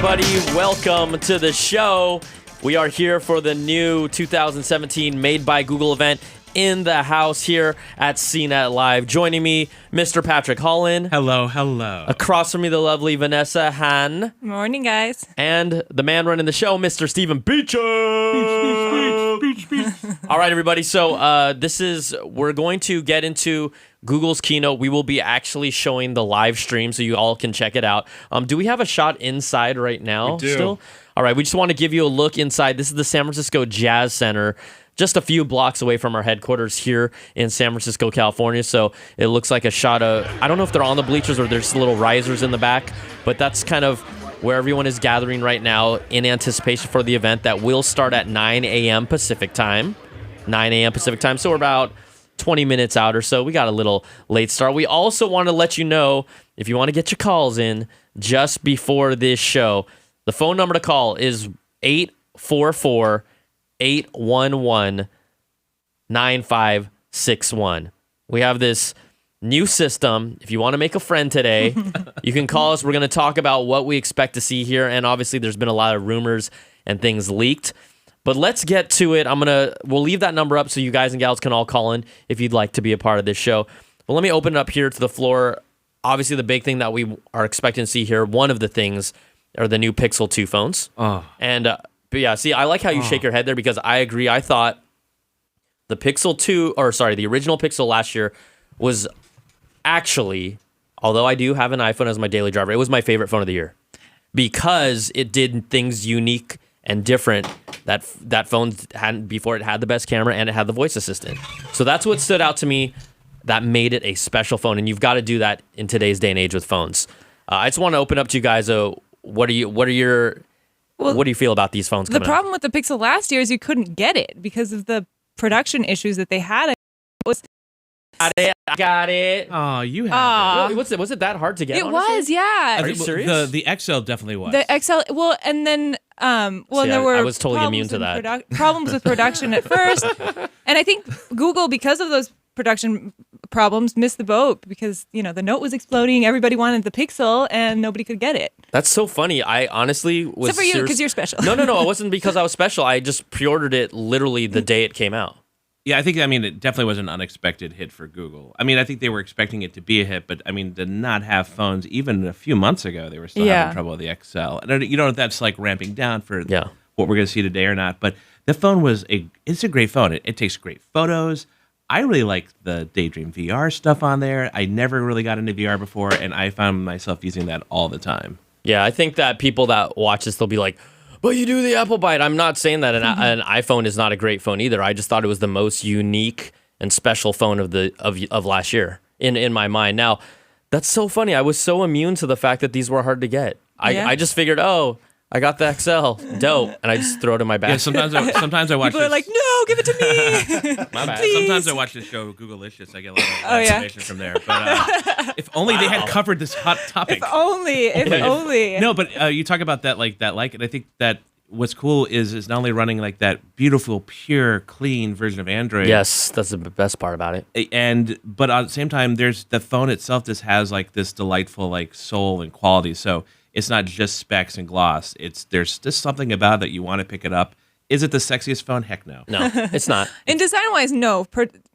everybody. Welcome to the show. We are here for the new 2017 Made by Google event in the house here at CNET Live. Joining me, Mr. Patrick Holland. Hello, hello. Across from me, the lovely Vanessa Han. Morning, guys. And the man running the show, Mr. Stephen Beecham. All right, everybody. So we're going to get into Google's keynote. We will be actually showing the live stream so you all can check it out. Do we have a shot inside right now? We do. Still? All right, we just want to give you a look inside. This is the San Francisco Jazz Center, just a few blocks away from our headquarters here in San Francisco, California. So it looks like a shot of, I don't know if they're on the bleachers or there's little risers in the back, but that's kind of where everyone is gathering right now in anticipation for the event that will start at 9 a.m. Pacific time. 9 a.m. Pacific time. So we're about 20 minutes out or so. We got a little late start. We also want to let you know, if you want to get your calls in just before this show, the phone number to call is 844-811-9561. We have this new system. If you want to make a friend today, you can call us. We're going to talk about what we expect to see here. And obviously, there's been a lot of rumors and things leaked. But let's get to it. We'll leave that number up so you guys and gals can all call in if you'd like to be a part of this show. But let me open it up here to the floor. Obviously, the big thing that we are expecting to see here, one of the things, are the new Pixel 2 phones. Oh. And, but yeah, see, I like how you shake your head there because I agree. I thought the original Pixel last year was actually, although I do have an iPhone as my daily driver, it was my favorite phone of the year because it did things unique and different that phone hadn't before. It had the best camera and it had the voice assistant. So that's what stood out to me that made it a special phone. And you've got to do that in today's day and age with phones. I just want to open up to you guys. What do you feel about these phones coming The problem with the Pixel last year is you couldn't get it because of the production issues that they had. I got it. Oh, you have Was it that hard to get? It honestly? was, yeah. Are you serious? The XL definitely was. The XL, and then there were I was totally immune to that. Problems with production at first, and I think Google, because of those production problems, missed the boat because the Note was exploding. Everybody wanted the Pixel, and nobody could get it. That's so funny. I honestly was. Except for you, because you're special. No. It wasn't because I was special. I just pre-ordered it literally the day it came out. Yeah, it definitely was an unexpected hit for Google. I think they were expecting it to be a hit, but to not have phones, even a few months ago, they were still having trouble with the XL. And you don't know if that's like ramping down for what we're going to see today or not, but the phone it's a great phone. It takes great photos. I really like the Daydream VR stuff on there. I never really got into VR before, and I found myself using that all the time. Yeah, I think that people that watch this, they'll be like, but you do the Apple Bite. I'm not saying that an iPhone is not a great phone either. I just thought it was the most unique and special phone of last year in my mind. Now, that's so funny. I was so immune to the fact that these were hard to get. I just figured, I got the XL, dope, and I just throw it in my bag. Yeah, sometimes I watch. People are like, no, give it to me. My bad. Please. Sometimes I watch the show Googleicious. I get a lot of information from there. But if only they had covered this hot topic. If only. No, but you talk about that and I think that what's cool is not only running like that beautiful, pure, clean version of Android. Yes, that's the best part about it. But at the same time, there's the phone itself just has like this delightful like soul and quality. So it's not just specs and gloss. There's just something about it that you want to pick it up. Is it the sexiest phone? Heck no. No, it's not. And design-wise, no.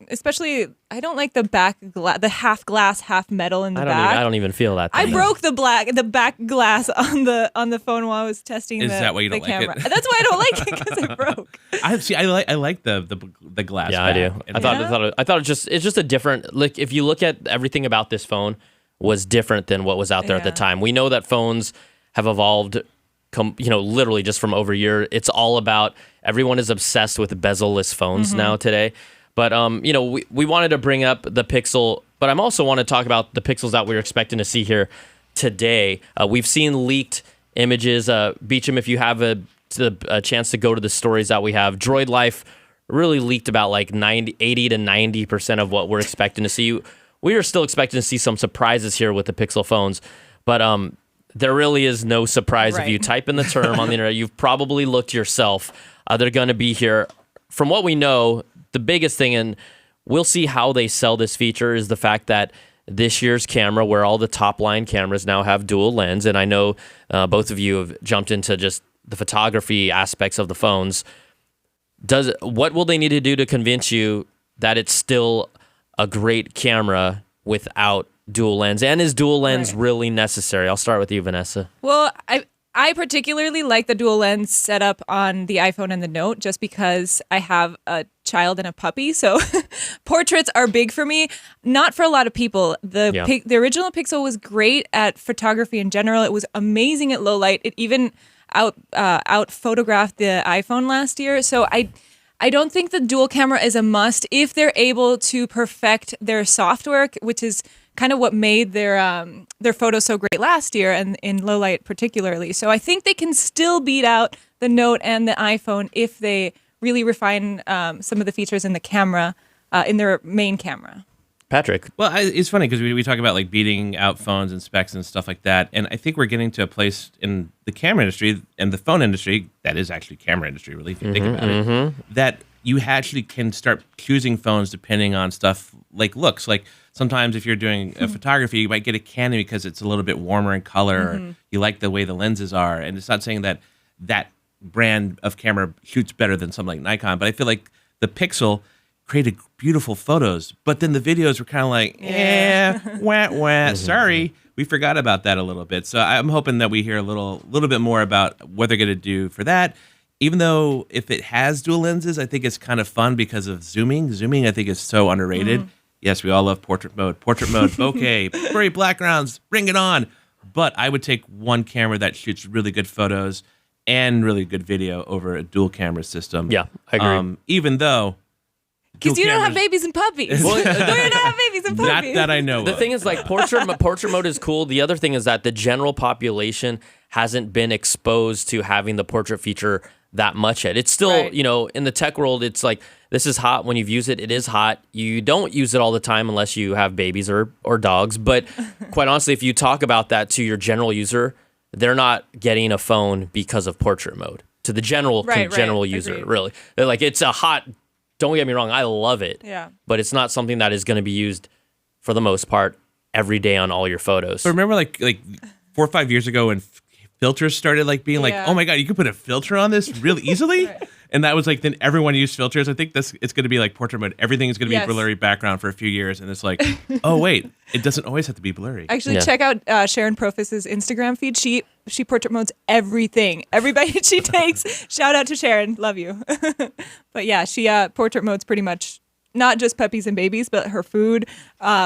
Especially, I don't like the half glass, half metal in the back. I don't even feel that thing. I broke the back glass on the phone while I was testing the camera. Is that why you don't like it? That's why I don't like it, because it broke. I like the glass. Yeah, back. I do. I thought it's just a different. Like, if you look at everything about this phone, was different than what was out there at the time. We know that phones have evolved, literally just from over a year. It's all about, everyone is obsessed with bezel-less phones now today. But, we wanted to bring up the Pixel, but I also want to talk about the Pixels that we're expecting to see here today. We've seen leaked images. Beecham, if you have a chance to go to the stories that we have, Droid Life really leaked about like 80 to 90% of what we're expecting to see. We are still expecting to see some surprises here with the Pixel phones, but there really is no surprise. Right. If you type in the term on the internet, you've probably looked yourself. They're going to be here. From what we know, the biggest thing, and we'll see how they sell this feature, is the fact that this year's camera, where all the top line cameras now have dual lens, and I know both of you have jumped into just the photography aspects of the phones. What will they need to do to convince you that it's still a great camera without dual lens? And is dual lens really necessary? I'll start with you, Vanessa. Well, I particularly like the dual lens setup on the iPhone and the Note just because I have a child and a puppy. So portraits are big for me. Not for a lot of people. The original Pixel was great at photography in general. It was amazing at low light. It even out photographed the iPhone last year. So I don't think the dual camera is a must if they're able to perfect their software, which is kind of what made their photos so great last year, and in low light particularly. So I think they can still beat out the Note and the iPhone if they really refine some of the features in the camera, in their main camera. Patrick. Well, it's funny because we talk about like beating out phones and specs and stuff like that, and I think we're getting to a place in the camera industry and the phone industry that is actually camera industry, really, if you think about it, that you actually can start choosing phones depending on stuff like looks. Like sometimes if you're doing a photography, you might get a Canon because it's a little bit warmer in color. Or you like the way the lenses are, and it's not saying that that brand of camera shoots better than something like Nikon, but I feel like the Pixel created beautiful photos, but then the videos were kind of like, wah, sorry, we forgot about that a little bit. So I'm hoping that we hear a little bit more about what they're going to do for that. Even though if it has dual lenses, I think it's kind of fun because of zooming. Zooming, I think, is so underrated. Yes, we all love portrait mode, bokeh, bright backgrounds, bring it on. But I would take one camera that shoots really good photos and really good video over a dual camera system. Yeah, I agree. Even though... Because you don't have babies and puppies. Well, you don't have babies and puppies. Not that I know The of. thing is, like, portrait mode is cool. The other thing is that the general population hasn't been exposed to having the portrait feature that much yet. It's still, in the tech world, it's like, this is hot. When you've used it, it is hot. You don't use it all the time unless you have babies or dogs. But quite honestly, if you talk about that to your general user, they're not getting a phone because of portrait mode. To the general user, Agreed. really. They're like, it's a hot... Don't get me wrong, I love it. Yeah. But it's not something that is going to be used for the most part every day on all your photos. But remember like 4 or 5 years ago when filters started like being like, oh my God, you could put a filter on this really easily? And that was like, then everyone used filters. I think it's going to be like portrait mode. Everything is going to be blurry background for a few years. And it's like, oh wait, it doesn't always have to be blurry. Actually, check out Sharon Profis's Instagram feed. She portrait modes everything. Everybody she takes. Shout out to Sharon. Love you. But yeah, she portrait modes pretty much not just puppies and babies, but her food,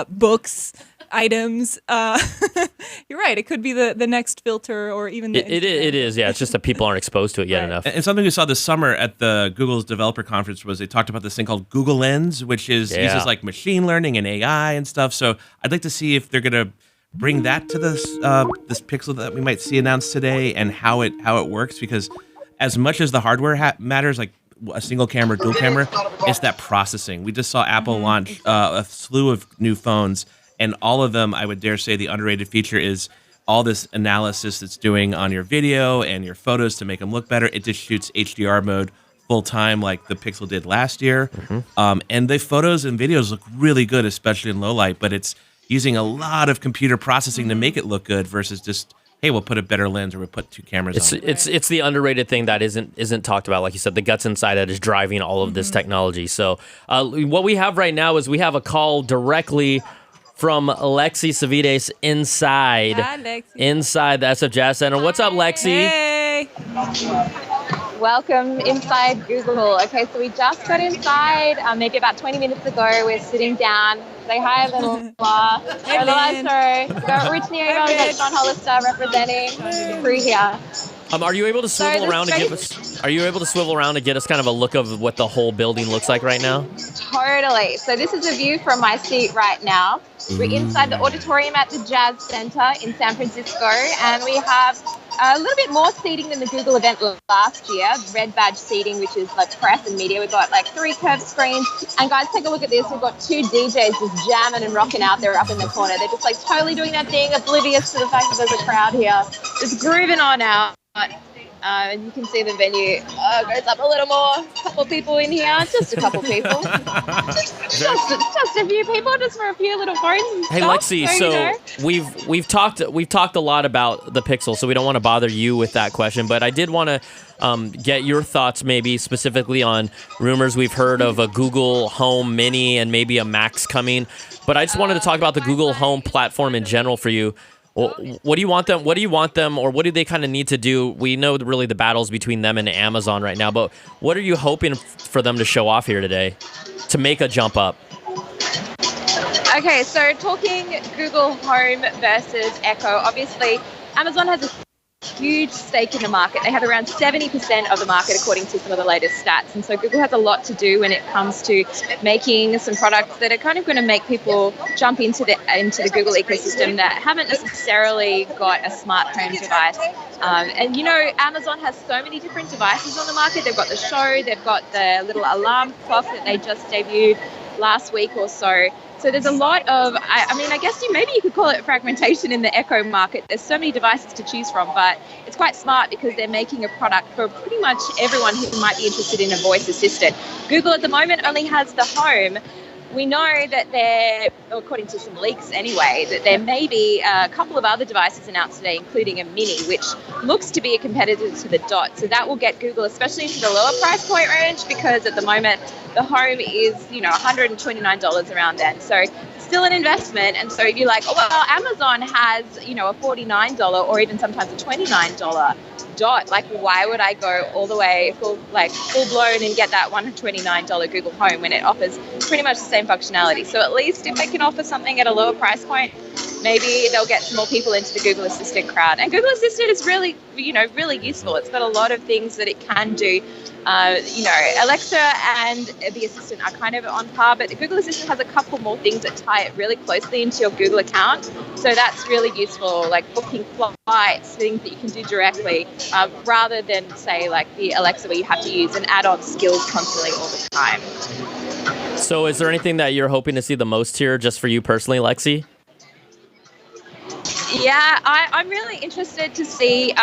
books, items. You're right. It could be the next filter or even the it is. Yeah, it's just that people aren't exposed to it yet enough. And something we saw this summer at the Google's developer conference was they talked about this thing called Google Lens, which uses like machine learning and AI and stuff. So I'd like to see if they're going to bring that to this Pixel that we might see announced today and how it works, because as much as the hardware matters, like a single camera, dual camera, it's that processing. We just saw Apple launch a slew of new phones, and all of them, I would dare say, the underrated feature is all this analysis it's doing on your video and your photos to make them look better. It just shoots HDR mode full time like the Pixel did last year. And the photos and videos look really good, especially in low light, but it's using a lot of computer processing to make it look good versus just, hey, we'll put a better lens or we'll put two cameras on. It's the underrated thing that isn't talked about. Like you said, the guts inside that is driving all of this technology. So what we have right now is we have a call directly from Lexi Savides inside the SF Jazz Center. What's up, Lexi? Hey. Welcome inside Google. Okay, so we just got inside maybe about 20 minutes ago. We're sitting down. Say hi, Vanilla. Hey, Lynn. Got Rich Nero, got Sean Hollister representing the crew here. Are you able to swivel around and give us? Are you able to swivel around and get us kind of a look of what the whole building looks like right now? Totally. So this is a view from my seat right now. We're inside the auditorium at the Jazz Center in San Francisco, and we have a little bit more seating than the Google event last year, red badge seating, which is like press and media. We've got like 3 curved screens. And guys, take a look at this. We've got 2 DJs just jamming and rocking out there up in the corner. They're just like totally doing their thing, oblivious to the fact that there's a crowd here. Just grooving on out. And you can see the venue goes up a little more. A couple of people in here, just a couple of people. just a few people, just for a few little phones and Hey stuff. Lexi, so we've talked a lot about the Pixel, so we don't want to bother you with that question, but I did want to get your thoughts maybe specifically on rumors we've heard of a Google Home Mini and maybe a Max coming. But I just wanted to talk about the Google Home platform in general for you. Well, what do you want them? What do you want them, or what do they kind of need to do? We know really the battles between them and Amazon right now, but what are you hoping for them to show off here today to make a jump up? Okay, so talking Google Home versus Echo, obviously Amazon has a huge stake in the market. They have around 70% of the market according to some of the latest stats. And so Google has a lot to do when it comes to making some products that are kind of going to make people jump into the Google ecosystem that haven't necessarily got a smart home device. And you know, Amazon has so many different devices on the market. They've got the Show, they've got the little alarm clock that they just debuted last week or so. So there's a lot of, I guess maybe you could call it fragmentation in the Echo market. There's so many devices to choose from, but it's quite smart because they're making a product for pretty much everyone who might be interested in a voice assistant. Google at the moment only has the Home. We know that there, according to some leaks anyway, that there may be a couple of other devices announced today, including a Mini, which looks to be a competitor to the Dot. So that will get Google, especially into the lower price point range, because at the moment the Home is, $129 around then. So still an investment. And so if you're like, oh, well, Amazon has, a $49 or even sometimes a $29 Dot, like why would I go all the way full blown and get that $129 Google Home when it offers pretty much the same functionality? So at least if they can offer something at a lower price point, maybe they'll get some more people into the Google Assistant crowd. And Google Assistant is really, really useful. It's got a lot of things that it can do. Alexa and the Assistant are kind of on par, but the Google Assistant has a couple more things that tie it really closely into your Google account. So that's really useful, like booking flights, things that you can do directly, rather than say like the Alexa where you have to use and add on skills constantly all the time. So is there anything that you're hoping to see the most here just for you personally, Lexi? Yeah, I'm really interested to see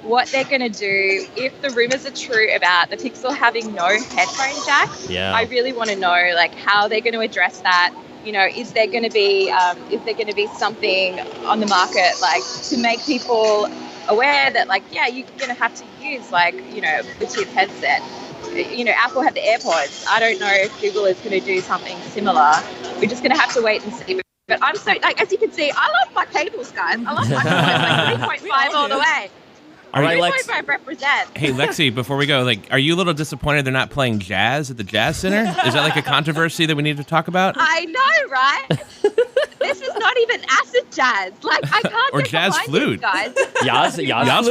what they're going to do if the rumors are true about the Pixel having no headphone jack. Yeah. I really want to know how they're going to address that. Is there going to be something on the market to make people aware that you're going to have to use a Bluetooth headset. Apple have the AirPods. I don't know if Google is going to do something similar. We're just going to have to wait and see. But I'm so, as you can see, I love my cables, guys. I love my cables, 3.5 all the way. All right, 3.5 represent. Hey, Lexi, before we go, are you a little disappointed they're not playing jazz at the Jazz Center? Is that a controversy that we need to talk about? I know, right? This is not even acid jazz. I can't or get jazz behind flute. Guys. Yas flute. Yas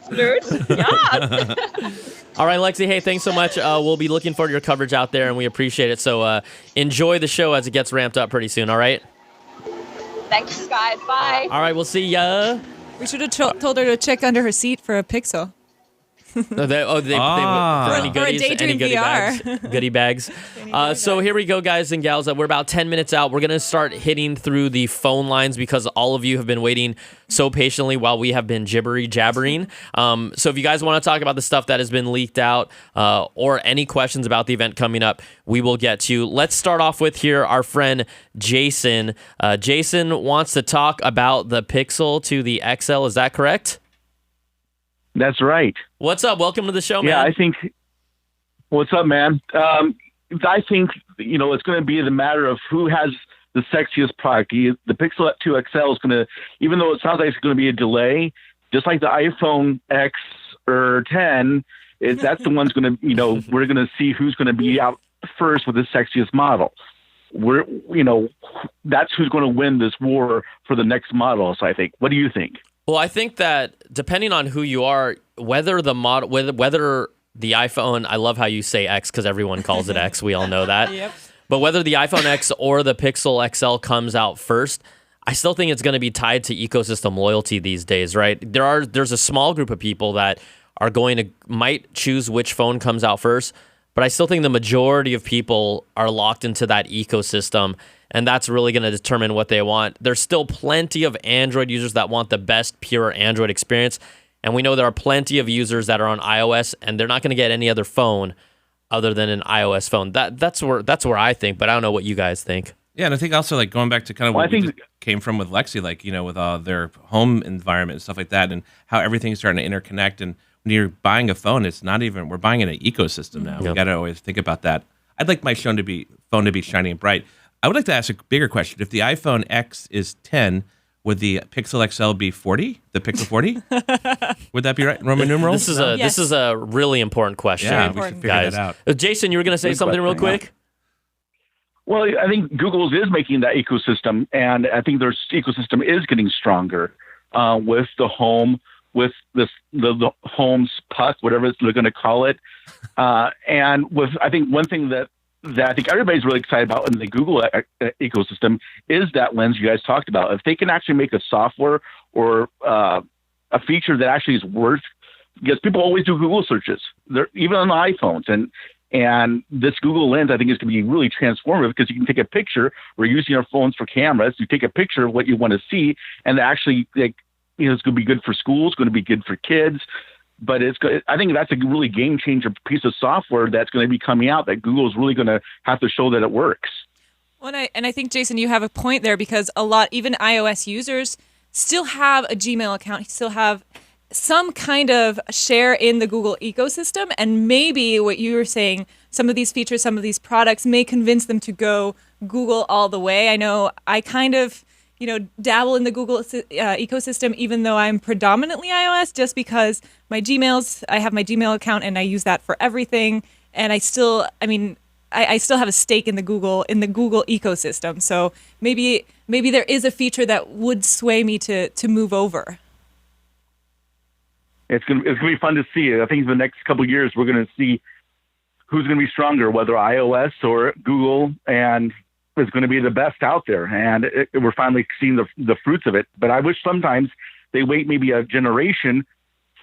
flute. Yes. All right, Lexi, hey, thanks so much. We'll be looking forward to your coverage out there, and we appreciate it. So enjoy the show as it gets ramped up pretty soon, all right? Thanks, guys. Bye. All right, we'll see ya. We should have told her to check under her seat for a Pixel. For any goodies, Daydream any goodie VR. bags. Goodie bags. So here we go, guys and gals. We're about 10 minutes out. We're going to start hitting through the phone lines because all of you have been waiting so patiently while we have been jabbering. So if you guys want to talk about the stuff that has been leaked out or any questions about the event coming up, we will get to. Let's start off with here our friend Jason. Jason wants to talk about the Pixel to the XL. Is that correct? That's right. What's up? Welcome to the show, man. Yeah, I think. What's up, man? I think it's going to be the matter of who has the sexiest product. The Pixel 2 XL is going to, even though it sounds like it's going to be a delay, just like the iPhone X or 10. That's the one's going to, we're going to see who's going to be out first with the sexiest model. That's who's going to win this war for the next models. I think. What do you think? Well, I think that depending on who you are, whether the iPhone, I love how you say X because everyone calls it X. We all know that. Yep. But whether the iPhone X or the Pixel XL comes out first, I still think it's going to be tied to ecosystem loyalty these days, right? There's a small group of people that are might choose which phone comes out first, but I still think the majority of people are locked into that ecosystem, and that's really going to determine what they want. There's still plenty of Android users that want the best pure Android experience, and we know there are plenty of users that are on iOS, and they're not going to get any other phone other than an iOS phone. That's where I think, but I don't know what you guys think. Yeah, and I think also like going back to kind of what we came from with Lexi, like, you know, with their home environment and stuff like that, and how everything's starting to interconnect. And when you're buying a phone, it's not even, we're buying in an ecosystem now. We got to always think about that. I'd like my phone to be shiny and bright. I would like to ask a bigger question. If the iPhone X is 10, would the Pixel XL be 40? The Pixel 40? Would that be right? Roman numerals? This is a really important question. Yeah, we should figure guys. that out. Jason, you were going to say something real quick? Well, I think Google's is making that ecosystem, and I think their ecosystem is getting stronger with the home, with the home's puck, whatever they're going to call it. And with, I think one thing that I think everybody's really excited about in the Google ecosystem is that lens you guys talked about. If they can actually make a software or a feature that actually is worth, because people always do Google searches, they're even on the iPhones, and this Google Lens, I think, is going to be really transformative because you can take a picture. We're using our phones for cameras. You take a picture of what you want to see, and actually, like, you know, it's going to be good for schools, going to be good for kids. But I think that's a really game changer piece of software that's going to be coming out that Google's really going to have to show that it works. Well, and I think, Jason, you have a point there, because even iOS users still have a Gmail account, still have some kind of share in the Google ecosystem. And maybe what you were saying, some of these features, some of these products may convince them to go Google all the way. I know I kind of, dabble in the Google ecosystem, even though I'm predominantly iOS, just because I have my Gmail account and I use that for everything. And I still have a stake in the Google ecosystem. So maybe there is a feature that would sway me to move over. It's gonna be fun to see. I think in the next couple of years we're gonna see who's gonna be stronger, whether iOS or Google, and it's gonna be the best out there. And we're finally seeing the fruits of it. But I wish sometimes they wait maybe a generation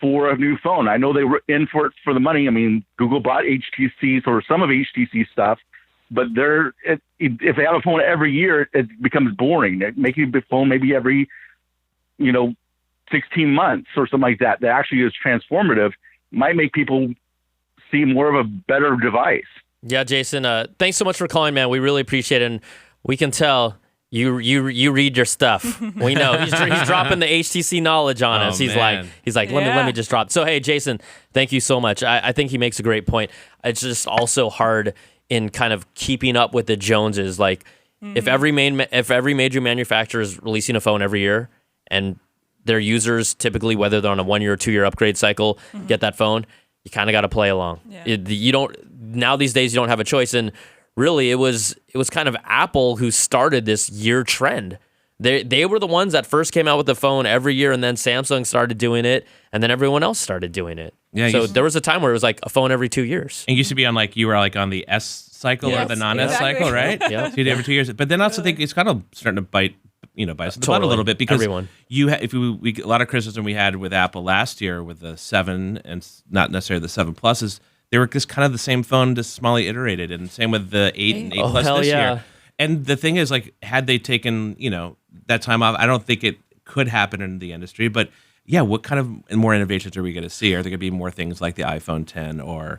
for a new phone. I know they were in for it for the money. I mean, Google bought HTC's or some of HTC stuff, but if they have a phone every year, it becomes boring. Making a phone maybe every, 16 months or something like that actually is transformative might make people see more of a better device. Yeah, Jason, thanks so much for calling, man. We really appreciate it. And we can tell you read your stuff. We know he's dropping the HTC knowledge on us. He's like, let me just drop. So, hey, Jason, thank you so much. I think he makes a great point. It's just also hard in kind of keeping up with the Joneses. Like, if every major manufacturer is releasing a phone every year, and their users typically, whether they're on a 1 year or 2 year upgrade cycle, get that phone, you kind of got to play along. Yeah. Now these days you don't have a choice. And really it was kind of Apple who started this year trend. They were the ones that first came out with the phone every year, and then Samsung started doing it, and then everyone else started doing it. Yeah, so there was a time where it was like a phone every 2 years. It used to be on you were on the S cycle or the non-S cycle, right? Yeah. So you did every 2 years. But then I also think it's kind of starting to bite us in the butt a little bit, because a lot of criticism we had with Apple last year with the 7 and not necessarily the 7 Pluses, they were just kind of the same phone, just smallly iterated, and same with the 8 and 8 Plus this year. And the thing is, had they taken that time off, I don't think it could happen in the industry. But yeah, what kind of more innovations are we going to see? Are there going to be more things like the iPhone 10 or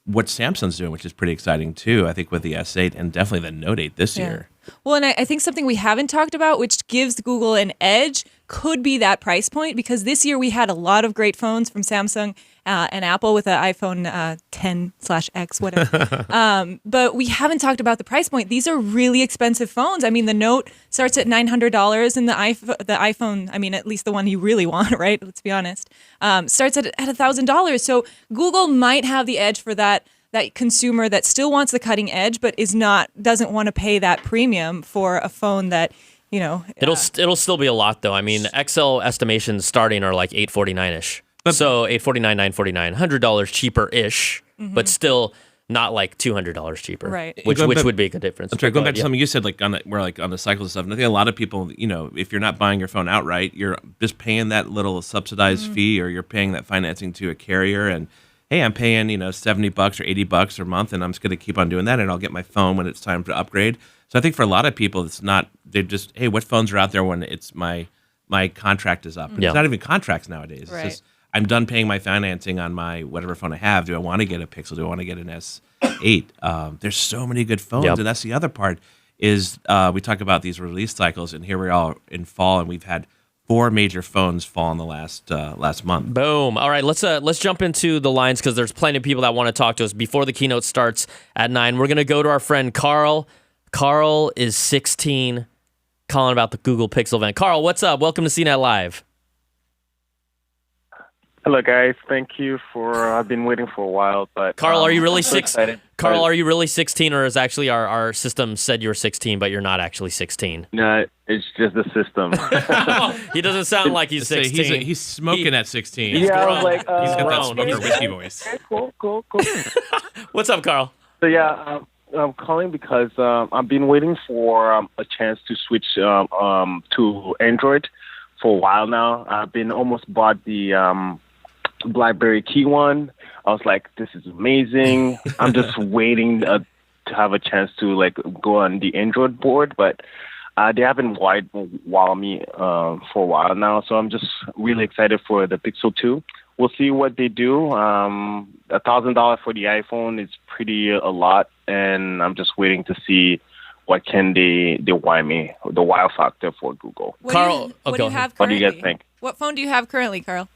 what Samsung's doing, which is pretty exciting too, I think, with the S8 and definitely the Note 8 this year. Well, and I think something we haven't talked about, which gives Google an edge, could be that price point, because this year we had a lot of great phones from Samsung and Apple with the iPhone 10/X, whatever. But we haven't talked about the price point. These are really expensive phones. I mean, the Note starts at $900, and the iPhone, I mean, at least the one you really want, right? Let's be honest, starts at $1,000. So Google might have the edge for that consumer that still wants the cutting edge, but doesn't want to pay that premium for a phone that, it'll still be a lot though. I mean, XL estimations starting are like $849-ish. So $849, $949, $100 cheaper-ish, but still not like $200 cheaper, right? Which would be a good difference. I'm sorry, going back to something you said, on the cycle and stuff. And I think a lot of people, if you're not buying your phone outright, you're just paying that little subsidized fee, or you're paying that financing to a carrier, and hey, I'm paying, $70 or $80 a month, and I'm just going to keep on doing that, and I'll get my phone when it's time to upgrade. So I think for a lot of people, it's not, they're just, hey, what phones are out there when it's my contract is up? Yeah. It's not even contracts nowadays. It's Right. just, I'm done paying my financing on my whatever phone I have. Do I want to get a Pixel? Do I want to get an S8? There's so many good phones, Yep. and that's the other part is we talk about these release cycles, and here we are in fall, and we've had 4 major phones fall in the last month. Boom. All right, let's jump into the lines because there's plenty of people that want to talk to us before the keynote starts at 9. We're going to go to our friend Carl. Carl is 16, calling about the Google Pixel event. Carl, what's up? Welcome to CNET Live. Hello, guys. Thank you for. I've been waiting for a while, but Carl, are you really I'm so excited. Carl, are you really 16, or is actually our system said you're 16, but you're not actually 16? No, it's just the system. He doesn't sound like he's 16. He's smoking at 16. He's yeah, I was grown. like, He's got that grown. smoker whiskey voice. Okay, cool. What's up, Carl? So yeah, I'm calling because I've been waiting for a chance to switch to Android for a while now. I've been almost bought the BlackBerry Key one. I was like, this is amazing. I'm just waiting to have a chance to like go on the Android board, but they haven't wowed me for a while now. So I'm just really excited for the Pixel 2. We'll see what they do. $1,000 for the iPhone is pretty a lot, and I'm just waiting to see what can they wow me, the wow factor for Google. Carl, what do you have What do currently? you guys think? What phone do you have currently, Carl?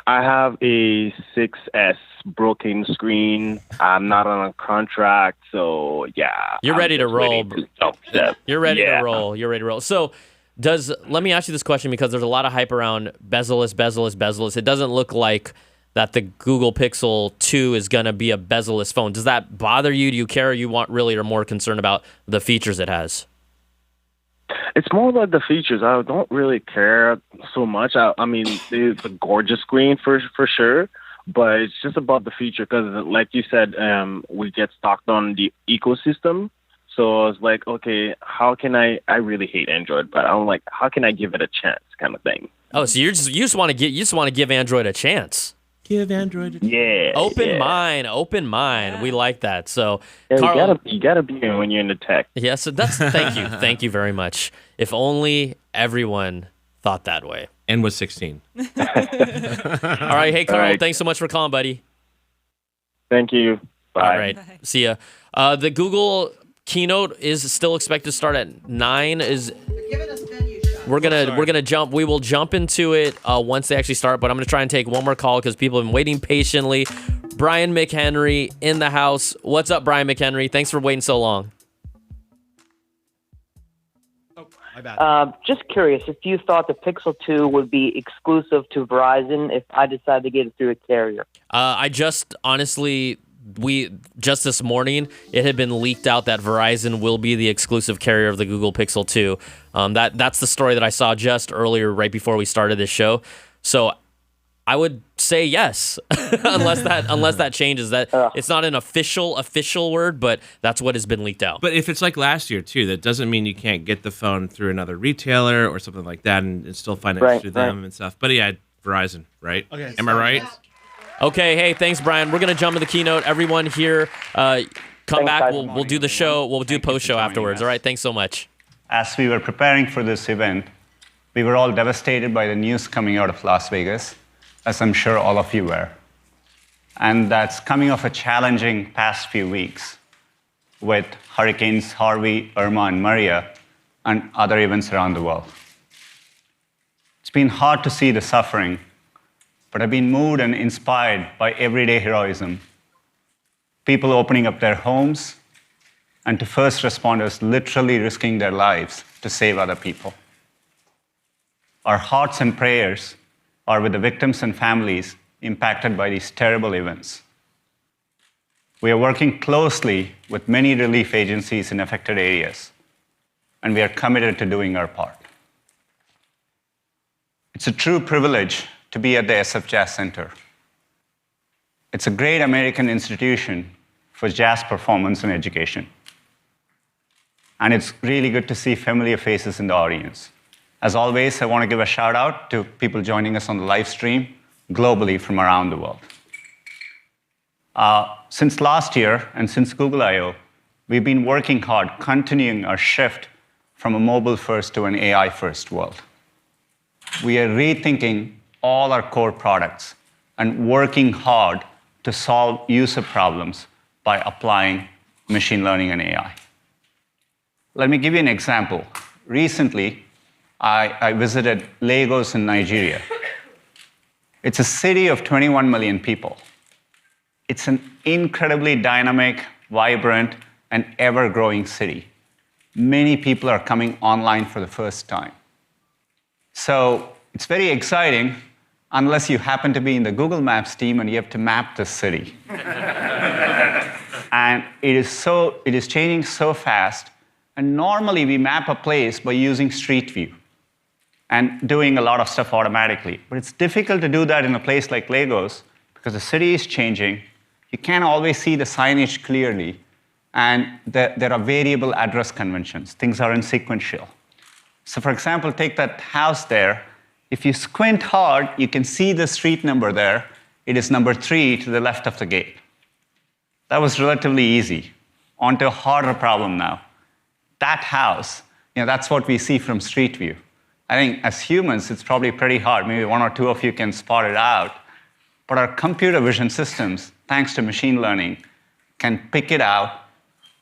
I have a 6S broken screen. I'm not on a contract, so yeah. You're I'm ready to just roll. waiting to jump ship. You're ready Yeah. to roll. You're ready to roll. So, let me ask you this question because there's a lot of hype around bezel-less. It doesn't look like that the Google Pixel 2 is going to be a bezel-less phone. Does that bother you? Do you care? Or you are more concerned about the features it has? It's more about the features. I don't really care so much. I mean, it's a gorgeous screen for sure, but it's just about the feature because, like you said, we get stocked on the ecosystem. So I was like, okay, how can I really hate Android, but I'm like, how can I give it a chance, kind of thing. Oh, so you just want to give Android a chance. Give Android a Yeah. Open mind. We like that. So, Yeah, Carl, you gotta be when you're in the tech. yeah, so thank you very much. If only everyone thought that way. and was 16. All right, hey Carl, right. thanks so much for calling, buddy. Thank you. Bye. All right, see ya. The Google keynote is still expected to start at 9. We're gonna jump. We will jump into it once they actually start. But I'm gonna try and take one more call because people have been waiting patiently. Brian McHenry in the house. What's up, Brian McHenry? Thanks for waiting so long. Just curious if you thought the Pixel 2 would be exclusive to Verizon if I decided to get it through a carrier. I just honestly, just this morning, it had been leaked out that Verizon will be the exclusive carrier of the Google Pixel 2. That's the story that I saw just earlier, right before we started this show. So I would say yes, unless that changes. That it's not an official word, but that's what has been leaked out. But if it's like last year too, that doesn't mean you can't get the phone through another retailer or something like that and still find it through them and stuff. But yeah, Verizon, right? Okay, am I right? Okay, hey, thanks, Brian. We're gonna jump into the keynote. Everyone here, come back. We'll do the show. We'll do post-show afterwards. All right, thanks so much. As we were preparing for this event, we were all devastated by the news coming out of Las Vegas, as I'm sure all of you were. And that's coming off a challenging past few weeks with Hurricanes Harvey, Irma, and Maria, and other events around the world. It's been hard to see the suffering, but I've been moved and inspired by everyday heroism. People opening up their homes, and to first responders literally risking their lives to save other people. Our hearts and prayers are with the victims and families impacted by these terrible events. We are working closely with many relief agencies in affected areas, and we are committed to doing our part. It's a true privilege to be at the SF Jazz Center. It's a great American institution for jazz performance and education. And it's really good to see familiar faces in the audience. As always, I want to give a shout out to people joining us on the live stream globally from around the world. Since last year and since Google I/O, we've been working hard, continuing our shift from a mobile-first to an AI-first world. We are rethinking all our core products and working hard to solve user problems by applying machine learning and AI. Let me give you an example. Recently, I visited Lagos in Nigeria. It's a city of 21 million people. It's an incredibly dynamic, vibrant, and ever-growing city. Many people are coming online for the first time. So it's very exciting, unless you happen to be in the Google Maps team and you have to map the city. And it is changing so fast. And normally we map a place by using Street View and doing a lot of stuff automatically. But it's difficult to do that in a place like Lagos because the city is changing. You can't always see the signage clearly. And there are variable address conventions. Things are insequential. So for example, take that house there. If you squint hard, you can see the street number there. It is number 3 to the left of the gate. That was relatively easy. On to a harder problem now. That house, that's what we see from Street View. I think as humans, it's probably pretty hard. Maybe 1 or 2 of you can spot it out. But our computer vision systems, thanks to machine learning, can pick it out,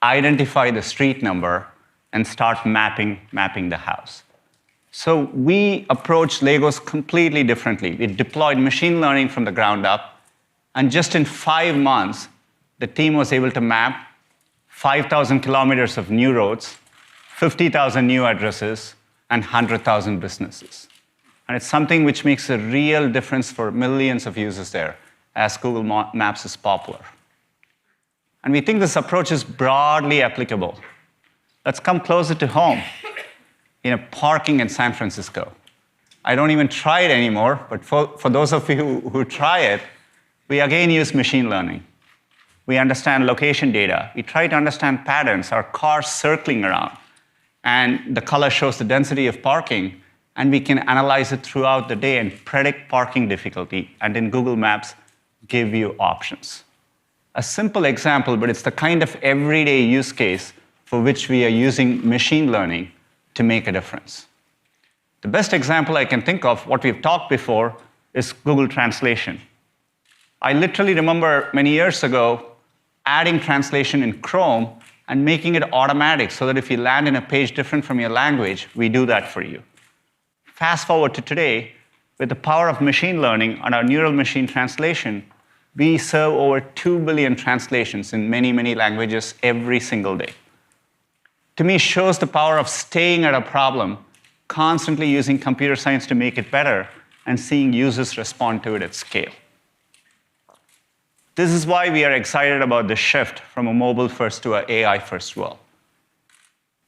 identify the street number, and start mapping the house. So we approached Lagos completely differently. We deployed machine learning from the ground up, and just in 5 months, the team was able to map 5,000 kilometers of new roads, 50,000 new addresses, and 100,000 businesses. And it's something which makes a real difference for millions of users there, as Google Maps is popular. And we think this approach is broadly applicable. Let's come closer to home. Parking in San Francisco. I don't even try it anymore, but for those of you who try it, we again use machine learning. We understand location data. We try to understand patterns, our cars circling around. And the color shows the density of parking, and we can analyze it throughout the day and predict parking difficulty, and in Google Maps, give you options. A simple example, but it's the kind of everyday use case for which we are using machine learning to make a difference. The best example I can think of, what we've talked before, is Google Translation. I literally remember many years ago adding translation in Chrome and making it automatic so that if you land in a page different from your language, we do that for you. Fast forward to today, with the power of machine learning and our neural machine translation, we serve over 2 billion translations in many, many languages every single day. To me, shows the power of staying at a problem, constantly using computer science to make it better, and seeing users respond to it at scale. This is why we are excited about the shift from a mobile-first to an AI-first world.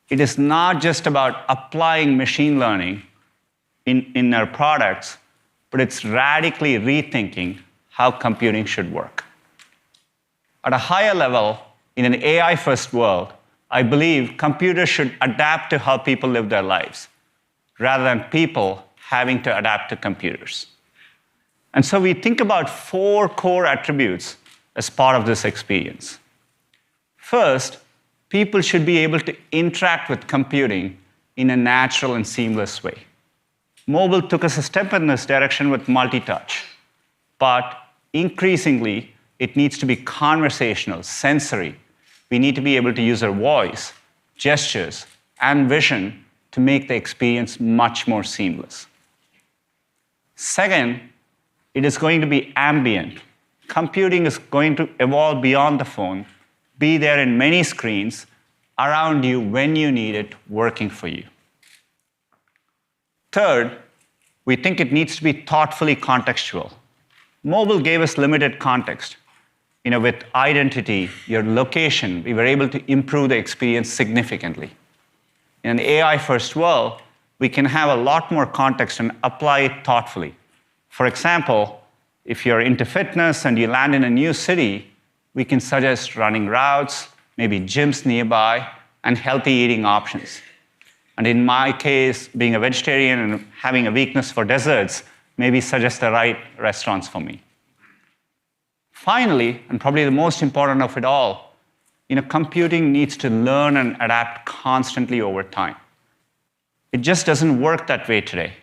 It is not just about applying machine learning in our products, but it's radically rethinking how computing should work. At a higher level, in an AI-first world, I believe computers should adapt to how people live their lives, rather than people having to adapt to computers. And so we think about 4 core attributes as part of this experience. First, people should be able to interact with computing in a natural and seamless way. Mobile took us a step in this direction with multi-touch, but increasingly, it needs to be conversational, sensory. We need to be able to use our voice, gestures, and vision to make the experience much more seamless. Second, it is going to be ambient. Computing is going to evolve beyond the phone, be there in many screens, around you when you need it, working for you. Third, we think it needs to be thoughtfully contextual. Mobile gave us limited context. With identity, your location, we were able to improve the experience significantly. In an AI-first world, we can have a lot more context and apply it thoughtfully. For example, if you're into fitness and you land in a new city, we can suggest running routes, maybe gyms nearby, and healthy eating options. And in my case, being a vegetarian and having a weakness for desserts, maybe suggest the right restaurants for me. Finally, and probably the most important of it all, computing needs to learn and adapt constantly over time. It just doesn't work that way today.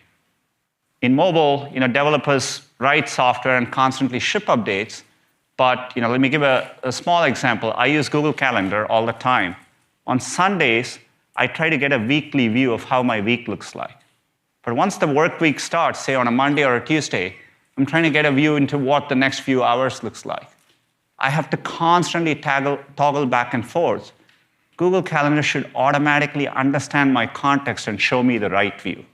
In mobile, developers write software and constantly ship updates. But let me give a small example. I use Google Calendar all the time. On Sundays, I try to get a weekly view of how my week looks like. But once the work week starts, say on a Monday or a Tuesday, I'm trying to get a view into what the next few hours looks like. I have to constantly toggle back and forth. Google Calendar should automatically understand my context and show me the right view.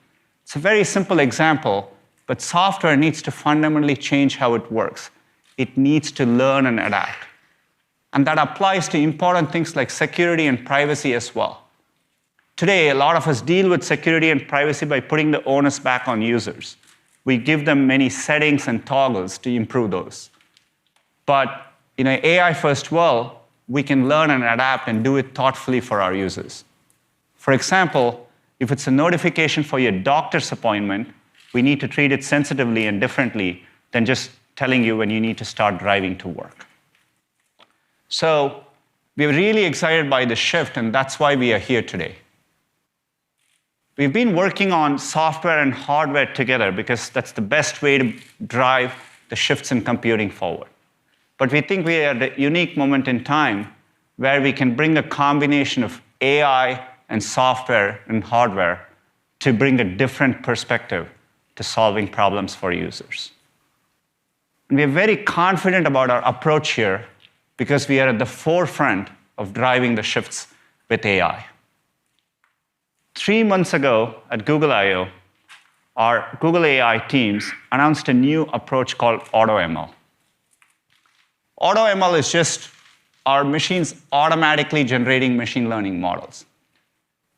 It's a very simple example, but software needs to fundamentally change how it works. It needs to learn and adapt. And that applies to important things like security and privacy as well. Today, a lot of us deal with security and privacy by putting the onus back on users. We give them many settings and toggles to improve those. But in an AI-first world, we can learn and adapt and do it thoughtfully for our users. For example, if it's a notification for your doctor's appointment, we need to treat it sensitively and differently than just telling you when you need to start driving to work. So we're really excited by this shift, and that's why we are here today. We've been working on software and hardware together because that's the best way to drive the shifts in computing forward. But we think we are at a unique moment in time where we can bring a combination of AI and software and hardware to bring a different perspective to solving problems for users. And we are very confident about our approach here because we are at the forefront of driving the shifts with AI. 3 months ago at Google I/O, our Google AI teams announced a new approach called AutoML. AutoML is just our machines automatically generating machine learning models.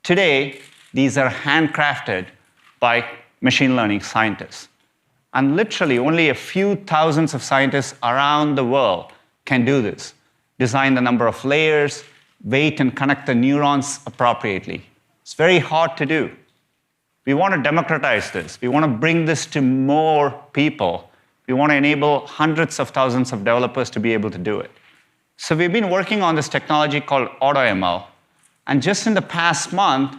Today, these are handcrafted by machine learning scientists. And literally, only a few thousands of scientists around the world can do this. Design the number of layers, weight and connect the neurons appropriately. It's very hard to do. We want to democratize this. We want to bring this to more people. We want to enable hundreds of thousands of developers to be able to do it. So we've been working on this technology called AutoML. And just in the past month,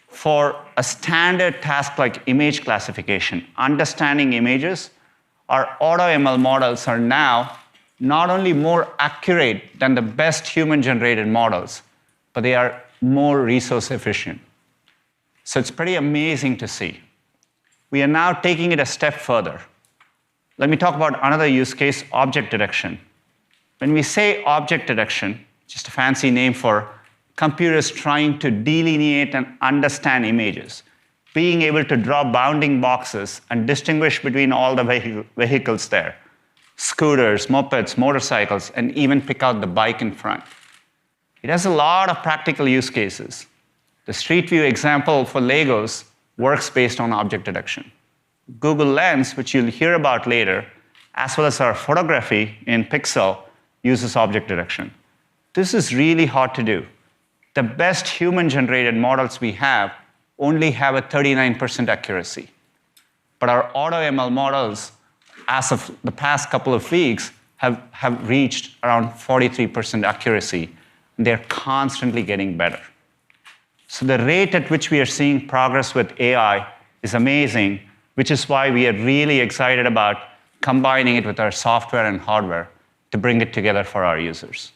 for a standard task like image classification, understanding images, our AutoML models are now not only more accurate than the best human-generated models, but they are more resource efficient. So it's pretty amazing to see. We are now taking it a step further. Let me talk about another use case, object detection. When we say object detection, just a fancy name for computers trying to delineate and understand images, being able to draw bounding boxes and distinguish between all the vehicles there, scooters, mopeds, motorcycles, and even pick out the bike in front. It has a lot of practical use cases. The Street View example for Legos works based on object detection. Google Lens, which you'll hear about later, as well as our photography in Pixel, uses object detection. This is really hard to do. The best human-generated models we have only have a 39% accuracy. But our AutoML models, as of the past couple of weeks, have reached around 43% accuracy. They're constantly getting better. So the rate at which we are seeing progress with AI is amazing, which is why we are really excited about combining it with our software and hardware to bring it together for our users.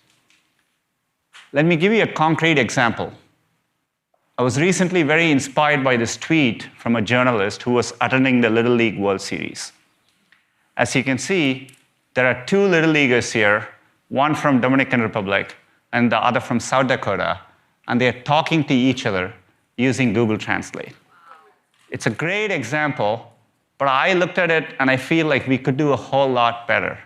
Let me give you a concrete example. I was recently very inspired by this tweet from a journalist who was attending the Little League World Series. As you can see, there are 2 Little Leaguers here, one from Dominican Republic and the other from South Dakota, and they're talking to each other using Google Translate. It's a great example, but I looked at it and I feel like we could do a whole lot better.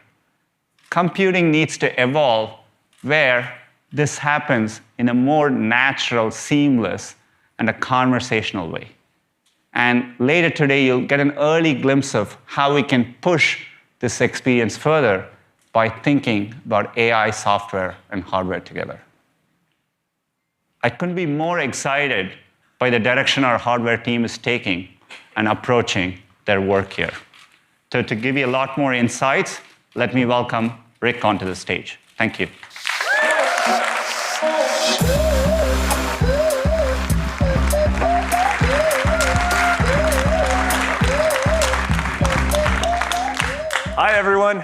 Computing needs to evolve where this happens in a more natural, seamless, and a conversational way. And later today, you'll get an early glimpse of how we can push this experience further by thinking about AI software and hardware together. I couldn't be more excited by the direction our hardware team is taking and approaching their work here. So to give you a lot more insights, let me welcome Rick onto the stage. Thank you. Hi, everyone.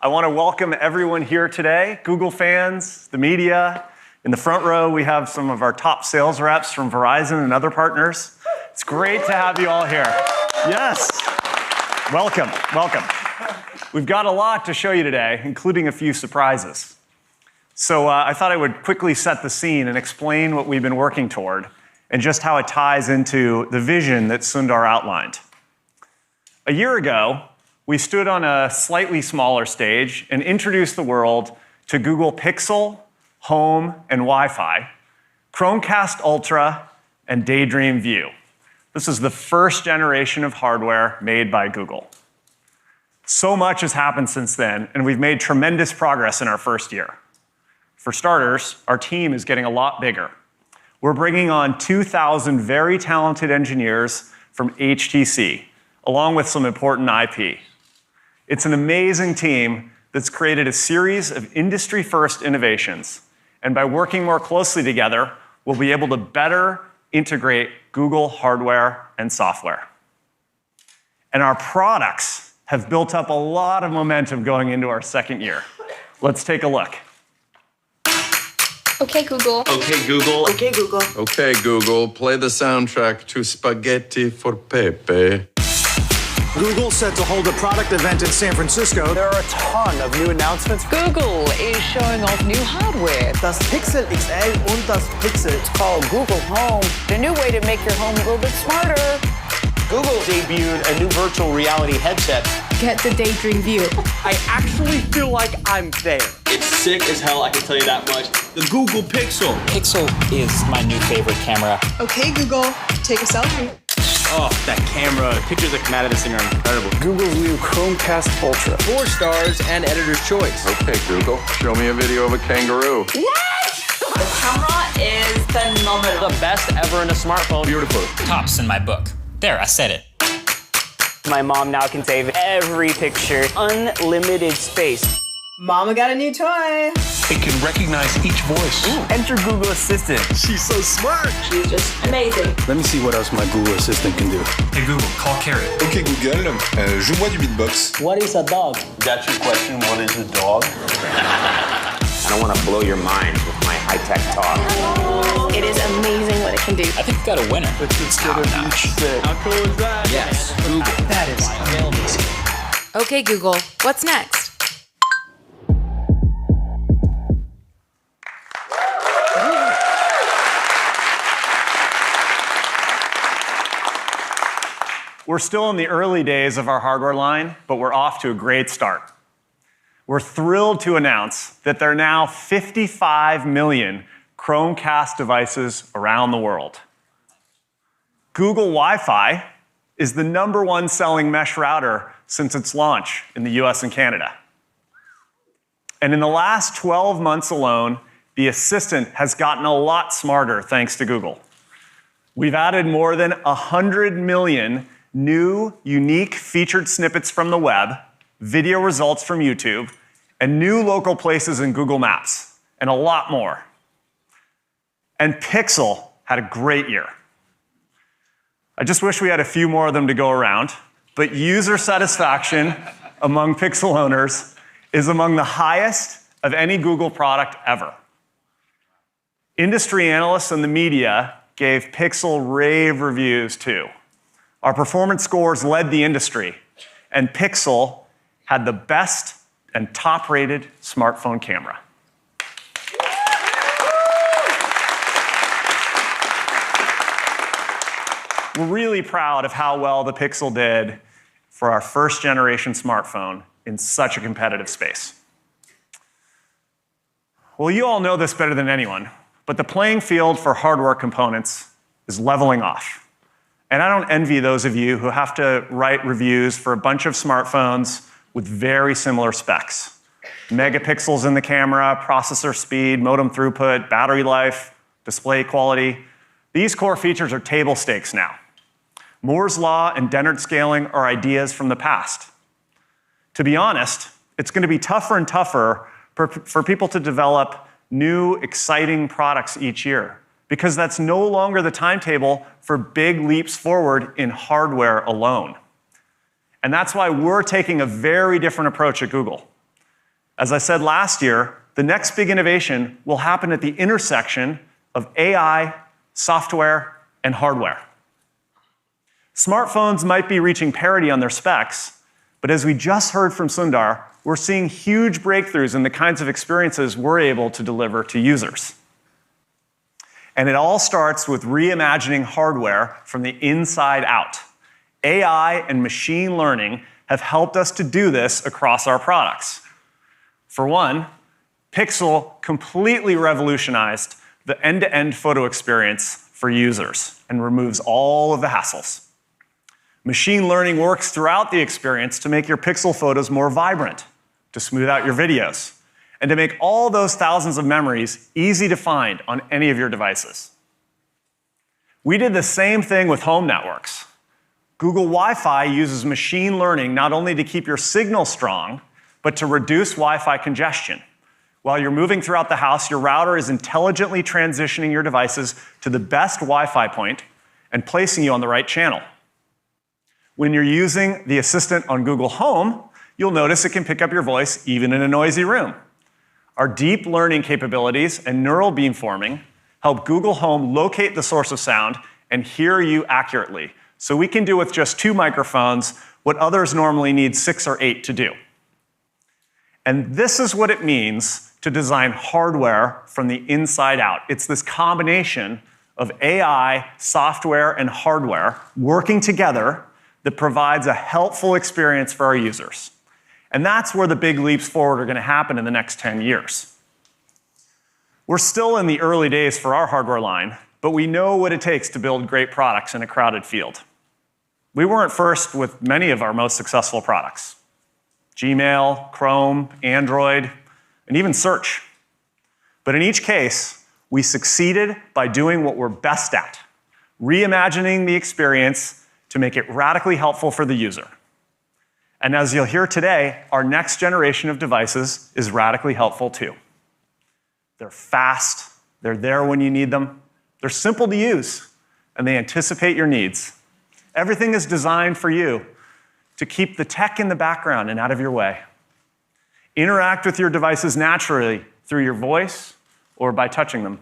I want to welcome everyone here today, Google fans, the media. In the front row, we have some of our top sales reps from Verizon and other partners. It's great to have you all here. Yes. Welcome, welcome. We've got a lot to show you today, including a few surprises. So I thought I would quickly set the scene and explain what we've been working toward and just how it ties into the vision that Sundar outlined. A year ago, we stood on a slightly smaller stage and introduced the world to Google Pixel, Home, and Wi-Fi, Chromecast Ultra, and Daydream View. This is the first generation of hardware made by Google. So much has happened since then, and we've made tremendous progress in our first year. For starters, our team is getting a lot bigger. We're bringing on 2,000 very talented engineers from HTC, along with some important IP. It's an amazing team that's created a series of industry-first innovations, and by working more closely together, we'll be able to better integrate Google hardware and software. And our products have built up a lot of momentum going into our second year. Let's take a look. Okay, Google. Okay, Google. Okay, Google. Okay, Google, play the soundtrack to Spaghetti for Pepe. Google set to hold a product event in San Francisco. There are a ton of new announcements. Google is showing off new hardware. Das Pixel XL und das Pixel. It's called Google Home, the new way to make your home a little bit smarter. Google debuted a new virtual reality headset. Get the Daydream View. I actually feel like I'm there. It's sick as hell, I can tell you that much. The Google Pixel. Pixel is my new favorite camera. Okay, Google, take a selfie. Oh, that camera. The pictures that come out of this thing are incredible. Google's new Chromecast Ultra. 4 stars and editor's choice. Okay, Google, show me a video of a kangaroo. What? The camera is phenomenal. The best ever in a smartphone. Beautiful. Tops in my book. There, I said it. My mom now can save every picture. Unlimited space. Mama got a new toy. It can recognize each voice. Enter Google Assistant. She's so smart. She's just amazing. Let me see what else my Google Assistant can do. Hey Google, call Carrie. Okay, Google, joue-moi du beatbox. What is a dog? That's your question. What is a dog? I don't want to blow your mind with my high-tech talk. It is amazing what it can do. I think we got a winner. Let's get a beach set. How cool is that? Yes, Google. That is amazing. Okay, Google, what's next? We're still in the early days of our hardware line, but we're off to a great start. We're thrilled to announce that there are now 55 million Chromecast devices around the world. Google Wi-Fi is the #1 selling mesh router since its launch in the US and Canada. And in the last 12 months alone, the Assistant has gotten a lot smarter thanks to Google. We've added more than 100 million new, unique featured snippets from the web, video results from YouTube, and new local places in Google Maps, and a lot more. And Pixel had a great year. I just wish we had a few more of them to go around, but user satisfaction among Pixel owners is among the highest of any Google product ever. Industry analysts and the media gave Pixel rave reviews too. Our performance scores led the industry, and Pixel had the best and top-rated smartphone camera. We're really proud of how well the Pixel did for our first-generation smartphone in such a competitive space. Well, you all know this better than anyone, but the playing field for hardware components is leveling off. And I don't envy those of you who have to write reviews for a bunch of smartphones with very similar specs. Megapixels in the camera, processor speed, modem throughput, battery life, display quality. These core features are table stakes now. Moore's law and Dennard scaling are ideas from the past. To be honest, it's going to be tougher and tougher for people to develop new, exciting products each year, because that's no longer the timetable for big leaps forward in hardware alone. And that's why we're taking a very different approach at Google. As I said last year, the next big innovation will happen at the intersection of AI, software, and hardware. Smartphones might be reaching parity on their specs, but as we just heard from Sundar, we're seeing huge breakthroughs in the kinds of experiences we're able to deliver to users. And it all starts with reimagining hardware from the inside out. AI and machine learning have helped us to do this across our products. For one, Pixel completely revolutionized the end-to-end photo experience for users and removes all of the hassles. Machine learning works throughout the experience to make your Pixel photos more vibrant, to smooth out your videos, and to make all those thousands of memories easy to find on any of your devices. We did the same thing with home networks. Google Wi-Fi uses machine learning not only to keep your signal strong, but to reduce Wi-Fi congestion. While you're moving throughout the house, your router is intelligently transitioning your devices to the best Wi-Fi point and placing you on the right channel. When you're using the Assistant on Google Home, you'll notice it can pick up your voice even in a noisy room. Our deep learning capabilities and neural beamforming help Google Home locate the source of sound and hear you accurately. So we can do with just 2 microphones what others normally need 6 or 8 to do. And this is what it means to design hardware from the inside out. It's this combination of AI, software, and hardware working together that provides a helpful experience for our users. And that's where the big leaps forward are going to happen in the next 10 years. We're still in the early days for our hardware line, but we know what it takes to build great products in a crowded field. We weren't first with many of our most successful products: Gmail, Chrome, Android, and even search. But in each case, we succeeded by doing what we're best at, reimagining the experience to make it radically helpful for the user. And as you'll hear today, our next generation of devices is radically helpful too. They're fast, they're there when you need them, they're simple to use, and they anticipate your needs. Everything is designed for you to keep the tech in the background and out of your way. Interact with your devices naturally through your voice or by touching them.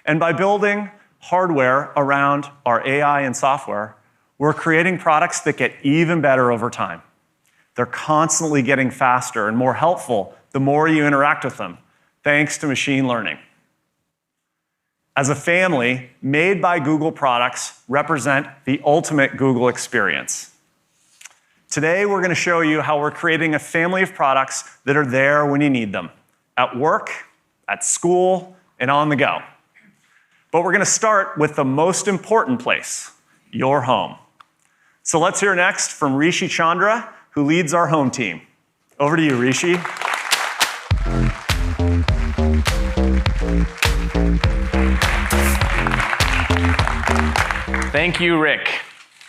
And by building hardware around our AI and software, we're creating products that get even better over time. They're constantly getting faster and more helpful the more you interact with them, thanks to machine learning. As a family, Made by Google products represent the ultimate Google experience. Today, we're going to show you how we're creating a family of products that are there when you need them, at work, at school, and on the go. But we're going to start with the most important place, your home. So let's hear next from Rishi Chandra, who leads our home team. Over to you, Rishi. Thank you, Rick.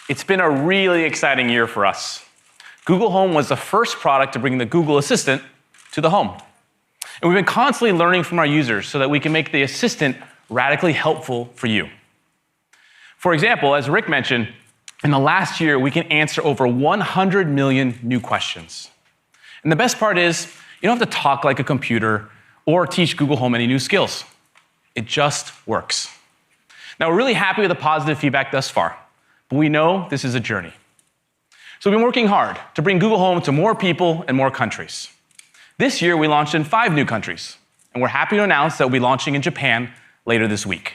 It's been a really exciting year for us. Google Home was the first product to bring the Google Assistant to the home. And we've been constantly learning from our users so that we can make the Assistant radically helpful for you. For example, as Rick mentioned, in the last year, we can answer over 100 million new questions. And the best part is, you don't have to talk like a computer or teach Google Home any new skills. It just works. Now, we're really happy with the positive feedback thus far, but we know this is a journey. So we've been working hard to bring Google Home to more people and more countries. This year, we launched in 5 new countries, and we're happy to announce that we'll be launching in Japan later this week.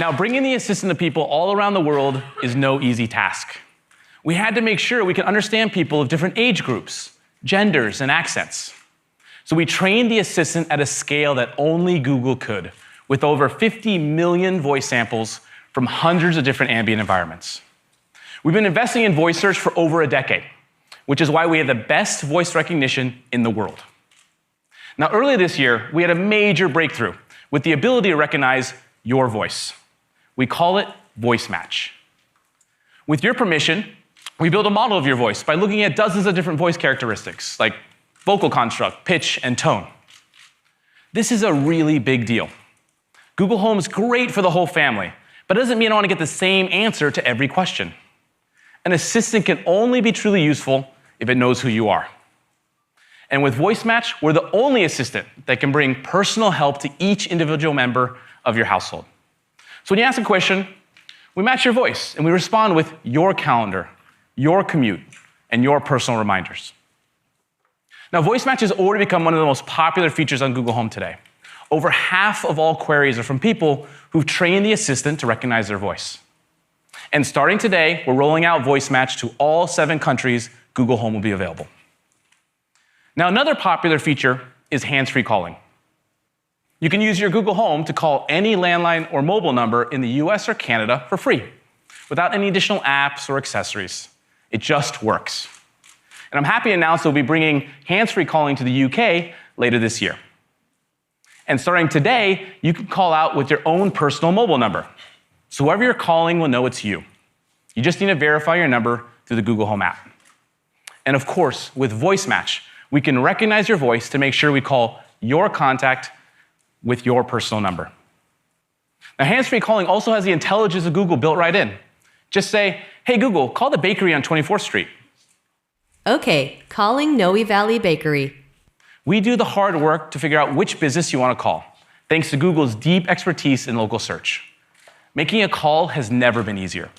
Now, bringing the Assistant to people all around the world is no easy task. We had to make sure we could understand people of different age groups, genders, and accents. So we trained the Assistant at a scale that only Google could, with over 50 million voice samples from hundreds of different ambient environments. We've been investing in voice search for over a decade, which is why we have the best voice recognition in the world. Now, earlier this year, we had a major breakthrough with the ability to recognize your voice. We call it voice match. With your permission, we build a model of your voice by looking at dozens of different voice characteristics, like vocal construct, pitch, and tone. This is a really big deal. Google Home is great for the whole family, but it doesn't mean I want to get the same answer to every question. An assistant can only be truly useful if it knows who you are. And with Voice Match, we're the only assistant that can bring personal help to each individual member of your household. So when you ask a question, we match your voice, and we respond with your calendar, your commute, and your personal reminders. Now, Voice Match has already become one of the most popular features on Google Home today. Over half of all queries are from people who've trained the assistant to recognize their voice. And starting today, we're rolling out Voice Match to all 7 countries Google Home will be available. Now, another popular feature is hands-free calling. You can use your Google Home to call any landline or mobile number in the US or Canada for free, without any additional apps or accessories. It just works. And I'm happy to announce that we'll be bringing hands-free calling to the UK later this year. And starting today, you can call out with your own personal mobile number. So whoever you're calling will know it's you. You just need to verify your number through the Google Home app. And of course, with Voice Match, we can recognize your voice to make sure we call your contact with your personal number. Now, hands-free calling also has the intelligence of Google built right in. Just say, hey Google, call the bakery on 24th Street. Okay, calling Noe Valley Bakery. We do the hard work to figure out which business you want to call, thanks to Google's deep expertise in local search. Making a call has never been easier.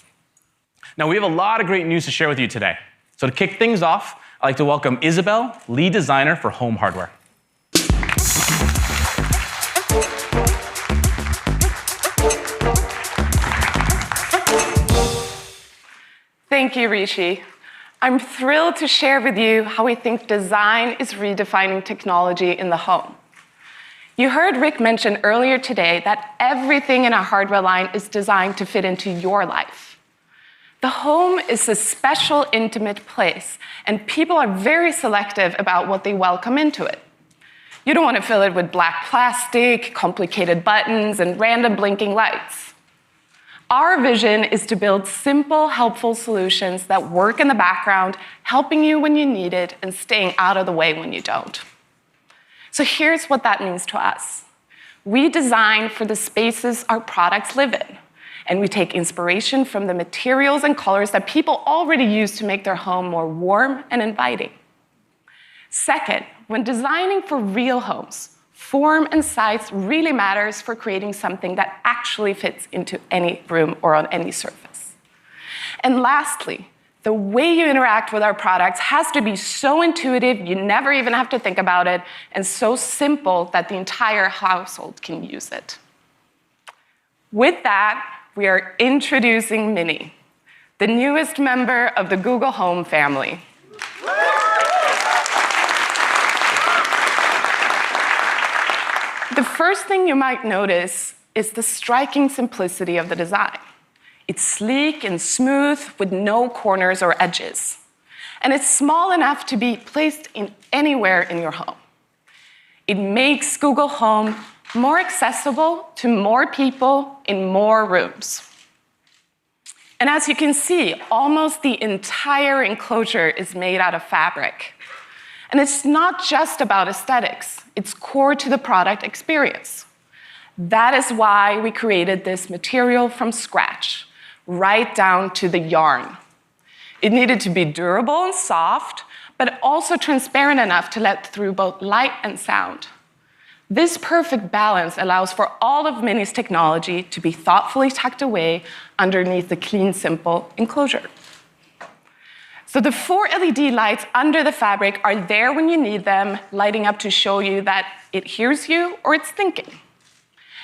Now, we have a lot of great news to share with you today. So to kick things off, I'd like to welcome Isabel, lead designer for home hardware. Thank you, Rishi. I'm thrilled to share with you how we think design is redefining technology in the home. You heard Rick mention earlier today that everything in our hardware line is designed to fit into your life. The home is a special, intimate place, and people are very selective about what they welcome into it. You don't want to fill it with black plastic, complicated buttons, and random blinking lights. Our vision is to build simple, helpful solutions that work in the background, helping you when you need it and staying out of the way when you don't. So here's what that means to us. We design for the spaces our products live in, and we take inspiration from the materials and colors that people already use to make their home more warm and inviting. Second, when designing for real homes, form and size really matters for creating something that actually fits into any room or on any surface. And lastly, the way you interact with our products has to be so intuitive you never even have to think about it, and so simple that the entire household can use it. With that, we are introducing Mini, the newest member of the Google Home family. The first thing you might notice is the striking simplicity of the design. It's sleek and smooth with no corners or edges. And it's small enough to be placed in anywhere in your home. It makes Google Home more accessible to more people in more rooms. And as you can see, almost the entire enclosure is made out of fabric. And it's not just about aesthetics. It's core to the product experience. That is why we created this material from scratch, right down to the yarn. It needed to be durable and soft, but also transparent enough to let through both light and sound. This perfect balance allows for all of Mini's technology to be thoughtfully tucked away underneath the clean, simple enclosure. So the 4 LED lights under the fabric are there when you need them, lighting up to show you that it hears you or it's thinking.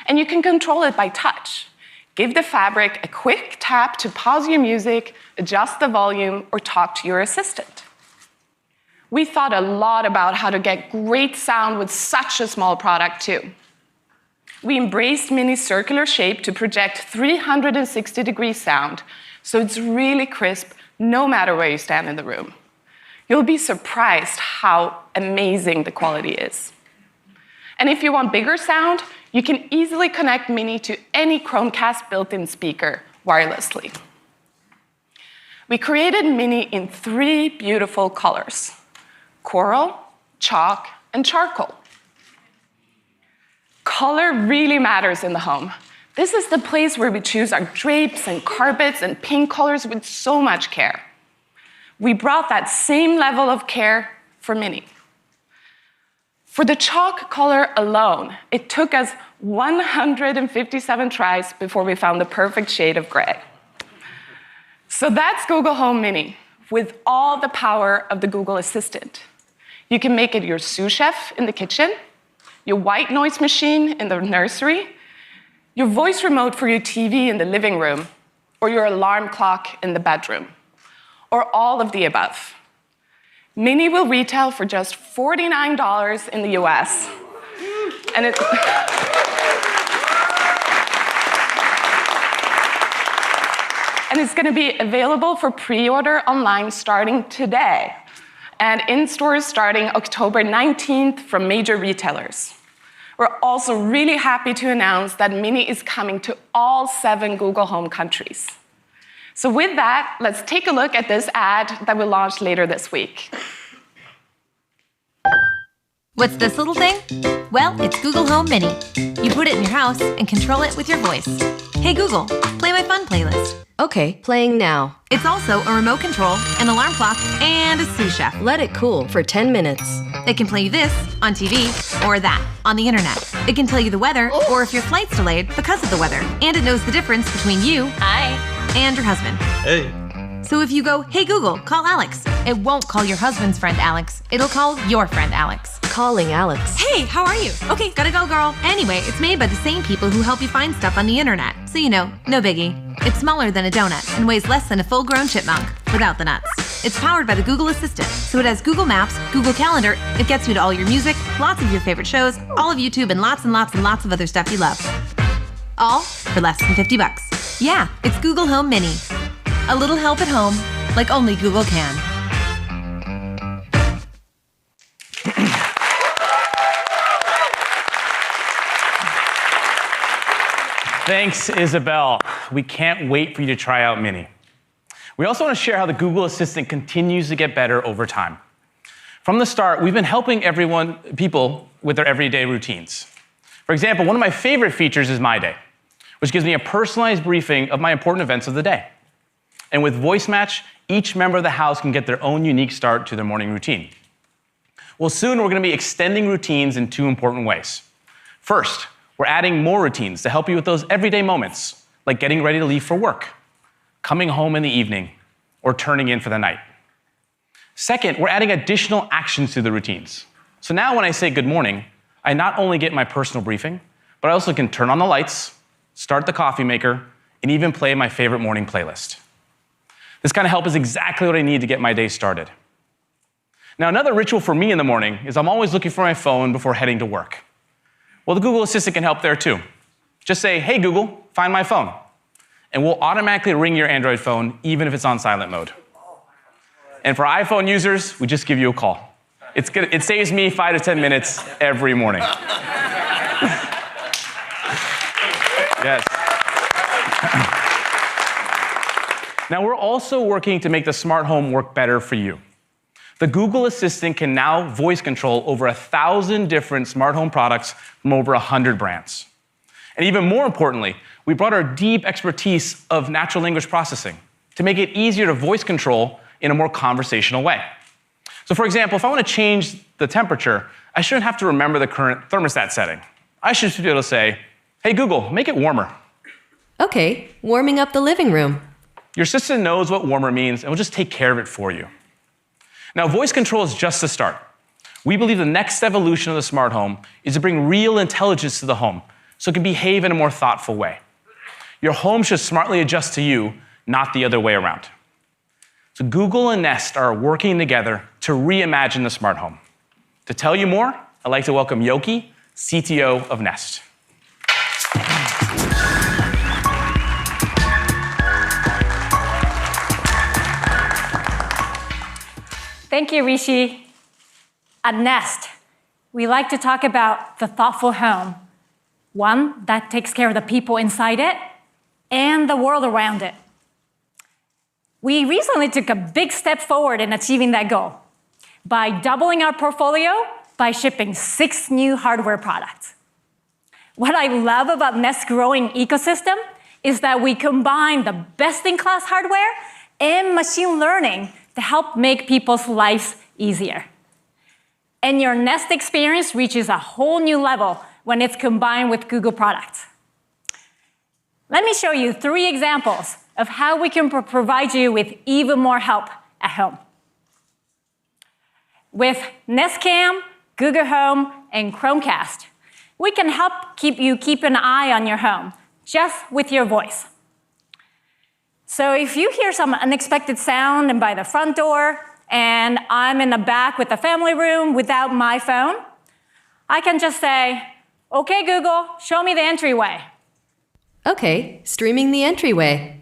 And you can control it by touch. Give the fabric a quick tap to pause your music, adjust the volume, or talk to your assistant. We thought a lot about how to get great sound with such a small product too. We embraced Mini's circular shape to project 360-degree sound, so it's really crisp no matter where you stand in the room. You'll be surprised how amazing the quality is. And if you want bigger sound, you can easily connect Mini to any Chromecast built-in speaker wirelessly. We created Mini in 3 beautiful colors: coral, chalk, and charcoal. Color really matters in the home. This is the place where we choose our drapes and carpets and paint colors with so much care. We brought that same level of care for Mini. For the chalk color alone, it took us 157 tries before we found the perfect shade of gray. So that's Google Home Mini, with all the power of the Google Assistant. You can make it your sous chef in the kitchen, your white noise machine in the nursery, your voice remote for your TV in the living room, or your alarm clock in the bedroom, or all of the above. Mini will retail for just $49 in the US. And it's going to be available for pre-order online starting today, and in stores starting October 19th from major retailers. We're also really happy to announce that Mini is coming to all 7 Google Home countries. So with that, let's take a look at this ad that will launch later this week. What's this little thing? Well, it's Google Home Mini. You put it in your house and control it with your voice. Hey Google, play my fun playlist. Okay, playing now. It's also a remote control, an alarm clock, and a sous chef. Let it cool for 10 minutes. It can play you this on TV or that on the internet. It can tell you the weather or if your flight's delayed because of the weather. And it knows the difference between you and your husband. Hey. So if you go, hey Google, call Alex, it won't call your husband's friend Alex. It'll call your friend Alex. Calling Alex. Hey, how are you? Okay, gotta go, girl. Anyway, it's made by the same people who help you find stuff on the internet. So you know, no biggie. It's smaller than a donut and weighs less than a full-grown chipmunk, without the nuts. It's powered by the Google Assistant, so it has Google Maps, Google Calendar, it gets you to all your music, lots of your favorite shows, all of YouTube, and lots of other stuff you love. All for less than $50. Yeah, it's Google Home Mini. A little help at home, like only Google can. Thanks, Isabel. We can't wait for you to try out Mini. We also want to share how the Google Assistant continues to get better over time. From the start, we've been helping people with their everyday routines. For example, one of my favorite features is My Day, which gives me a personalized briefing of my important events of the day. And with Voice Match, each member of the house can get their own unique start to their morning routine. Well, soon we're going to be extending routines in 2 important ways. First, we're adding more routines to help you with those everyday moments, like getting ready to leave for work, coming home in the evening, or turning in for the night. Second, we're adding additional actions to the routines. So now when I say good morning, I not only get my personal briefing, but I also can turn on the lights, start the coffee maker, and even play my favorite morning playlist. This kind of help is exactly what I need to get my day started. Now, another ritual for me in the morning is I'm always looking for my phone before heading to work. Well, the Google Assistant can help there too. Just say, hey Google, find my phone. And we'll automatically ring your Android phone, even if it's on silent mode. And for iPhone users, we just give you a call. It saves me 5 to 10 minutes every morning. Yes. Now, we're also working to make the smart home work better for you. The Google Assistant can now voice control over 1,000 different smart home products from over 100 brands. And even more importantly, we brought our deep expertise of natural language processing to make it easier to voice control in a more conversational way. So for example, if I want to change the temperature, I shouldn't have to remember the current thermostat setting. I should just be able to say, hey Google, make it warmer. Okay, warming up the living room. Your assistant knows what warmer means and will just take care of it for you. Now, voice control is just the start. We believe the next evolution of the smart home is to bring real intelligence to the home so it can behave in a more thoughtful way. Your home should smartly adjust to you, not the other way around. So Google and Nest are working together to reimagine the smart home. To tell you more, I'd like to welcome Yoki, CTO of Nest. Thank you, Rishi. At Nest, we like to talk about the thoughtful home, one that takes care of the people inside it and the world around it. We recently took a big step forward in achieving that goal by doubling our portfolio by shipping 6 new hardware products. What I love about Nest's growing ecosystem is that we combine the best-in-class hardware and machine learning to help make people's lives easier. And your Nest experience reaches a whole new level when it's combined with Google products. Let me show you 3 examples of how we can provide you with even more help at home. With Nest Cam, Google Home, and Chromecast, we can help you keep an eye on your home just with your voice. So if you hear some unexpected sound by the front door, and I'm in the back with the family room without my phone, I can just say, "Okay, Google, show me the entryway." Okay, streaming the entryway.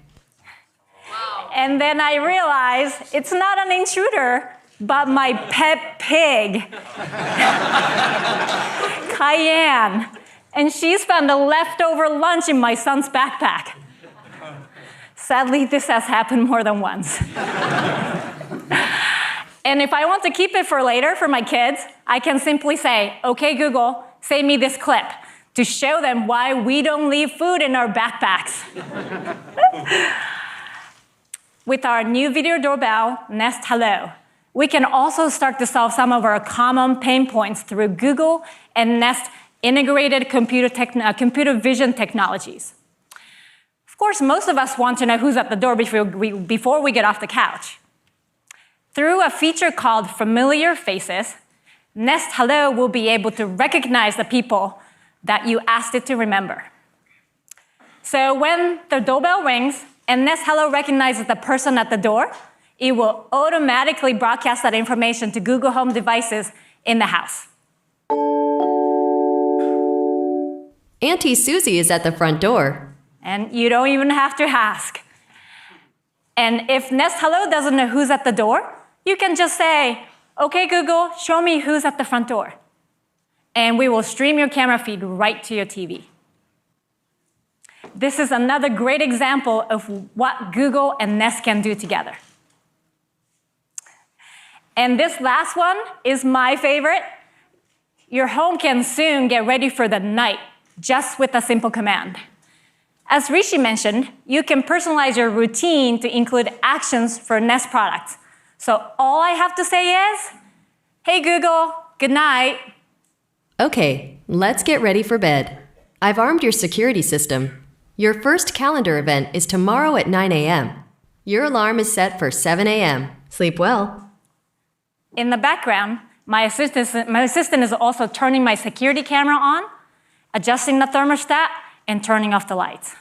And then I realize it's not an intruder, but my pet pig, Cayenne. And she's found a leftover lunch in my son's backpack. Sadly, this has happened more than once. And if I want to keep it for later for my kids, I can simply say, "Okay, Google, save me this clip," to show them why we don't leave food in our backpacks. With our new video doorbell, Nest Hello, we can also start to solve some of our common pain points through Google and Nest integrated computer vision technologies. Of course, most of us want to know who's at the door before we get off the couch. Through a feature called Familiar Faces, Nest Hello will be able to recognize the people that you asked it to remember. So when the doorbell rings and Nest Hello recognizes the person at the door, it will automatically broadcast that information to Google Home devices in the house. Auntie Susie is at the front door. And you don't even have to ask. And if Nest Hello doesn't know who's at the door, you can just say, "Okay, Google, show me who's at the front door." And we will stream your camera feed right to your TV. This is another great example of what Google and Nest can do together. And this last one is my favorite. Your home can soon get ready for the night just with a simple command. As Rishi mentioned, you can personalize your routine to include actions for Nest products. So all I have to say is, "Hey Google, good night." Okay, let's get ready for bed. I've armed your security system. Your first calendar event is tomorrow at 9 a.m. Your alarm is set for 7 a.m. Sleep well. In the background, my assistant is also turning my security camera on, adjusting the thermostat, and turning off the lights.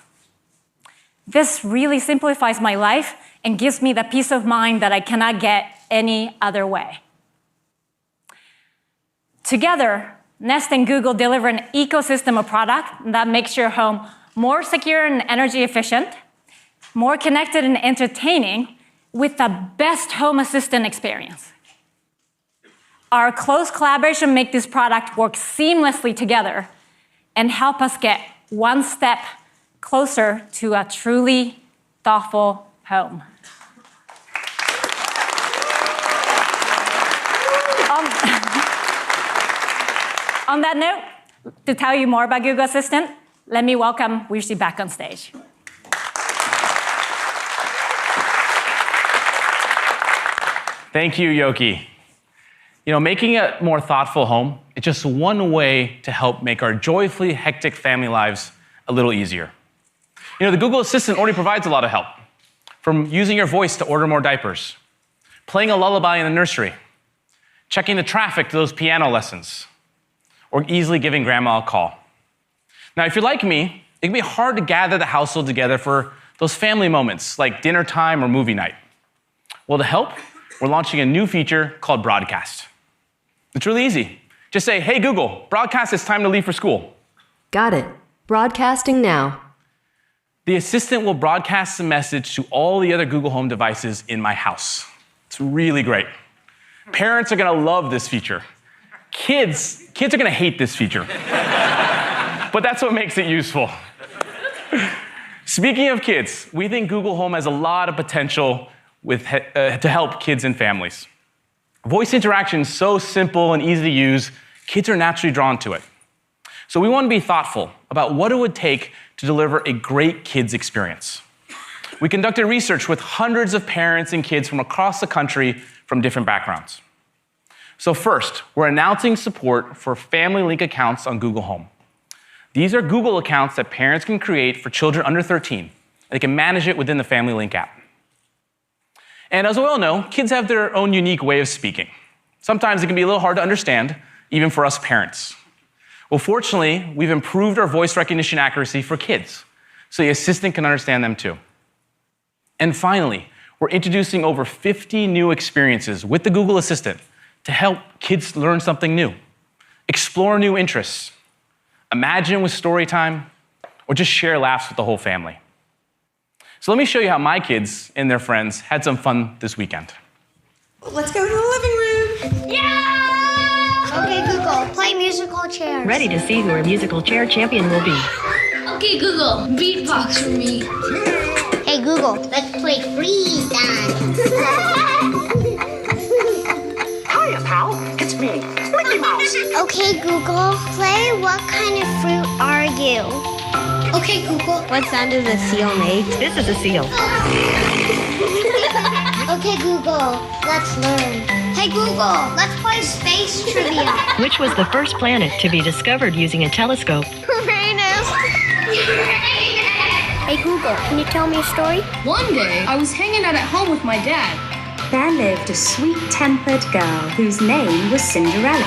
This really simplifies my life and gives me the peace of mind that I cannot get any other way. Together, Nest and Google deliver an ecosystem of products that makes your home more secure and energy efficient, more connected and entertaining, with the best home assistant experience. Our close collaboration makes this product work seamlessly together and help us get one step closer to a truly thoughtful home. On that note, to tell you more about Google Assistant, let me welcome Rishi back on stage. Thank you, Yoki. Making a more thoughtful home is just one way to help make our joyfully hectic family lives a little easier. The Google Assistant already provides a lot of help, from using your voice to order more diapers, playing a lullaby in the nursery, checking the traffic to those piano lessons, or easily giving grandma a call. Now, if you're like me, it can be hard to gather the household together for those family moments like dinner time or movie night. Well, to help, we're launching a new feature called Broadcast. It's really easy. Just say, "Hey Google, broadcast it's time to leave for school." Got it. Broadcasting now. The assistant will broadcast the message to all the other Google Home devices in my house. It's really great. Parents are gonna love this feature. Kids are gonna hate this feature. But that's what makes it useful. Speaking of kids, we think Google Home has a lot of potential to help kids and families. Voice interaction is so simple and easy to use, kids are naturally drawn to it. So we want to be thoughtful about what it would take to deliver a great kids experience. We conducted research with hundreds of parents and kids from across the country from different backgrounds. So first, we're announcing support for Family Link accounts on Google Home. These are Google accounts that parents can create for children under 13, and they can manage it within the Family Link app. And as we all know, kids have their own unique way of speaking. Sometimes it can be a little hard to understand, even for us parents. Well, fortunately, we've improved our voice recognition accuracy for kids, so the assistant can understand them too. And finally, we're introducing over 50 new experiences with the Google Assistant to help kids learn something new, explore new interests, imagine with story time, or just share laughs with the whole family. So let me show you how my kids and their friends had some fun this weekend. Let's go to the living room. Yeah! Okay, Google, play musical chairs. Ready to see who our musical chair champion will be. Okay, Google, beatbox for me. Hey, Google, let's play freeze dance. Hiya, pal. It's me, Mickey Mouse. Okay, Google, play What Kind of Fruit Are You? Okay, Google. What sound does a seal make? This is a seal. Okay, Google, let's learn. Hey, Google, let's play space trivia. Which was the first planet to be discovered using a telescope? Uranus. Hey, Google, can you tell me a story? One day, I was hanging out at home with my dad. There lived a sweet-tempered girl whose name was Cinderella.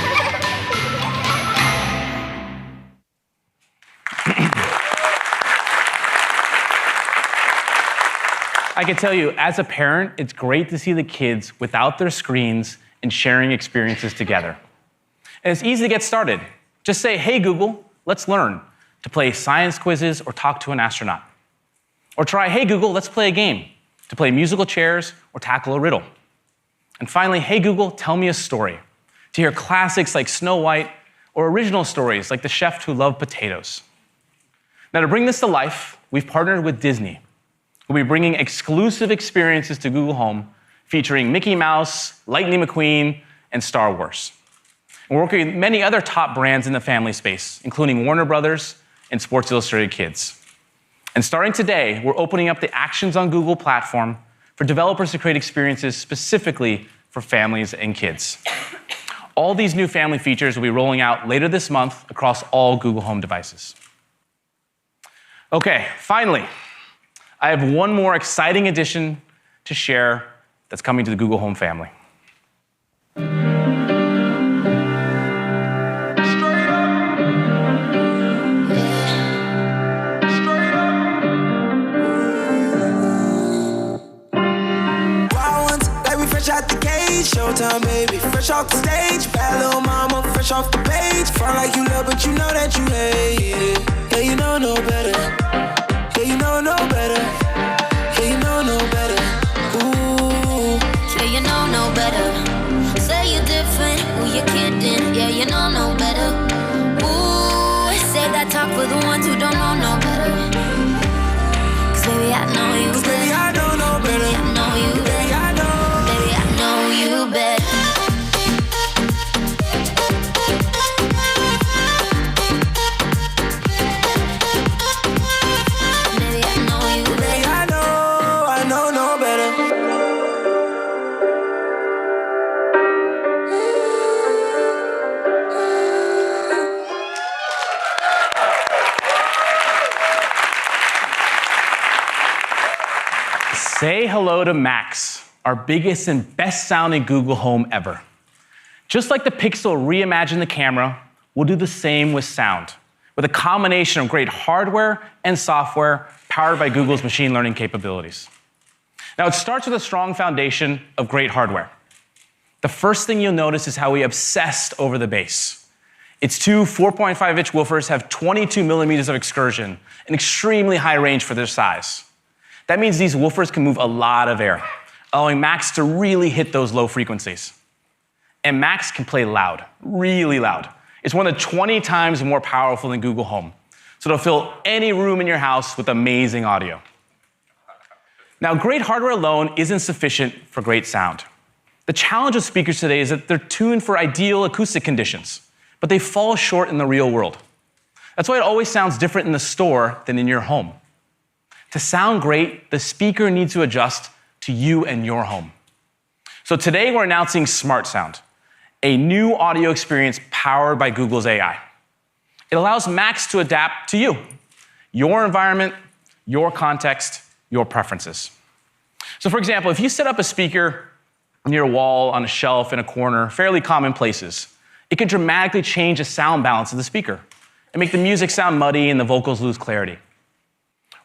I can tell you, as a parent, it's great to see the kids without their screens and sharing experiences together. And it's easy to get started. Just say, hey, Google, let's learn to play science quizzes or talk to an astronaut. Or try, hey, Google, let's play a game to play musical chairs or tackle a riddle. And finally, hey, Google, tell me a story to hear classics like Snow White or original stories like The Chef Who Loved Potatoes. Now, to bring this to life, we've partnered with Disney. We'll be bringing exclusive experiences to Google Home featuring Mickey Mouse, Lightning McQueen, and Star Wars. And we're working with many other top brands in the family space, including Warner Brothers and Sports Illustrated Kids. And starting today, we're opening up the Actions on Google platform for developers to create experiences specifically for families and kids. All these new family features will be rolling out later this month across all Google Home devices. Okay, finally, I have one more exciting addition to share that's coming to the Google Home family. Fresh out the cage, showtime baby, fresh off the stage, bad little mama, fresh off the page, front like you love but you know that you hate it, yeah you know no better, yeah you know no better, yeah you know no better, ooh, yeah you know no better, say you're different, who you kidding, yeah you know no better, ooh, say that talk for the ones who don't know no better, cause baby I know you better, baby I don't know better, I know you better. You bet. Maybe I know you better. Baby, I know no better. Say hello to Max, our biggest and best sounding Google Home ever. Just like the Pixel reimagined the camera, we'll do the same with sound, with a combination of great hardware and software powered by Google's machine learning capabilities. Now, it starts with a strong foundation of great hardware. The first thing you'll notice is how we obsessed over the bass. Its two 4.5-inch woofers have 22 millimeters of excursion, an extremely high range for their size. That means these woofers can move a lot of air, allowing Max to really hit those low frequencies. And Max can play loud, really loud. It's more than 20 times more powerful than Google Home, so it'll fill any room in your house with amazing audio. Now, great hardware alone isn't sufficient for great sound. The challenge of speakers today is that they're tuned for ideal acoustic conditions, but they fall short in the real world. That's why it always sounds different in the store than in your home. To sound great, the speaker needs to adjust to you and your home. So today we're announcing Smart Sound, a new audio experience powered by Google's AI. It allows Macs to adapt to you, your environment, your context, your preferences. So for example, if you set up a speaker near a wall, on a shelf, in a corner, fairly common places, it can dramatically change the sound balance of the speaker and make the music sound muddy and the vocals lose clarity.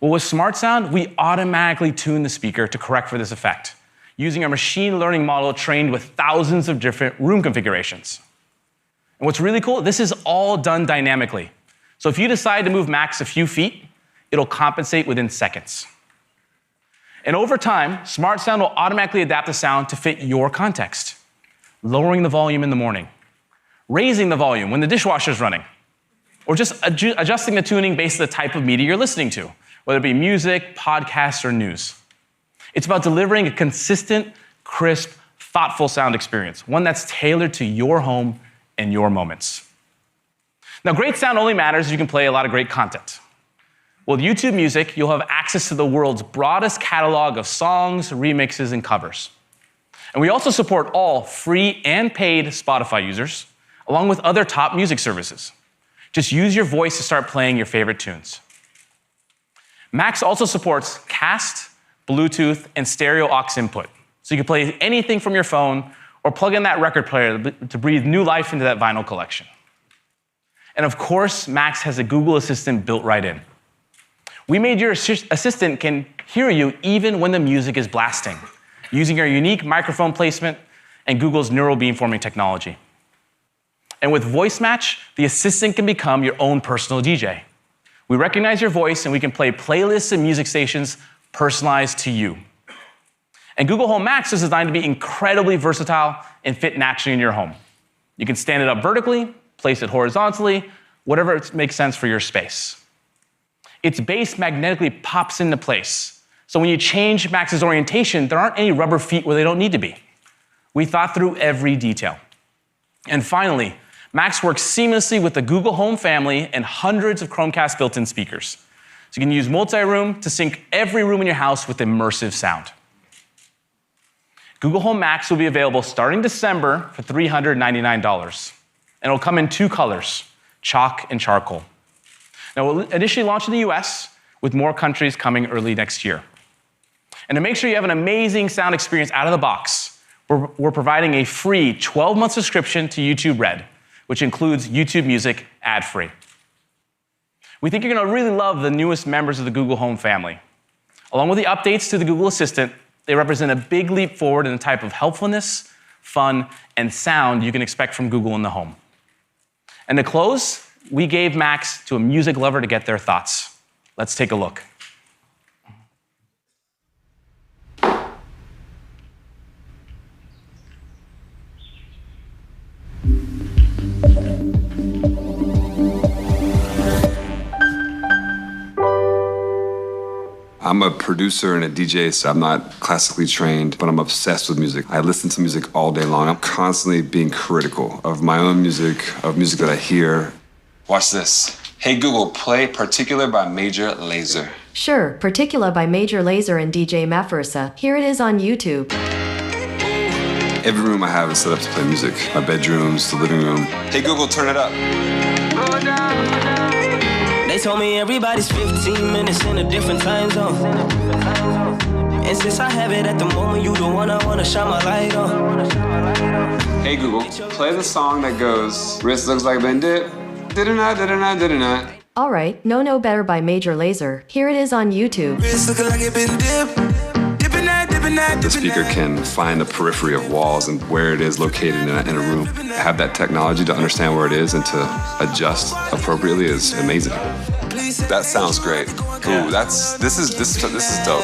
Well, with Smart Sound, we automatically tune the speaker to correct for this effect, using a machine learning model trained with thousands of different room configurations. And what's really cool, this is all done dynamically. So if you decide to move Macs a few feet, it'll compensate within seconds. And over time, Smart Sound will automatically adapt the sound to fit your context, lowering the volume in the morning, raising the volume when the dishwasher's running, or just adjusting the tuning based on the type of media you're listening to, whether it be music, podcasts, or news. It's about delivering a consistent, crisp, thoughtful sound experience, one that's tailored to your home and your moments. Now, great sound only matters if you can play a lot of great content. With YouTube Music, you'll have access to the world's broadest catalog of songs, remixes, and covers. And we also support all free and paid Spotify users, along with other top music services. Just use your voice to start playing your favorite tunes. Max also supports Cast, Bluetooth, and stereo aux input, so you can play anything from your phone or plug in that record player to breathe new life into that vinyl collection. And of course, Max has a Google Assistant built right in. We made your assistant can hear you even when the music is blasting, using our unique microphone placement and Google's neural beamforming technology. And with Voice Match, the assistant can become your own personal DJ. We recognize your voice and we can play playlists and music stations personalized to you. And Google Home Max is designed to be incredibly versatile and fit naturally in your home. You can stand it up vertically, place it horizontally, whatever makes sense for your space. Its base magnetically pops into place. So when you change Max's orientation, there aren't any rubber feet where they don't need to be. We thought through every detail. And finally, Max works seamlessly with the Google Home family and hundreds of Chromecast built-in speakers. So you can use multi-room to sync every room in your house with immersive sound. Google Home Max will be available starting December for $399. And it'll come in two colors, chalk and charcoal. Now, we'll initially launch in the US, with more countries coming early next year. And to make sure you have an amazing sound experience out of the box, we're providing a free 12-month subscription to YouTube Red, which includes YouTube Music ad-free. We think you're going to really love the newest members of the Google Home family. Along with the updates to the Google Assistant, they represent a big leap forward in the type of helpfulness, fun, and sound you can expect from Google in the home. And to close, we gave Max to a music lover to get their thoughts. Let's take a look. I'm a producer and a DJ, so I'm not classically trained, but I'm obsessed with music. I listen to music all day long. I'm constantly being critical of my own music, of music that I hear. Watch this. Hey Google, play Particular by Major Lazer. Sure, Particular by Major Lazer and DJ Mafarisa. Here it is on YouTube. Every room I have is set up to play music. My bedrooms, the living room. Hey Google, turn it up. They told me everybody's 15 minutes in a different time zone. And since I have it at the moment, you the one I wanna shine my light on. Hey Google, play the song that goes, wrist looks like been dipped. Did-a-not, did-a-not, did-a-not. All right, No Better by Major Lazer. Here it is on YouTube. The speaker can find the periphery of walls and where it is located in a room. Have that technology to understand where it is and to adjust appropriately is amazing. That sounds great. Ooh, this is dope.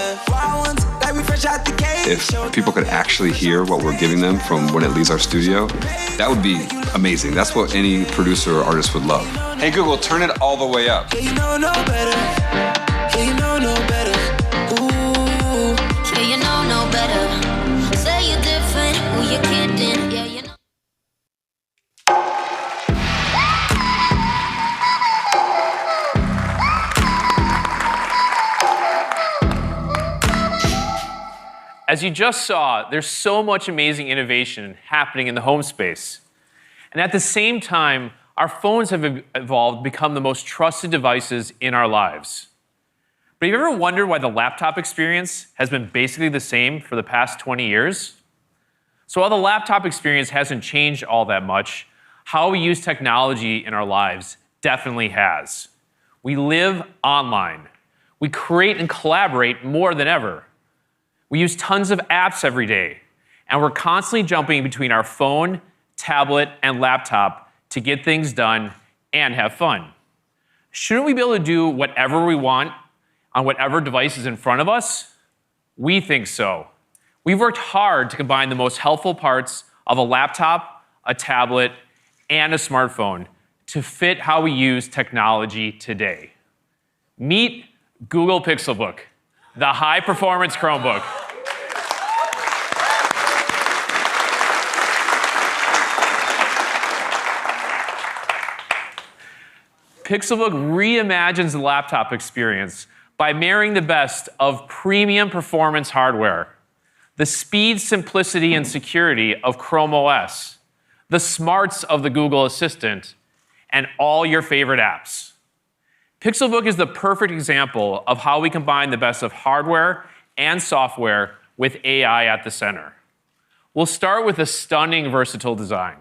If people could actually hear what we're giving them from when it leaves our studio, that would be amazing. That's what any producer or artist would love. Hey Google, turn it all the way up. As you just saw, there's so much amazing innovation happening in the home space. And at the same time, our phones have evolved to become the most trusted devices in our lives. But have you ever wondered why the laptop experience has been basically the same for the past 20 years? So while the laptop experience hasn't changed all that much, how we use technology in our lives definitely has. We live online. We create and collaborate more than ever. We use tons of apps every day, and we're constantly jumping between our phone, tablet, and laptop to get things done and have fun. Shouldn't we be able to do whatever we want on whatever device is in front of us? We think so. We've worked hard to combine the most helpful parts of a laptop, a tablet, and a smartphone to fit how we use technology today. Meet Google Pixelbook, the high-performance Chromebook. Pixelbook reimagines the laptop experience by marrying the best of premium performance hardware, the speed, simplicity, and security of Chrome OS, the smarts of the Google Assistant, and all your favorite apps. Pixelbook is the perfect example of how we combine the best of hardware and software with AI at the center. We'll start with a stunning, versatile design.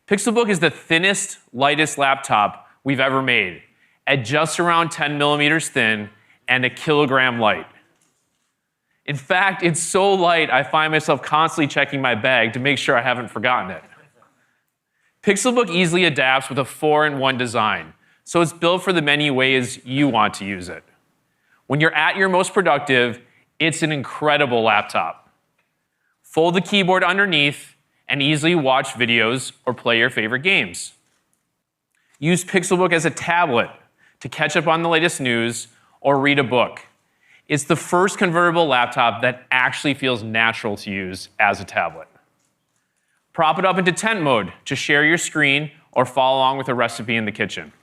Pixelbook is the thinnest, lightest laptop we've ever made, at just around 10 millimeters thin and a kilogram light. In fact, it's so light, I find myself constantly checking my bag to make sure I haven't forgotten it. Pixelbook easily adapts with a 4-in-1 design, so it's built for the many ways you want to use it. When you're at your most productive, it's an incredible laptop. Fold the keyboard underneath and easily watch videos or play your favorite games. Use Pixelbook as a tablet to catch up on the latest news or read a book. It's the first convertible laptop that actually feels natural to use as a tablet. Prop it up into tent mode to share your screen or follow along with a recipe in the kitchen.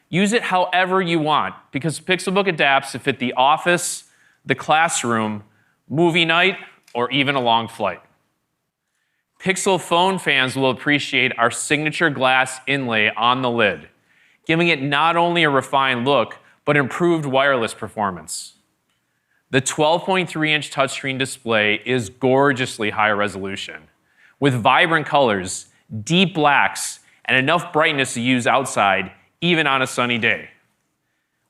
Use it however you want because Pixelbook adapts to fit the office, the classroom, movie night, or even a long flight. Pixel phone fans will appreciate our signature glass inlay on the lid, giving it not only a refined look, but improved wireless performance. The 12.3-inch touchscreen display is gorgeously high resolution, with vibrant colors, deep blacks, and enough brightness to use outside, even on a sunny day.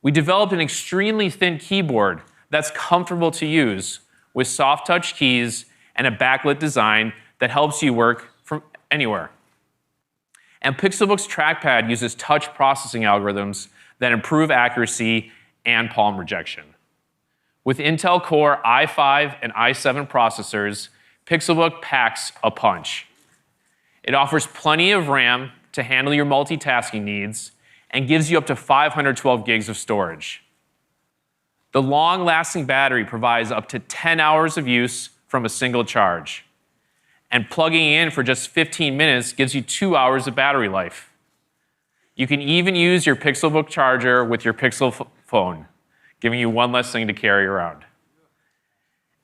We developed an extremely thin keyboard that's comfortable to use, with soft touch keys and a backlit design that helps you work from anywhere. And Pixelbook's trackpad uses touch processing algorithms that improve accuracy and palm rejection. With Intel Core i5 and i7 processors, Pixelbook packs a punch. It offers plenty of RAM to handle your multitasking needs and gives you up to 512 gigs of storage. The long-lasting battery provides up to 10 hours of use from a single charge. And plugging in for just 15 minutes gives you 2 hours of battery life. You can even use your Pixelbook charger with your Pixel phone, giving you one less thing to carry around.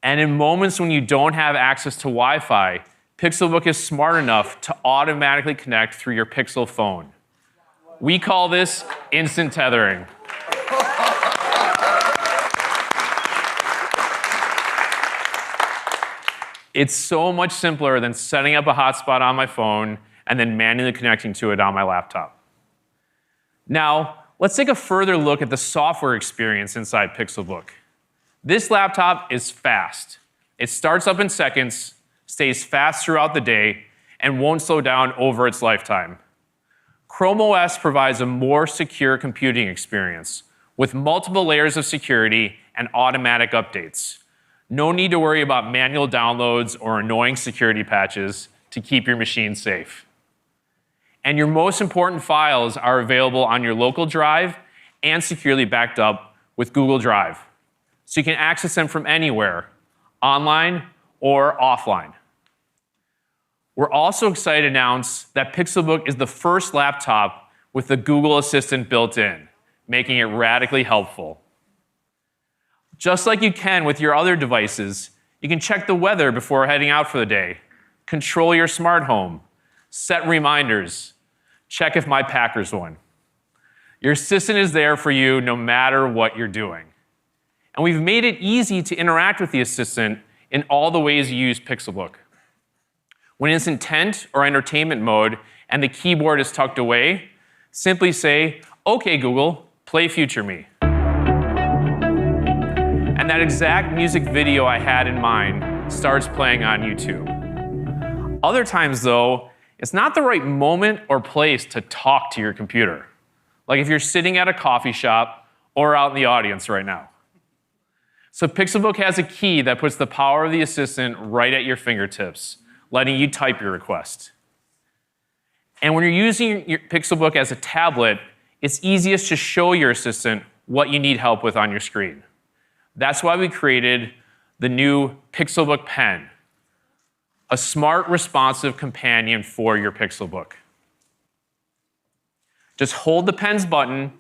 And in moments when you don't have access to Wi-Fi, Pixelbook is smart enough to automatically connect through your Pixel phone. We call this instant tethering. It's so much simpler than setting up a hotspot on my phone and then manually connecting to it on my laptop. Now, let's take a further look at the software experience inside Pixelbook. This laptop is fast. It starts up in seconds, stays fast throughout the day, and won't slow down over its lifetime. Chrome OS provides a more secure computing experience with multiple layers of security and automatic updates. No need to worry about manual downloads or annoying security patches to keep your machine safe. And your most important files are available on your local drive and securely backed up with Google Drive, so you can access them from anywhere, online or offline. We're also excited to announce that Pixelbook is the first laptop with the Google Assistant built in, making it radically helpful. Just like you can with your other devices, you You can check the weather before heading out for the day, control your smart home, set reminders, check if my Packers won. Your assistant is there for you no matter what you're doing. And we've made it easy to interact with the assistant in all the ways you use Pixelbook. When it's intent or entertainment mode and the keyboard is tucked away, simply say, "Okay, Google, play Future Me." And that exact music video I had in mind starts playing on YouTube. Other times, though, it's not the right moment or place to talk to your computer, like if you're sitting at a coffee shop or out in the audience right now. So Pixelbook has a key that puts the power of the assistant right at your fingertips, letting you type your request. And when you're using your Pixelbook as a tablet, it's easiest to show your assistant what you need help with on your screen. That's why we created the new Pixelbook Pen, a smart, responsive companion for your Pixelbook. Just hold the pen's button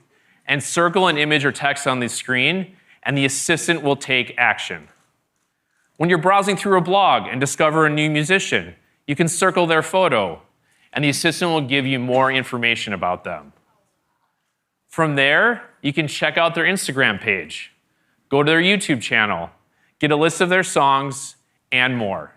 and circle an image or text on the screen, and the assistant will take action. When you're browsing through a blog and discover a new musician, you can circle their photo, and the assistant will give you more information about them. From there, you can check out their Instagram page, go to their YouTube channel, get a list of their songs, and more.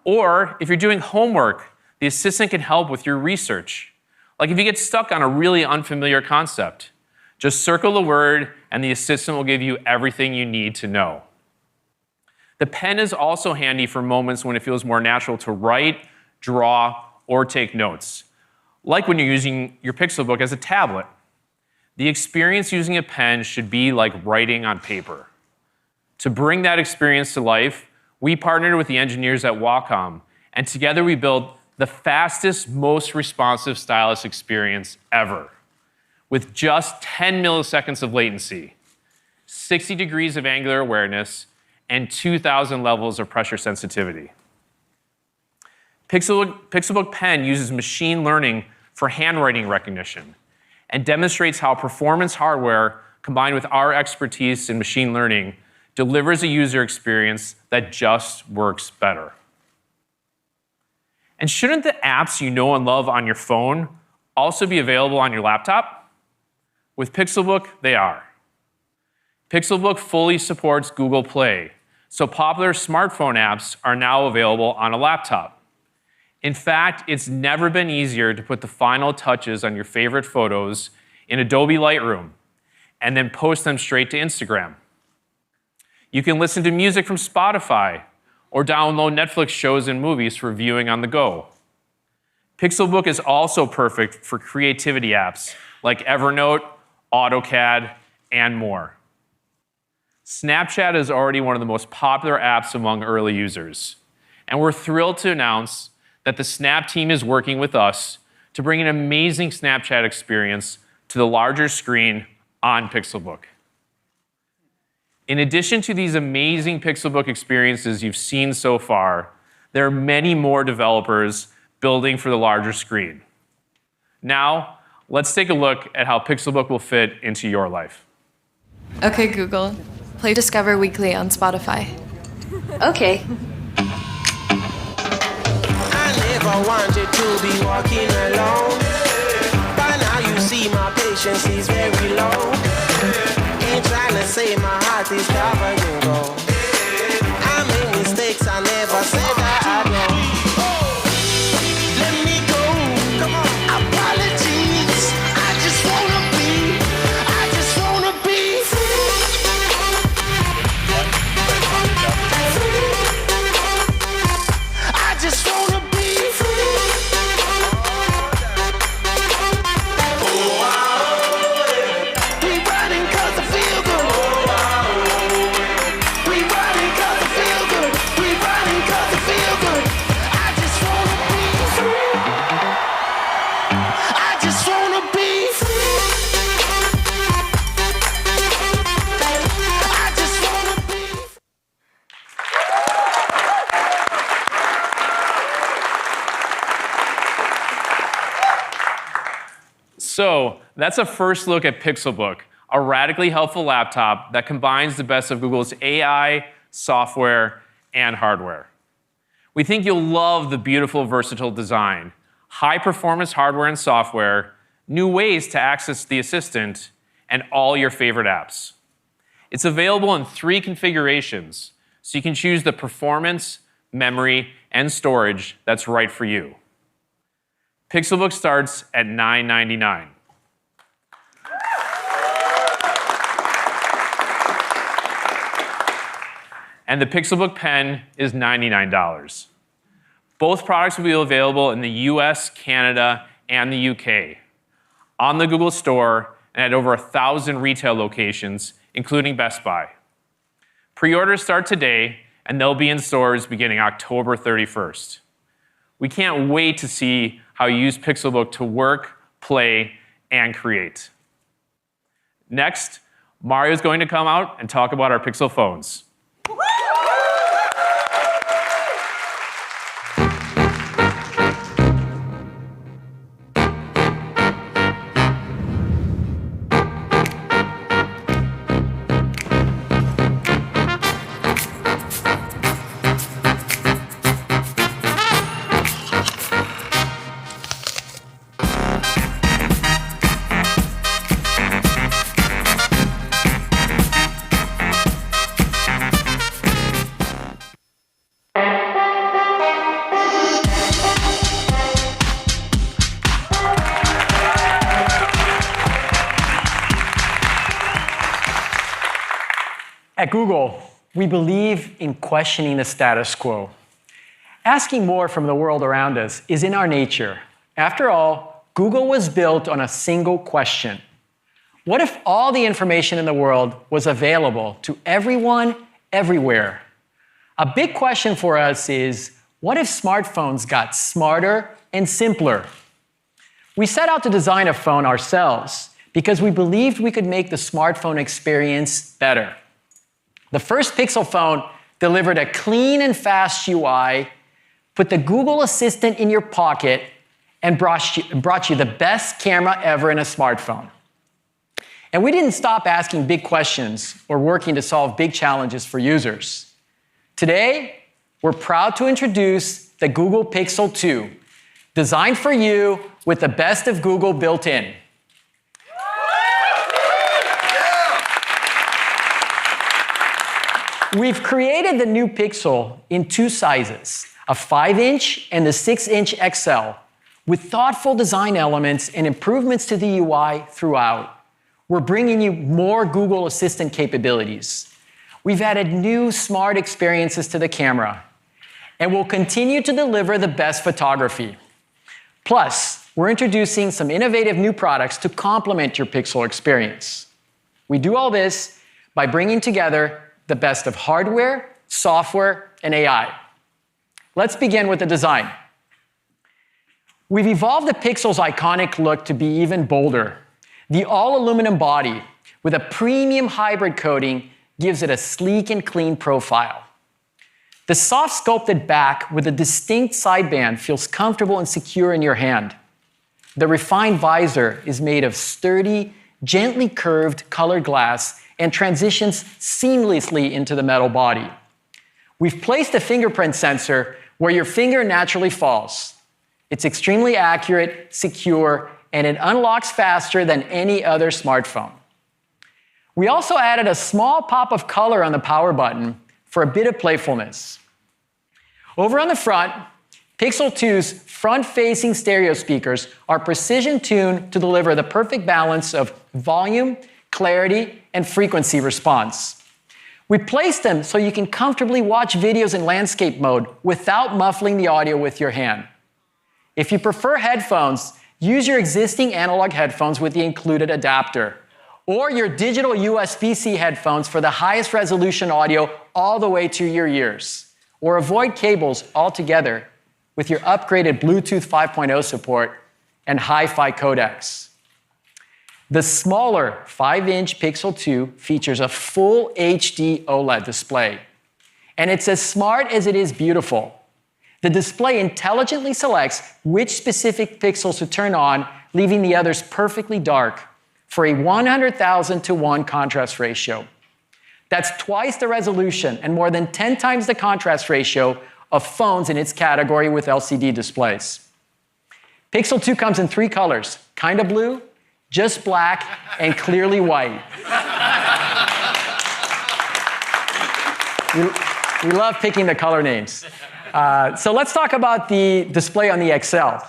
Or if you're doing homework, the assistant can help with your research. Like if you get stuck on a really unfamiliar concept, just circle the word and the assistant will give you everything you need to know. The pen is also handy for moments when it feels more natural to write, draw, or take notes, like when you're using your Pixelbook as a tablet. The experience using a pen should be like writing on paper. To bring that experience to life, we partnered with the engineers at Wacom, and together we built the fastest, most responsive stylus experience ever, with just 10 milliseconds of latency, 60 degrees of angular awareness, and 2,000 levels of pressure sensitivity. Pixelbook Pen uses machine learning for handwriting recognition and demonstrates how performance hardware combined with our expertise in machine learning delivers a user experience that just works better. And shouldn't the apps you know and love on your phone also be available on your laptop? With Pixelbook, they are. Pixelbook fully supports Google Play, so popular smartphone apps are now available on a laptop. In fact, it's never been easier to put the final touches on your favorite photos in Adobe Lightroom and then post them straight to Instagram. You can listen to music from Spotify or download Netflix shows and movies for viewing on the go. Pixelbook is also perfect for creativity apps like Evernote, AutoCAD, and more. Snapchat is already one of the most popular apps among early users, and we're thrilled to announce that the Snap team is working with us to bring an amazing Snapchat experience to the larger screen on Pixelbook. In addition to these amazing Pixelbook experiences you've seen so far, there are many more developers building for the larger screen. Now, let's take a look at how Pixelbook will fit into your life. Okay, Google, play Discover Weekly on Spotify. Okay. I never wanted to be walking alone. By now you see my patience is very low. Ain't trying to say my heart is covering gold. I made mistakes I never said that I know. Let me go, come on, apologies. I just wanna be free. I just wanna be free. We running 'cause I feel good. We running 'cause I feel good. We running 'cause I feel good. I just wanna be free. I just wanna be free. I just wanna be free. So that's a first look at Pixelbook, a radically helpful laptop that combines the best of Google's AI, software, and hardware. We think you'll love the beautiful, versatile design, high-performance hardware and software, new ways to access the assistant, and all your favorite apps. It's available in 3 configurations, so you can choose the performance, memory, and storage that's right for you. Pixelbook starts at $9.99. And the Pixelbook Pen is $99. Both products will be available in the US, Canada, and the UK, on the Google Store, and at over 1,000 retail locations, including Best Buy. Pre-orders start today, and they'll be in stores beginning October 31st. We can't wait to see how you use Pixelbook to work, play, and create. Next, Mario's going to come out and talk about our Pixel phones. At Google, we believe in questioning the status quo. Asking more from the world around us is in our nature. After all, Google was built on a single question. What if all the information in the world was available to everyone, everywhere? A big question for us is, what if smartphones got smarter and simpler? We set out to design a phone ourselves because we believed we could make the smartphone experience better. The first Pixel phone delivered a clean and fast UI, put the Google Assistant in your pocket, and brought you the best camera ever in a smartphone. And we didn't stop asking big questions or working to solve big challenges for users. Today, we're proud to introduce the Google Pixel 2, designed for you with the best of Google built in. We've created the new Pixel in 2 sizes, a 5-inch and the 6-inch XL, with thoughtful design elements and improvements to the UI throughout. We're bringing you more Google Assistant capabilities. We've added new smart experiences to the camera, and we'll continue to deliver the best photography. Plus, we're introducing some innovative new products to complement your Pixel experience. We do all this by bringing together the best of hardware, software, and AI. Let's begin with the design. We've evolved the Pixel's iconic look to be even bolder. The all-aluminum body with a premium hybrid coating gives it a sleek and clean profile. The soft sculpted back with a distinct sideband feels comfortable and secure in your hand. The refined visor is made of sturdy, gently curved colored glass and transitions seamlessly into the metal body. We've placed a fingerprint sensor where your finger naturally falls. It's extremely accurate, secure, and it unlocks faster than any other smartphone. We also added a small pop of color on the power button for a bit of playfulness. Over on the front, Pixel 2's front-facing stereo speakers are precision-tuned to deliver the perfect balance of volume, clarity, and frequency response. We placed them so you can comfortably watch videos in landscape mode without muffling the audio with your hand. If you prefer headphones, use your existing analog headphones with the included adapter, or your digital USB-C headphones for the highest resolution audio all the way to your ears, or avoid cables altogether with your upgraded Bluetooth 5.0 support and hi-fi codecs. The smaller 5-inch Pixel 2 features a full HD OLED display, and it's as smart as it is beautiful. The display intelligently selects which specific pixels to turn on, leaving the others perfectly dark for a 100,000 to 1 contrast ratio. That's twice the resolution and more than 10 times the contrast ratio of phones in its category with LCD displays. Pixel 2 comes in 3 colors, kinda blue, just black, and clearly white. We love picking the color names. So let's talk about the display on the XL.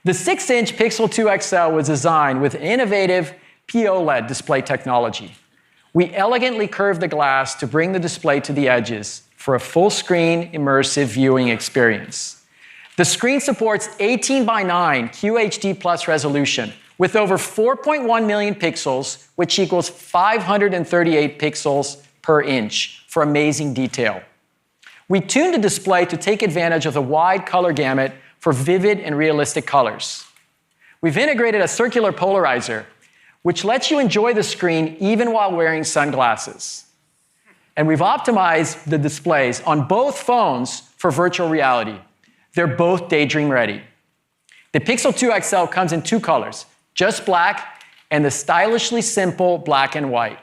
The 6-inch Pixel 2 XL was designed with innovative POLED display technology. We elegantly curved the glass to bring the display to the edges for a full-screen immersive viewing experience. The screen supports 18:9 QHD plus resolution with over 4.1 million pixels, which equals 538 pixels per inch for amazing detail. We tuned the display to take advantage of the wide color gamut for vivid and realistic colors. We've integrated a circular polarizer, which lets you enjoy the screen even while wearing sunglasses. And we've optimized the displays on both phones for virtual reality. They're both Daydream ready. The Pixel 2 XL comes in 2 colors, just black and the stylishly simple black and white.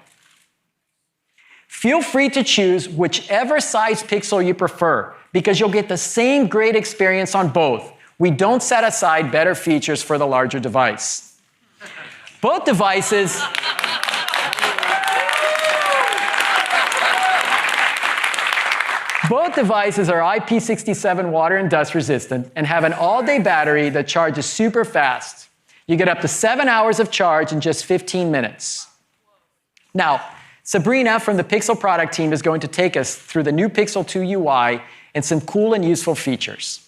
Feel free to choose whichever size Pixel you prefer because you'll get the same great experience on both. We don't set aside better features for the larger device. Both devices are IP67 water and dust resistant and have an all-day battery that charges super fast. You get up to 7 hours of charge in just 15 minutes. Now, Sabrina from the Pixel product team is going to take us through the new Pixel 2 UI and some cool and useful features.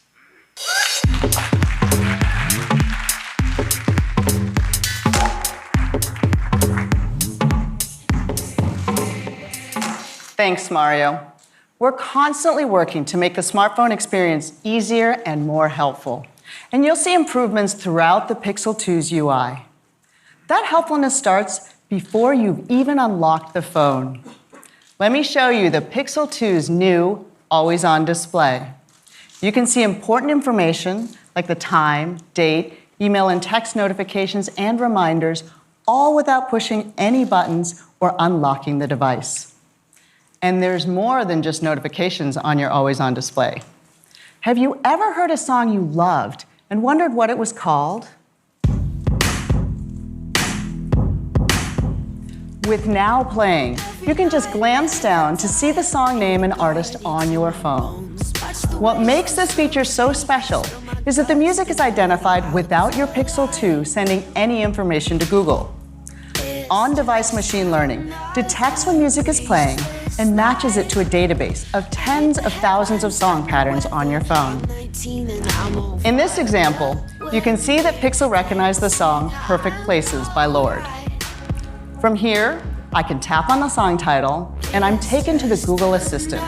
Thanks, Mario. We're constantly working to make the smartphone experience easier and more helpful. And you'll see improvements throughout the Pixel 2's UI. That helpfulness starts before you've even unlocked the phone. Let me show you the Pixel 2's new always-on display. You can see important information like the time, date, email and text notifications, and reminders, all without pushing any buttons or unlocking the device. And there's more than just notifications on your always-on display. Have you ever heard a song you loved and wondered what it was called? With Now Playing, you can just glance down to see the song name and artist on your phone. What makes this feature so special is that the music is identified without your Pixel 2 sending any information to Google. On-device machine learning detects when music is playing and matches it to a database of tens of thousands of song patterns on your phone. In this example, you can see that Pixel recognized the song Perfect Places by Lorde. From here, I can tap on the song title, and I'm taken to the Google Assistant.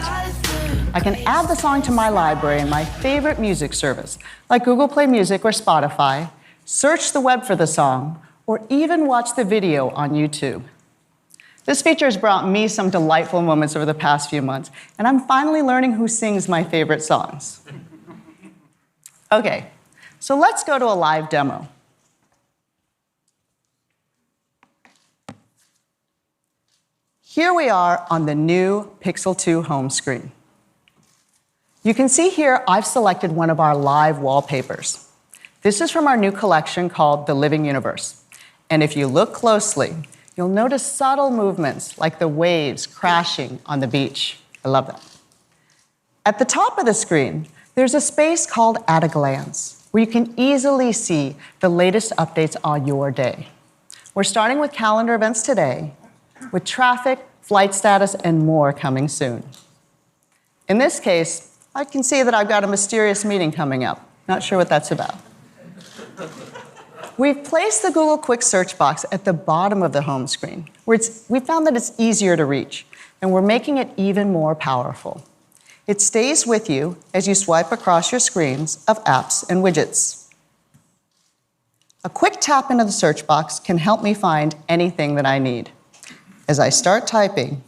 I can add the song to my library in my favorite music service, like Google Play Music or Spotify, search the web for the song, or even watch the video on YouTube. This feature has brought me some delightful moments over the past few months, and I'm finally learning who sings my favorite songs. Okay, so let's go to a live demo. Here we are on the new Pixel 2 home screen. You can see here I've selected one of our live wallpapers. This is from our new collection called The Living Universe. And if you look closely, you'll notice subtle movements like the waves crashing on the beach. I love that. At the top of the screen, there's a space called At a Glance, where you can easily see the latest updates on your day. We're starting with calendar events today, with traffic, flight status, and more coming soon. In this case, I can see that I've got a mysterious meeting coming up. Not sure what that's about. We've placed the Google Quick Search box at the bottom of the home screen, where we found that it's easier to reach, and we're making it even more powerful. It stays with you as you swipe across your screens of apps and widgets. A quick tap into the search box can help me find anything that I need. As I start typing,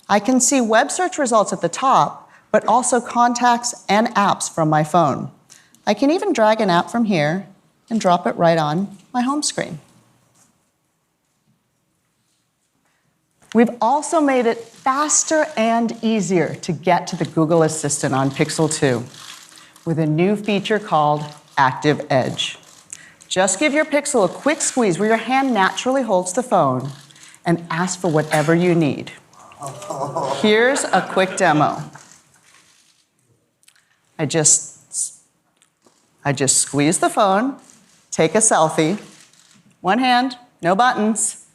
I can see web search results at the top, but also contacts and apps from my phone. I can even drag an app from here and drop it right on my home screen. We've also made it faster and easier to get to the Google Assistant on Pixel 2 with a new feature called Active Edge. Just give your Pixel a quick squeeze where your hand naturally holds the phone and ask for whatever you need. Here's a quick demo. I just squeeze the phone, take a selfie, one hand, no buttons.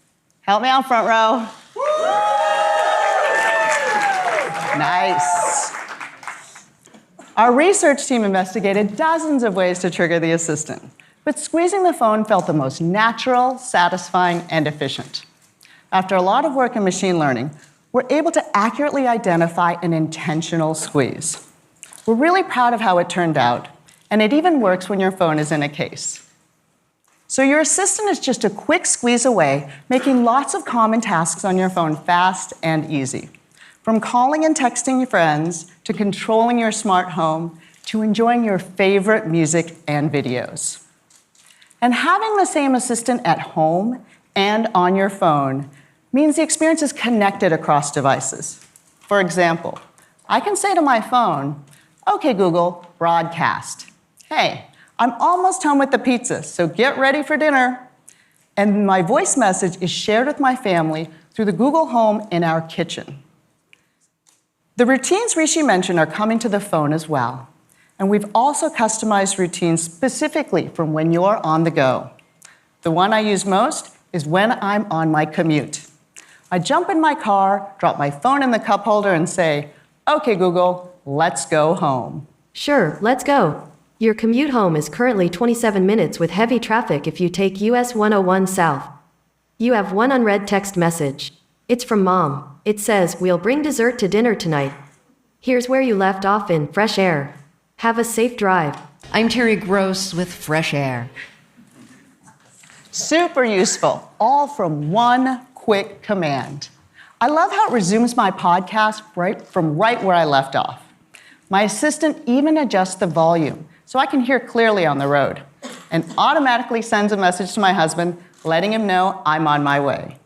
Help me out, front row. Nice. Our research team investigated dozens of ways to trigger the assistant, but squeezing the phone felt the most natural, satisfying, and efficient. After a lot of work in machine learning, we're able to accurately identify an intentional squeeze. We're really proud of how it turned out, and it even works when your phone is in a case. So your assistant is just a quick squeeze away, making lots of common tasks on your phone fast and easy. From calling and texting your friends, to controlling your smart home, to enjoying your favorite music and videos. And having the same assistant at home and on your phone means the experience is connected across devices. For example, I can say to my phone, "Okay, Google, broadcast. Hey, I'm almost home with the pizza, so get ready for dinner." And my voice message is shared with my family through the Google Home in our kitchen. The routines Rishi mentioned are coming to the phone as well. And we've also customized routines specifically from when you're on the go. The one I use most is when I'm on my commute. I jump in my car, drop my phone in the cup holder, and say, "Okay, Google, let's go home." Sure, let's go. Your commute home is currently 27 minutes with heavy traffic if you take US 101 south. You have one unread text message. It's from Mom. It says, "We'll bring dessert to dinner tonight. Here's where you left off in fresh air. Have a safe drive." I'm Terry Gross with Fresh Air. Super useful, all from one quick command. I love how it resumes my podcast right where I left off. My assistant even adjusts the volume so I can hear clearly on the road and automatically sends a message to my husband letting him know I'm on my way.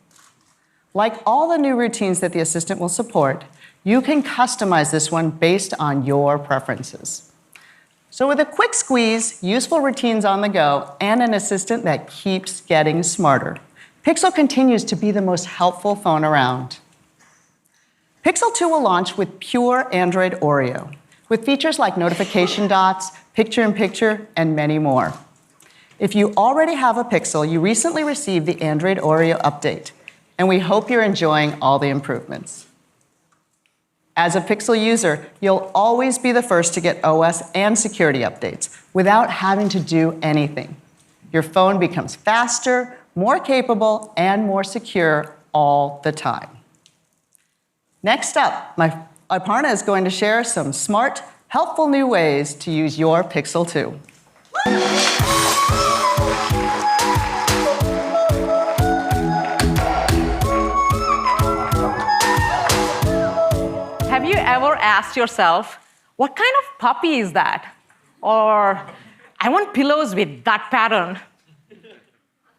Like all the new routines that the assistant will support, you can customize this one based on your preferences. So with a quick squeeze, useful routines on the go, and an assistant that keeps getting smarter, Pixel continues to be the most helpful phone around. Pixel 2 will launch with pure Android Oreo, with features like notification dots, picture-in-picture, and many more. If you already have a Pixel, you recently received the Android Oreo update, and we hope you're enjoying all the improvements. As a Pixel user, you'll always be the first to get OS and security updates without having to do anything. Your phone becomes faster, more capable, and more secure all the time. Next up, Aparna is going to share some smart, helpful new ways to use your Pixel 2. Have you ever asked yourself, what kind of puppy is that? Or, I want pillows with that pattern.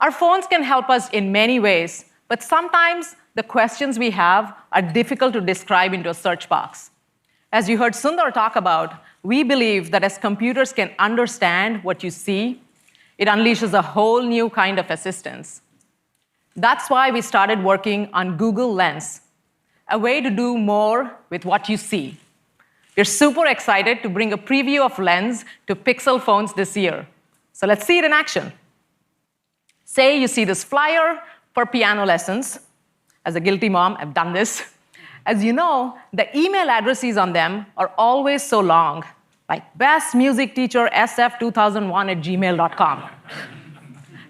Our phones can help us in many ways, but sometimes the questions we have are difficult to describe into a search box. As you heard Sundar talk about, we believe that as computers can understand what you see, it unleashes a whole new kind of assistance. That's why we started working on Google Lens, a way to do more with what you see. We're super excited to bring a preview of Lens to Pixel phones this year. So let's see it in action. Say you see this flyer for piano lessons. As a guilty mom, I've done this. As you know, the email addresses on them are always so long, like bestmusicteachersf2001@gmail.com.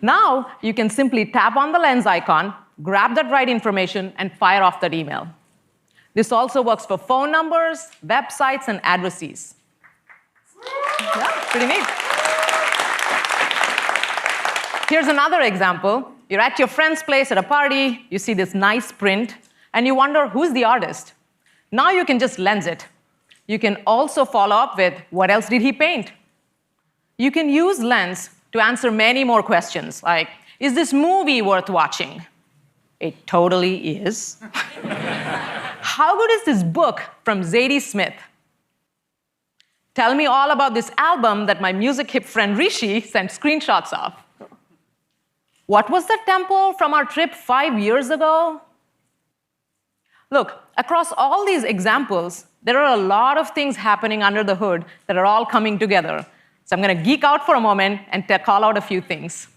Now, you can simply tap on the Lens icon, grab that right information, and fire off that email. This also works for phone numbers, websites, and addresses. Yeah, pretty neat. Here's another example. You're at your friend's place at a party, you see this nice print, and you wonder, who's the artist? Now you can just Lens it. You can also follow up with, what else did he paint? You can use Lens to answer many more questions, like, is this movie worth watching? It totally is. How good is this book from Zadie Smith? Tell me all about this album that my music hip friend Rishi sent screenshots of. What was the temple from our trip 5 years ago? Look, across all these examples, there are a lot of things happening under the hood that are all coming together. So I'm going to geek out for a moment and call out a few things.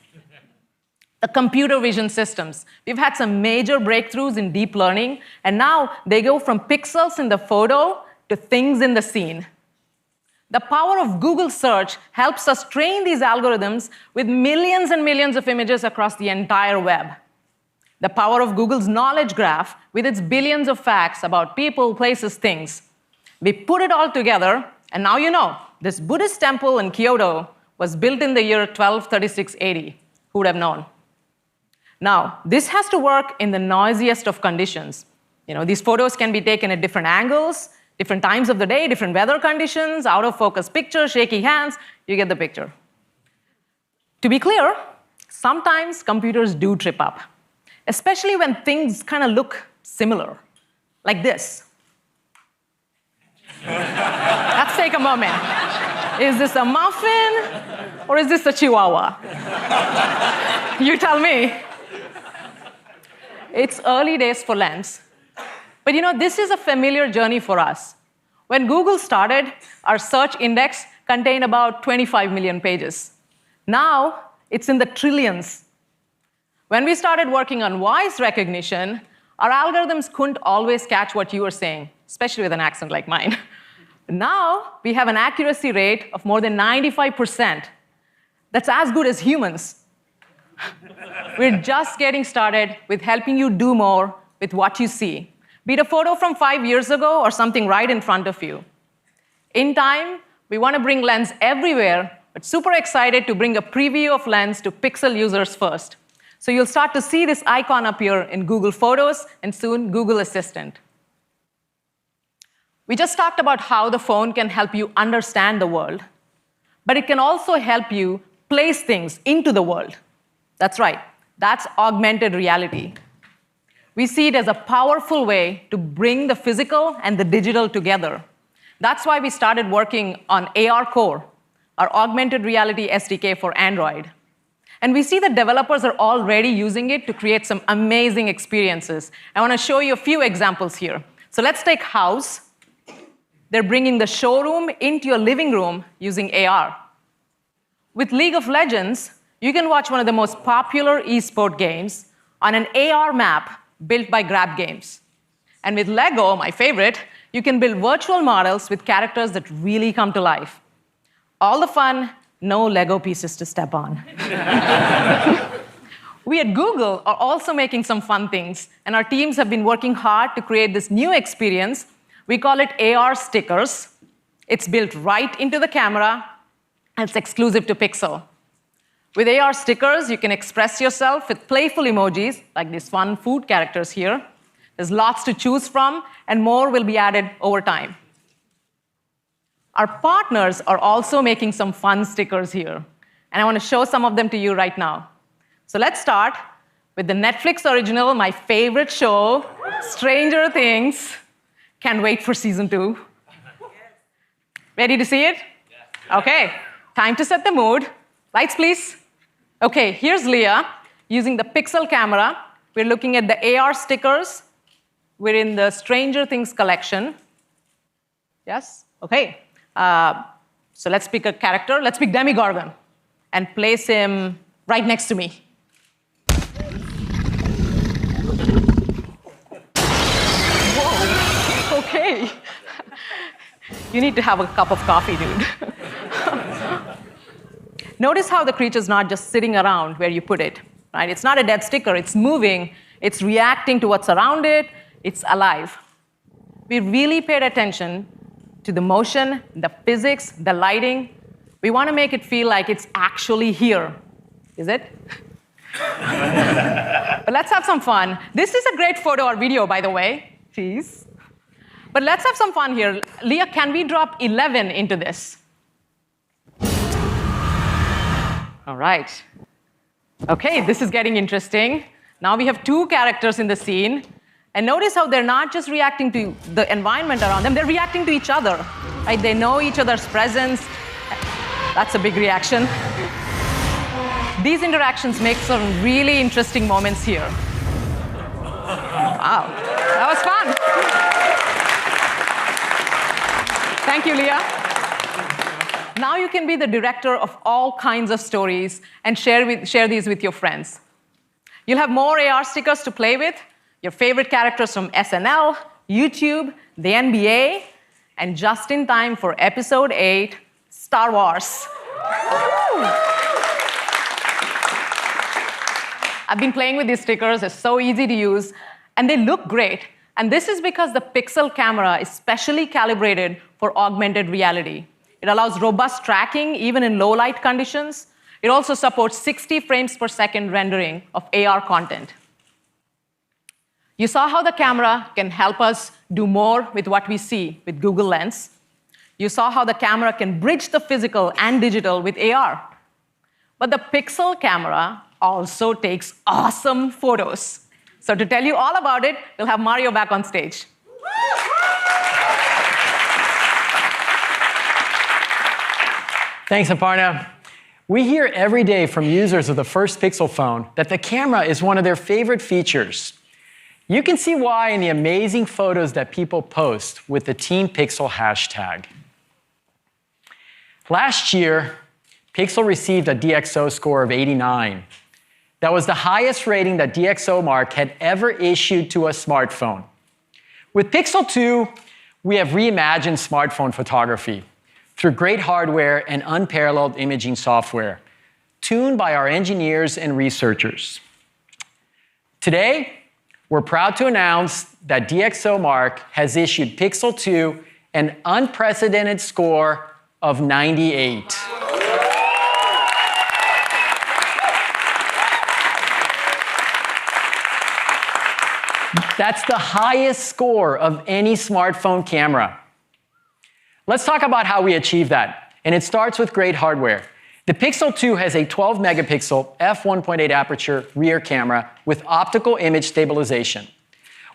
The computer vision systems. We've had some major breakthroughs in deep learning, and now they go from pixels in the photo to things in the scene. The power of Google search helps us train these algorithms with millions and millions of images across the entire web. The power of Google's knowledge graph with its billions of facts about people, places, things. We put it all together, and now you know, this Buddhist temple in Kyoto was built in the year 1236 AD. Who would have known? Now, this has to work in the noisiest of conditions. These photos can be taken at different angles, different times of the day, different weather conditions, out of focus pictures, shaky hands, you get the picture. To be clear, sometimes computers do trip up, especially when things kind of look similar, like this. Let's take a moment. Is this a muffin or is this a chihuahua? You tell me. It's early days for Lens. But this is a familiar journey for us. When Google started, our search index contained about 25 million pages. Now, it's in the trillions. When we started working on voice recognition, our algorithms couldn't always catch what you were saying, especially with an accent like mine. Now, we have an accuracy rate of more than 95%. That's as good as humans. We're just getting started with helping you do more with what you see, be it a photo from 5 years ago or something right in front of you. In time, we want to bring Lens everywhere, but super excited to bring a preview of Lens to Pixel users first. So you'll start to see this icon appear in Google Photos and soon Google Assistant. We just talked about how the phone can help you understand the world, but it can also help you place things into the world. That's right. That's augmented reality. We see it as a powerful way to bring the physical and the digital together. That's why we started working on AR Core, our augmented reality SDK for Android. And we see that developers are already using it to create some amazing experiences. I want to show you a few examples here. So let's take House. They're bringing the showroom into your living room using AR. With League of Legends, you can watch one of the most popular esport games on an AR map built by Grab Games. And with Lego, my favorite, you can build virtual models with characters that really come to life. All the fun, no Lego pieces to step on. We at Google are also making some fun things, and our teams have been working hard to create this new experience. We call it AR Stickers. It's built right into the camera, and it's exclusive to Pixel. With AR Stickers, you can express yourself with playful emojis, like these fun food characters here. There's lots to choose from, and more will be added over time. Our partners are also making some fun stickers here, and I want to show some of them to you right now. So let's start with the Netflix original, my favorite show, Stranger Things. Can't wait for season 2. Ready to see it? Okay, time to set the mood. Lights, please. Okay, here's Leah using the Pixel camera. We're looking at the AR stickers. We're in the Stranger Things collection. Yes? Okay. So let's pick a character. Let's pick Demigorgon and place him right next to me. Whoa. Okay. You need to have a cup of coffee, dude. Notice how the creature's not just sitting around where you put it, right? It's not a dead sticker. It's moving. It's reacting to what's around it. It's alive. We really paid attention to the motion, the physics, the lighting. We want to make it feel like it's actually here. Is it? But let's have some fun. This is a great photo or video, by the way. Please. But let's have some fun here. Leah, can we drop 11 into this? All right. Okay, this is getting interesting. Now we have 2 characters in the scene. And notice how they're not just reacting to the environment around them, they're reacting to each other. Right? They know each other's presence. That's a big reaction. These interactions make some really interesting moments here. Wow, that was fun. Thank you, Leah. Now you can be the director of all kinds of stories and share these with your friends. You'll have more AR stickers to play with, your favorite characters from SNL, YouTube, the NBA, and just in time for Episode 8, Star Wars. I've been playing with these stickers. They're so easy to use, and they look great. And this is because the Pixel camera is specially calibrated for augmented reality. It allows robust tracking, even in low light conditions. It also supports 60 frames per second rendering of AR content. You saw how the camera can help us do more with what we see with Google Lens. You saw how the camera can bridge the physical and digital with AR. But the Pixel camera also takes awesome photos. So to tell you all about it, we'll have Mario back on stage. Thanks, Aparna. We hear every day from users of the first Pixel phone that the camera is one of their favorite features. You can see why in the amazing photos that people post with the Team Pixel hashtag. Last year, Pixel received a DxO score of 89. That was the highest rating that DxOMark had ever issued to a smartphone. With Pixel 2, we have reimagined smartphone photography through great hardware and unparalleled imaging software, tuned by our engineers and researchers. Today, we're proud to announce that DxOMark has issued Pixel 2 an unprecedented score of 98. That's the highest score of any smartphone camera. Let's talk about how we achieve that. And it starts with great hardware. The Pixel 2 has a 12 megapixel f1.8 aperture rear camera with optical image stabilization.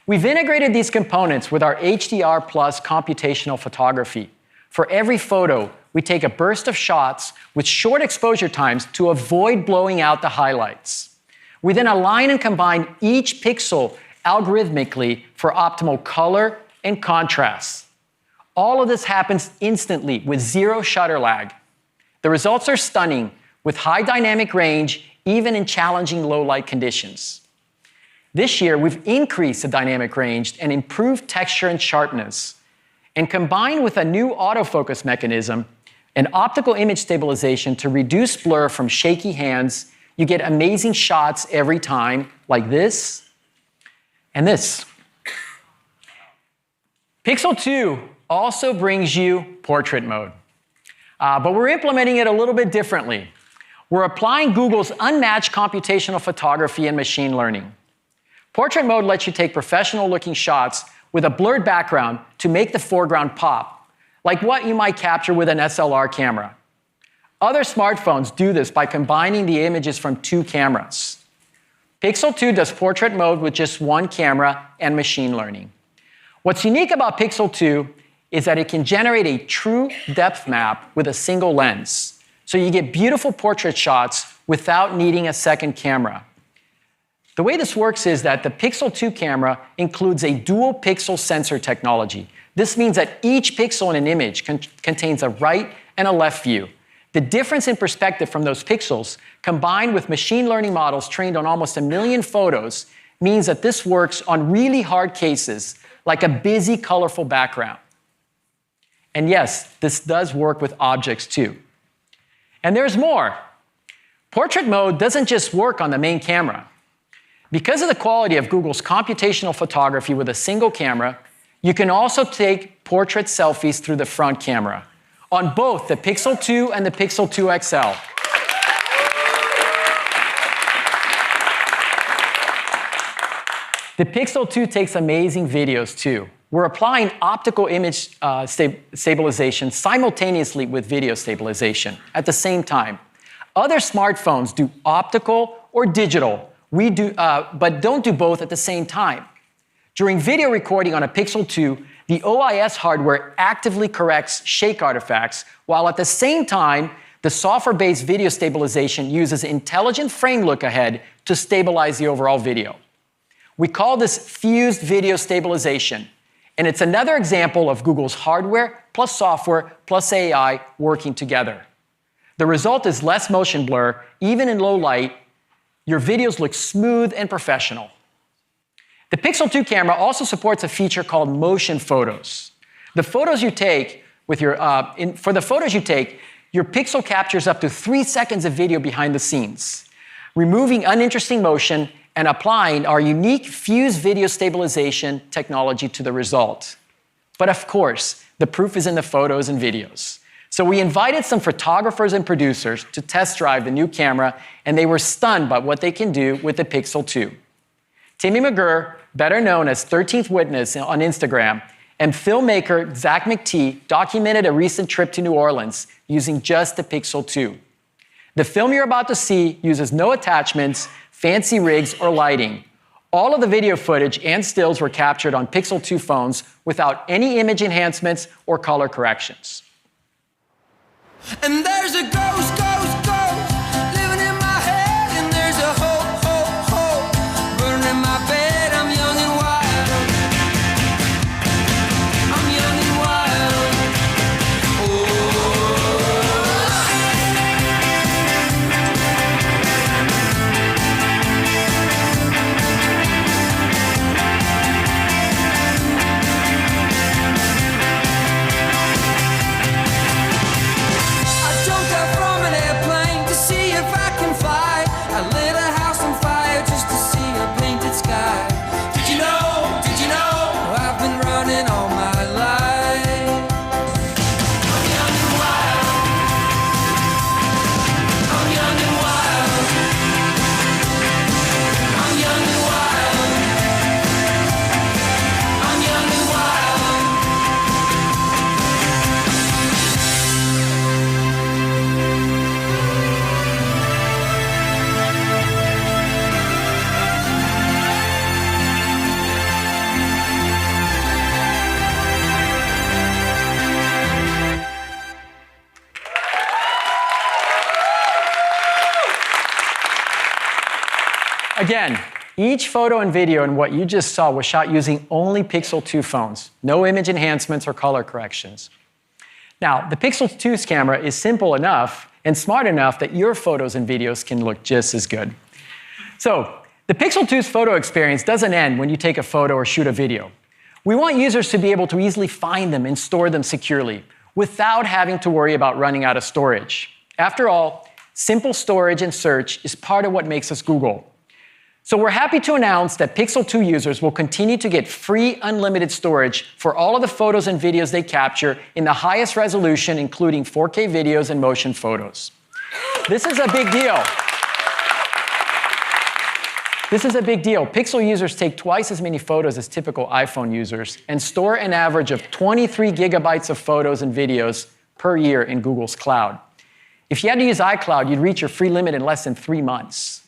We've integrated these components with our HDR plus computational photography. For every photo, we take a burst of shots with short exposure times to avoid blowing out the highlights. We then align and combine each pixel algorithmically for optimal color and contrast. All of this happens instantly with zero shutter lag. The results are stunning with high dynamic range, even in challenging low light conditions. This year, we've increased the dynamic range and improved texture and sharpness. And combined with a new autofocus mechanism and optical image stabilization to reduce blur from shaky hands, you get amazing shots every time, like this and this. Pixel 2 also brings you portrait mode. But we're implementing it a little bit differently. We're applying Google's unmatched computational photography and machine learning. Portrait mode lets you take professional-looking shots with a blurred background to make the foreground pop, like what you might capture with an SLR camera. Other smartphones do this by combining the images from two cameras. Pixel 2 does portrait mode with just one camera and machine learning. What's unique about Pixel 2 is that it can generate a true depth map with a single lens. So you get beautiful portrait shots without needing a second camera. The way this works is that the Pixel 2 camera includes a dual pixel sensor technology. This means that each pixel in an image contains a right and a left view. The difference in perspective from those pixels, combined with machine learning models trained on almost 1 million photos, means that this works on really hard cases, like a busy, colorful background. And yes, this does work with objects too. And there's more. Portrait mode doesn't just work on the main camera. Because of the quality of Google's computational photography with a single camera, you can also take portrait selfies through the front camera on both the Pixel 2 and the Pixel 2 XL. The Pixel 2 takes amazing videos too. We're applying optical image stabilization simultaneously with video stabilization at the same time. Other smartphones do optical or digital, but don't do both at the same time. During video recording on a Pixel 2, the OIS hardware actively corrects shake artifacts, while at the same time, the software-based video stabilization uses intelligent frame look-ahead to stabilize the overall video. We call this fused video stabilization, and it's another example of Google's hardware plus software plus AI working together. The result is less motion blur, even in low light. Your videos look smooth and professional. The Pixel 2 camera also supports a feature called motion photos. For the photos you take, your Pixel captures up to 3 seconds of video behind the scenes, removing uninteresting motion and applying our unique fused video stabilization technology to the result. But of course, the proof is in the photos and videos. So we invited some photographers and producers to test drive the new camera, and they were stunned by what they can do with the Pixel 2. Timmy McGurr, better known as 13th Witness on Instagram, and filmmaker Zach McTee documented a recent trip to New Orleans using just the Pixel 2. The film you're about to see uses no attachments, fancy rigs, or lighting. All of the video footage and stills were captured on Pixel 2 phones without any image enhancements or color corrections. And there's a ghost, living in my head, and there's a hope, burning in my bed. I'm young and wild. I'm young and wild. Again, each photo and video in what you just saw was shot using only Pixel 2 phones, no image enhancements or color corrections. Now, the Pixel 2's camera is simple enough and smart enough that your photos and videos can look just as good. So, the Pixel 2's photo experience doesn't end when you take a photo or shoot a video. We want users to be able to easily find them and store them securely without having to worry about running out of storage. After all, simple storage and search is part of what makes us Google. So we're happy to announce that Pixel 2 users will continue to get free unlimited storage for all of the photos and videos they capture in the highest resolution, including 4K videos and motion photos. This is a big deal. This is a big deal. Pixel users take twice as many photos as typical iPhone users and store an average of 23 gigabytes of photos and videos per year in Google's cloud. If you had to use iCloud, you'd reach your free limit in less than 3 months.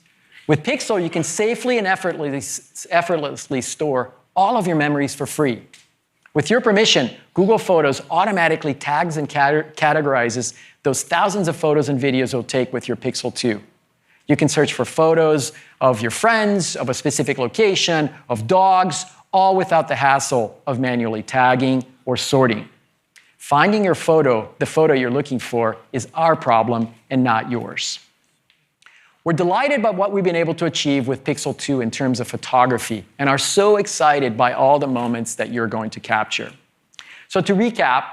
With Pixel, you can safely and effortlessly store all of your memories for free. With your permission, Google Photos automatically tags and categorizes those thousands of photos and videos you'll take with your Pixel 2. You can search for photos of your friends, of a specific location, of dogs, all without the hassle of manually tagging or sorting. Finding your photo, the photo you're looking for, is our problem and not yours. We're delighted by what we've been able to achieve with Pixel 2 in terms of photography and are so excited by all the moments that you're going to capture. So to recap,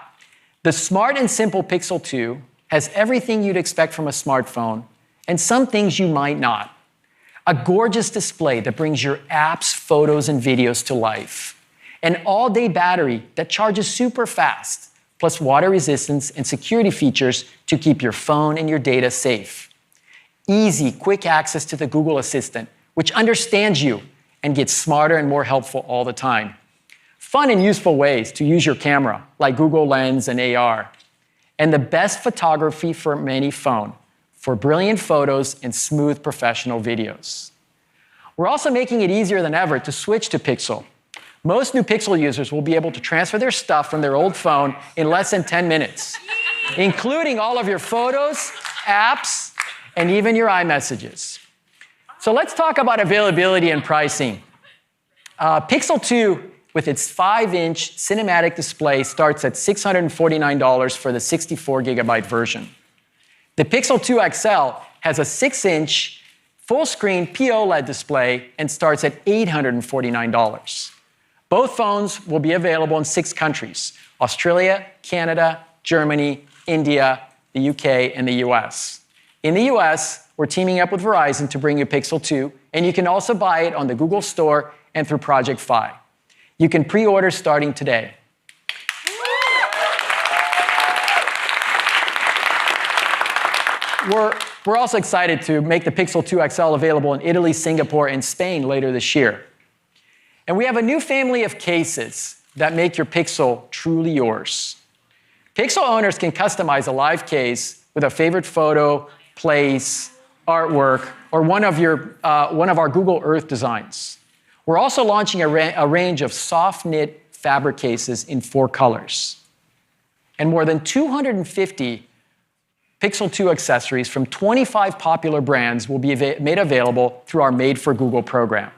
the smart and simple Pixel 2 has everything you'd expect from a smartphone and some things you might not. A gorgeous display that brings your apps, photos, and videos to life. An all-day battery that charges super fast, plus water resistance and security features to keep your phone and your data safe. Easy, quick access to the Google Assistant, which understands you and gets smarter and more helpful all the time. Fun and useful ways to use your camera, like Google Lens and AR. And the best photography for any phone, for brilliant photos and smooth professional videos. We're also making it easier than ever to switch to Pixel. Most new Pixel users will be able to transfer their stuff from their old phone in less than 10 minutes, including all of your photos, apps, and even your iMessages. So let's talk about availability and pricing. Pixel 2, with its 5-inch cinematic display, starts at $649 for the 64-gigabyte version. The Pixel 2 XL has a 6-inch full-screen POLED display and starts at $849. Both phones will be available in 6 countries: Australia, Canada, Germany, India, the UK, and the US. In the US, we're teaming up with Verizon to bring you Pixel 2, and you can also buy it on the Google Store and through Project Fi. You can pre-order starting today. We're also excited to make the Pixel 2 XL available in Italy, Singapore, and Spain later this year. And we have a new family of cases that make your Pixel truly yours. Pixel owners can customize a live case with a favorite photo, place, artwork, or one of our Google Earth designs. We're also launching a range of soft knit fabric cases in 4 colors. And more than 250 Pixel 2 accessories from 25 popular brands will be made available through our Made for Google program.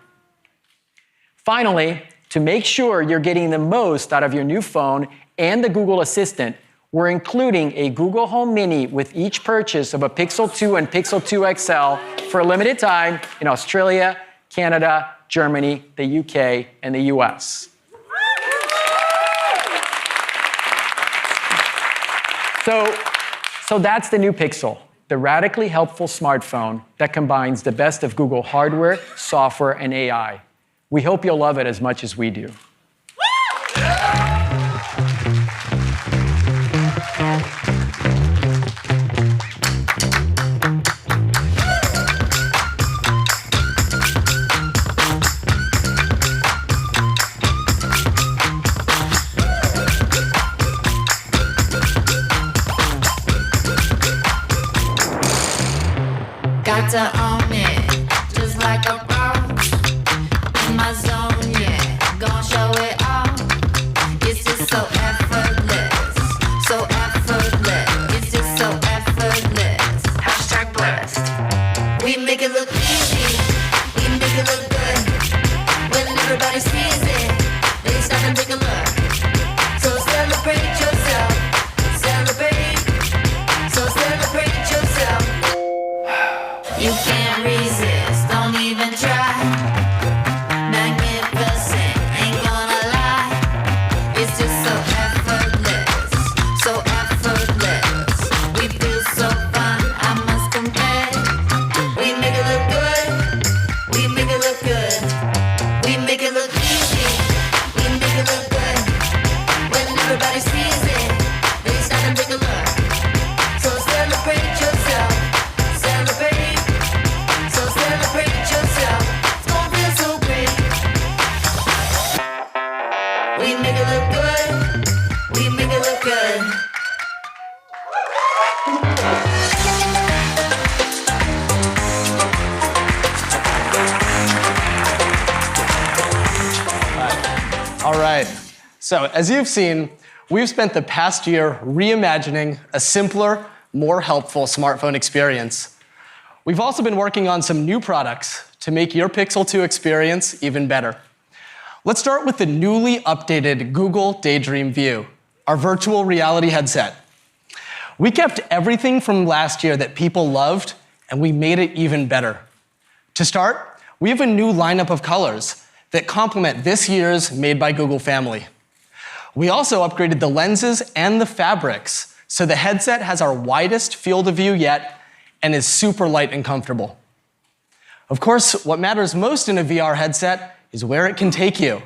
Finally, to make sure you're getting the most out of your new phone and the Google Assistant, we're including a Google Home Mini with each purchase of a Pixel 2 and Pixel 2 XL for a limited time in Australia, Canada, Germany, the UK, and the US. So that's the new Pixel, the radically helpful smartphone that combines the best of Google hardware, software, and AI. We hope you'll love it as much as we do. Got to own it, just like a boss. In my zone, yeah, gon' show it all. It's just so effortless, so effortless. It's just so effortless. Hashtag blessed. We make it look easy, we make it look good. When everybody sees it, they stop and take a look. So celebrate yourself, celebrate. So celebrate yourself. You can't resist, don't even try. Magnificent, ain't gonna lie. It's just so effortless, so effortless. We feel so fun, I must confess. We make it look good, we make it look good. We make it look easy, we make it look good. When everybody sees it, they stop and take a look. So celebrate yourself, celebrate. So celebrate yourself, it's gonna feel so great. We make it look good, we make it look good. All right, so as you've seen, we've spent the past year reimagining a simpler, more helpful smartphone experience. We've also been working on some new products to make your Pixel 2 experience even better. Let's start with the newly updated Google Daydream View, our virtual reality headset. We kept everything from last year that people loved, and we made it even better. To start, we have a new lineup of colors that complement this year's Made by Google family. We also upgraded the lenses and the fabrics, so the headset has our widest field of view yet and is super light and comfortable. Of course, what matters most in a VR headset is where it can take you.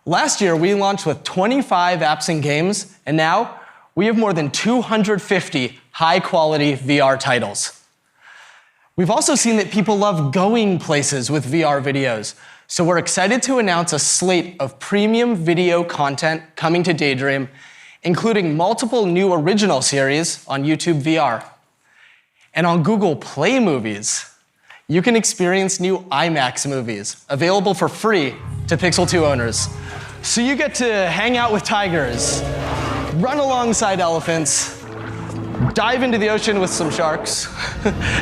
Last year, we launched with 25 apps and games, and now we have more than 250 high-quality VR titles. We've also seen that people love going places with VR videos, so we're excited to announce a slate of premium video content coming to Daydream, including multiple new original series on YouTube VR. And on Google Play Movies, you can experience new IMAX movies available for free to Pixel 2 owners. So you get to hang out with tigers, run alongside elephants, dive into the ocean with some sharks,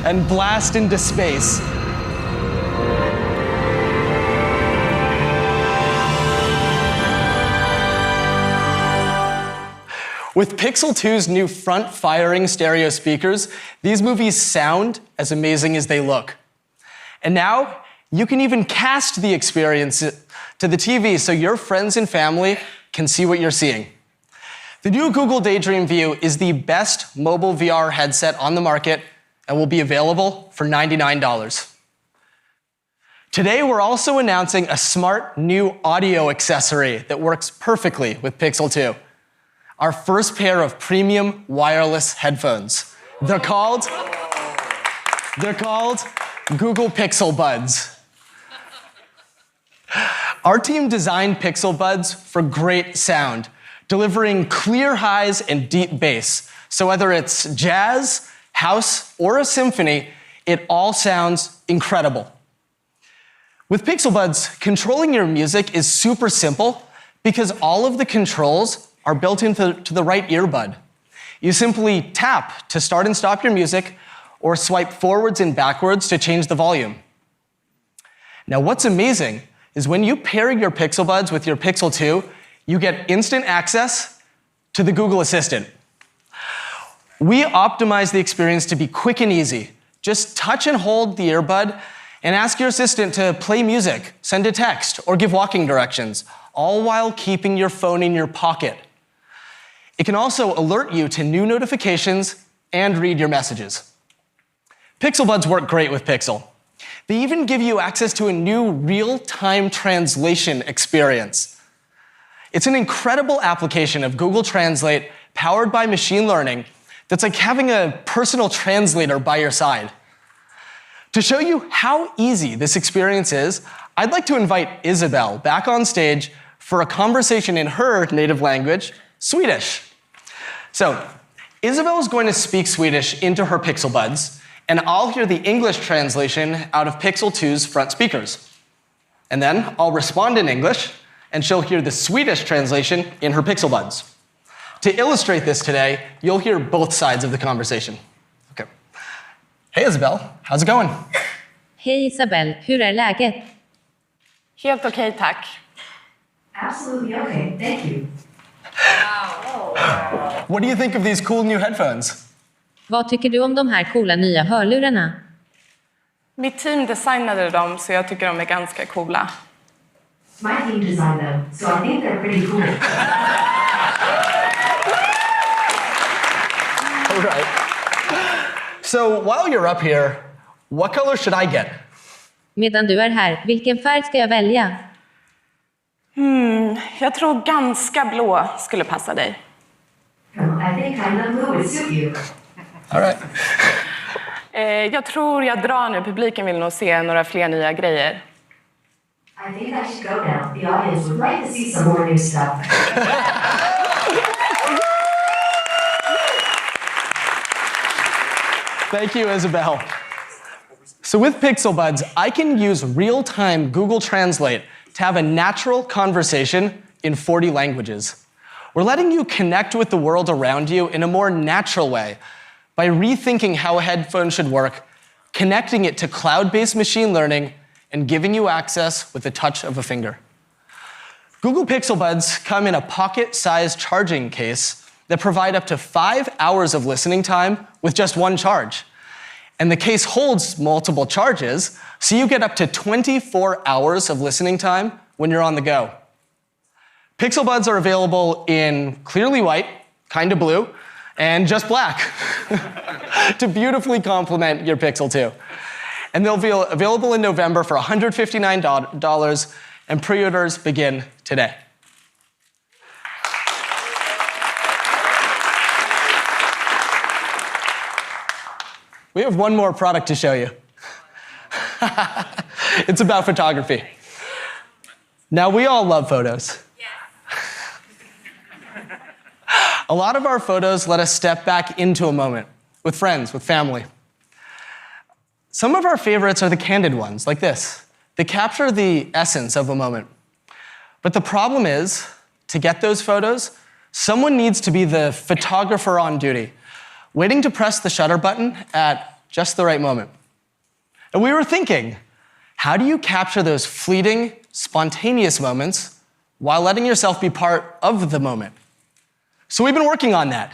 and blast into space. With Pixel 2's new front-firing stereo speakers, these movies sound as amazing as they look. And now, you can even cast the experience to the TV so your friends and family can see what you're seeing. The new Google Daydream View is the best mobile VR headset on the market and will be available for $99. Today, we're also announcing a smart new audio accessory that works perfectly with Pixel 2. Our first pair of premium wireless headphones. They're called Google Pixel Buds. Our team designed Pixel Buds for great sound, delivering clear highs and deep bass. So whether it's jazz, house, or a symphony, it all sounds incredible. With Pixel Buds, controlling your music is super simple because all of the controls are built into the right earbud. You simply tap to start and stop your music, or swipe forwards and backwards to change the volume. Now, what's amazing is when you pair your Pixel Buds with your Pixel 2, you get instant access to the Google Assistant. We optimize the experience to be quick and easy. Just touch and hold the earbud and ask your assistant to play music, send a text, or give walking directions, all while keeping your phone in your pocket. It can also alert you to new notifications and read your messages. Pixel Buds work great with Pixel. They even give you access to a new real-time translation experience. It's an incredible application of Google Translate powered by machine learning that's like having a personal translator by your side. To show you how easy this experience is, I'd like to invite Isabel back on stage for a conversation in her native language, Swedish. So, Isabel is going to speak Swedish into her Pixel Buds, and I'll hear the English translation out of Pixel 2's front speakers. And then I'll respond in English, and she'll hear the Swedish translation in her Pixel Buds. To illustrate this today, you'll hear both sides of the conversation. Okay. Hey Isabel, how's it going? Hej Isabel, hur är läget? Helt okej, tack. Absolutely okay, thank you. What do you think of these cool new headphones? Vad tycker du om de här coola nya hörlurarna? Mitt team designade dem, så jag tycker de är ganska coola. My team designed them, so I think they're pretty cool. All right. So while you're up here, what color should I get? Medan du är här, vilken färg ska jag välja? Jag tror ganska blå skulle passa dig. I think kind of blue would suit you. All right. Jag tror jag drar nu. Publiken vill nog se några fler nya grejer. I think I should go now. The audience would like to see some more new stuff. Thank you, Isabel. So with Pixel Buds, I can use real-time Google Translate to have a natural conversation in 40 languages. We're letting you connect with the world around you in a more natural way by rethinking how a headphone should work, connecting it to cloud-based machine learning, and giving you access with the touch of a finger. Google Pixel Buds come in a pocket-sized charging case that provide up to 5 hours of listening time with just one charge. And the case holds multiple charges, so you get up to 24 hours of listening time when you're on the go. Pixel Buds are available in clearly white, kind of blue, and just black to beautifully complement your Pixel 2. And they'll be available in November for $159, and pre-orders begin today. We have one more product to show you. It's about photography. Now, we all love photos. A lot of our photos let us step back into a moment with friends, with family. Some of our favorites are the candid ones, like this. They capture the essence of a moment. But the problem is, to get those photos, someone needs to be the photographer on duty, waiting to press the shutter button at just the right moment. And we were thinking, how do you capture those fleeting, spontaneous moments while letting yourself be part of the moment? So we've been working on that.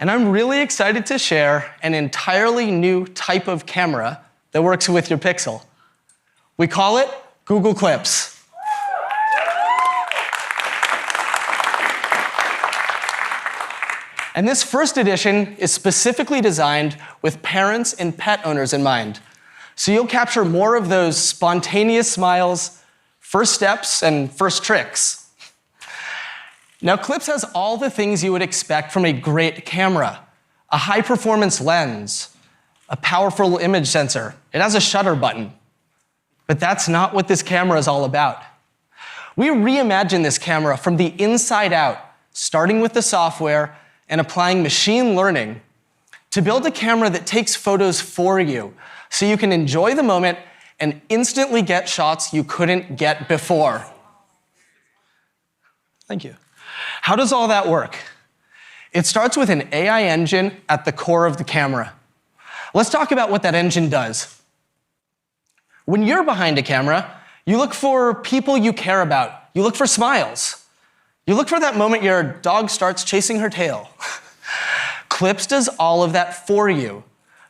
And I'm really excited to share an entirely new type of camera that works with your Pixel. We call it Google Clips. And this first edition is specifically designed with parents and pet owners in mind. So you'll capture more of those spontaneous smiles, first steps, and first tricks. Now, Clips has all the things you would expect from a great camera: a high-performance lens, a powerful image sensor. It has a shutter button. But that's not what this camera is all about. We reimagined this camera from the inside out, starting with the software and applying machine learning to build a camera that takes photos for you, so you can enjoy the moment and instantly get shots you couldn't get before. Thank you. How does all that work? It starts with an AI engine at the core of the camera. Let's talk about what that engine does. When you're behind a camera, you look for people you care about. You look for smiles. You look for that moment your dog starts chasing her tail. Clips does all of that for you.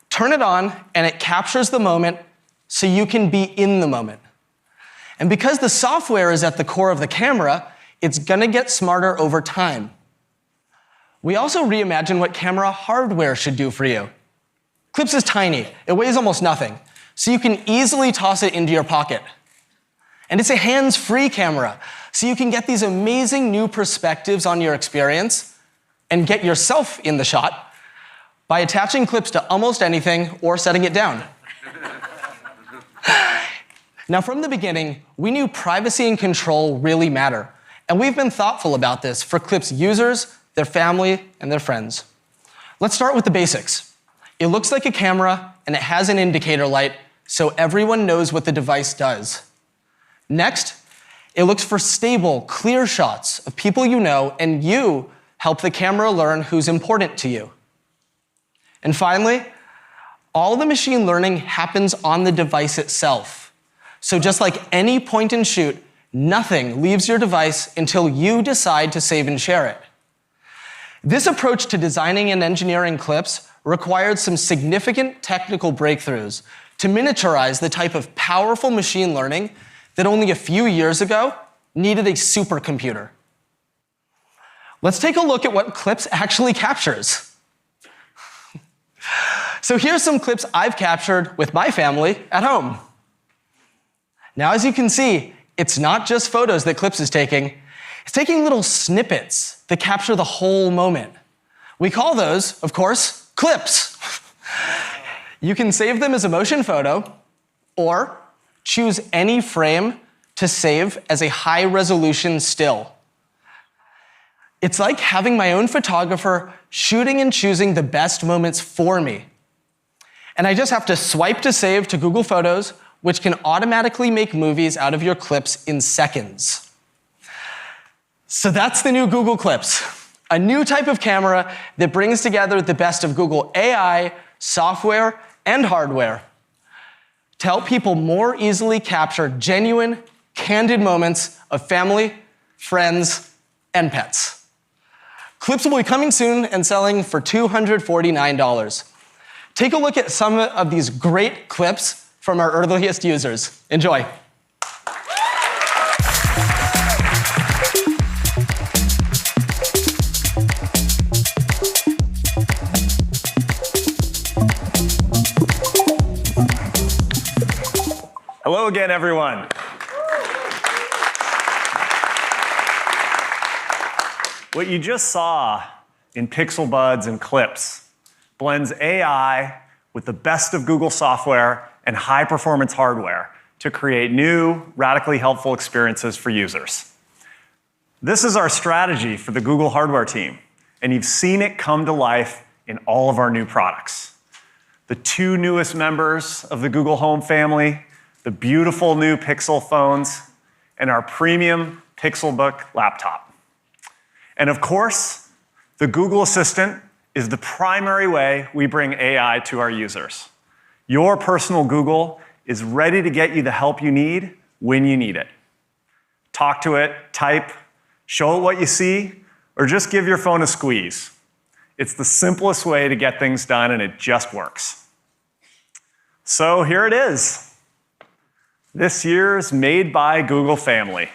Turn it on, and it captures the moment so you can be in the moment. And because the software is at the core of the camera, it's gonna get smarter over time. We also reimagined what camera hardware should do for you. Clips is tiny. It weighs almost nothing, so you can easily toss it into your pocket. And it's a hands-free camera, so you can get these amazing new perspectives on your experience and get yourself in the shot by attaching Clips to almost anything or setting it down. Now, from the beginning, we knew privacy and control really matter, and we've been thoughtful about this for Clips users, their family, and their friends. Let's start with the basics. It looks like a camera, and it has an indicator light, so everyone knows what the device does. Next, it looks for stable, clear shots of people you know, and you help the camera learn who's important to you. And finally, all the machine learning happens on the device itself. So just like any point and shoot, nothing leaves your device until you decide to save and share it. This approach to designing and engineering Clips required some significant technical breakthroughs to miniaturize the type of powerful machine learning that only a few years ago needed a supercomputer. Let's take a look at what Clips actually captures. So here's some Clips I've captured with my family at home. Now, as you can see, it's not just photos that Clips is taking. It's taking little snippets that capture the whole moment. We call those, of course, Clips. You can save them as a motion photo, or choose any frame to save as a high-resolution still. It's like having my own photographer shooting and choosing the best moments for me. And I just have to swipe to save to Google Photos, which can automatically make movies out of your Clips in seconds. So that's the new Google Clips, a new type of camera that brings together the best of Google AI, software, and hardware to help people more easily capture genuine, candid moments of family, friends, and pets. Clips will be coming soon and selling for $249. Take a look at some of these great Clips from our earliest users. Enjoy. Hello again, everyone. What you just saw in Pixel Buds and Clips blends AI with the best of Google software and high-performance hardware to create new, radically helpful experiences for users. This is our strategy for the Google hardware team, and you've seen it come to life in all of our new products. The two newest members of the Google Home family, the beautiful new Pixel phones, and our premium Pixelbook laptop. And of course, the Google Assistant is the primary way we bring AI to our users. Your personal Google is ready to get you the help you need when you need it. Talk to it, type, show it what you see, or just give your phone a squeeze. It's the simplest way to get things done, and it just works. So here it is. This year's Made by Google family.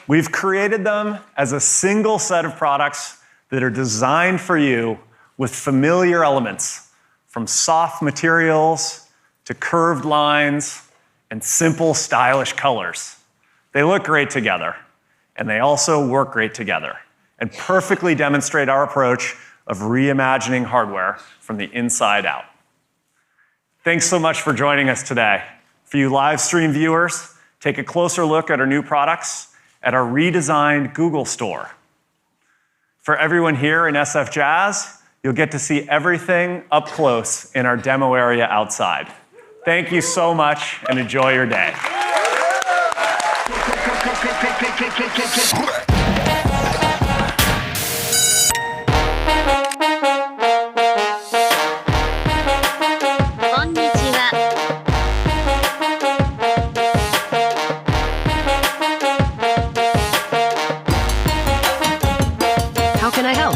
We've created them as a single set of products that are designed for you with familiar elements, from soft materials to curved lines and simple, stylish colors. They look great together, and they also work great together, and perfectly demonstrate our approach of reimagining hardware from the inside out. Thanks so much for joining us today. For you live stream viewers, take a closer look at our new products at our redesigned Google Store. For everyone here in SF Jazz, you'll get to see everything up close in our demo area outside. Thank you so much, and enjoy your day. How can I help?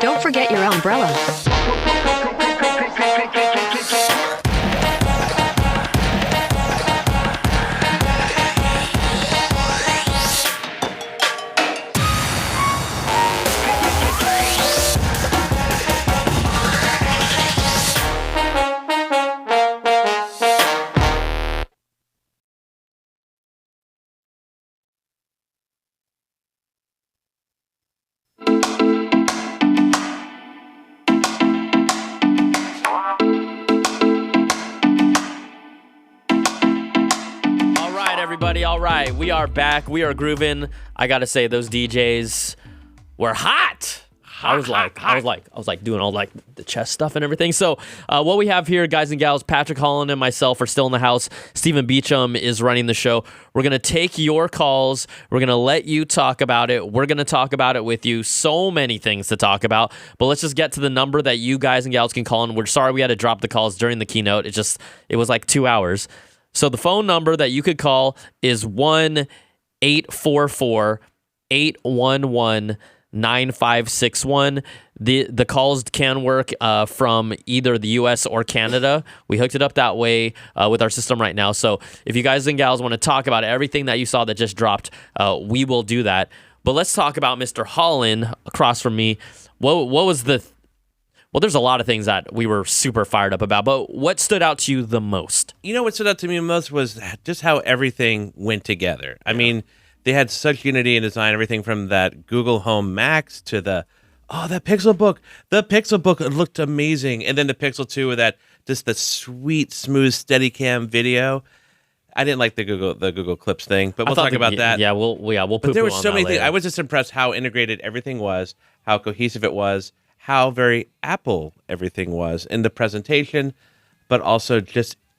Don't forget your umbrella. Everybody, all right, we are back. We are grooving. I gotta say, those DJs were hot. I was like doing all like the chest stuff and everything. So what we have here, guys and gals, Patrick Holland and myself are still in the house. Stephen Beecham is running the show. We're going to take your calls. We're going to let you talk about it. We're going to talk about it with you. So many things to talk about. But let's just get to the number that you guys and gals can call. And we're sorry we had to drop the calls during the keynote. It was like 2 hours. So the phone number that you could call is 1-844-811-9561. The calls can work from either the US or Canada. We hooked it up that way with our system right now. So if you guys and gals want to talk about everything that you saw that just dropped, we will do that. But let's talk about Mr. Holland across from me. What was well, there's a lot of things that we were super fired up about, but what stood out to you the most? You know what stood out to me the most was just how everything went together. I mean, they had such unity in design, everything from that Google Home Max to that Pixelbook. The Pixelbook looked amazing. And then the Pixel 2 with the sweet, smooth Steadicam video. I didn't like the Google Clips thing, but we'll talk about that. Yeah, we'll But there were so many things. I was just impressed how integrated everything was, how cohesive it was, how very Apple everything was in the presentation, but also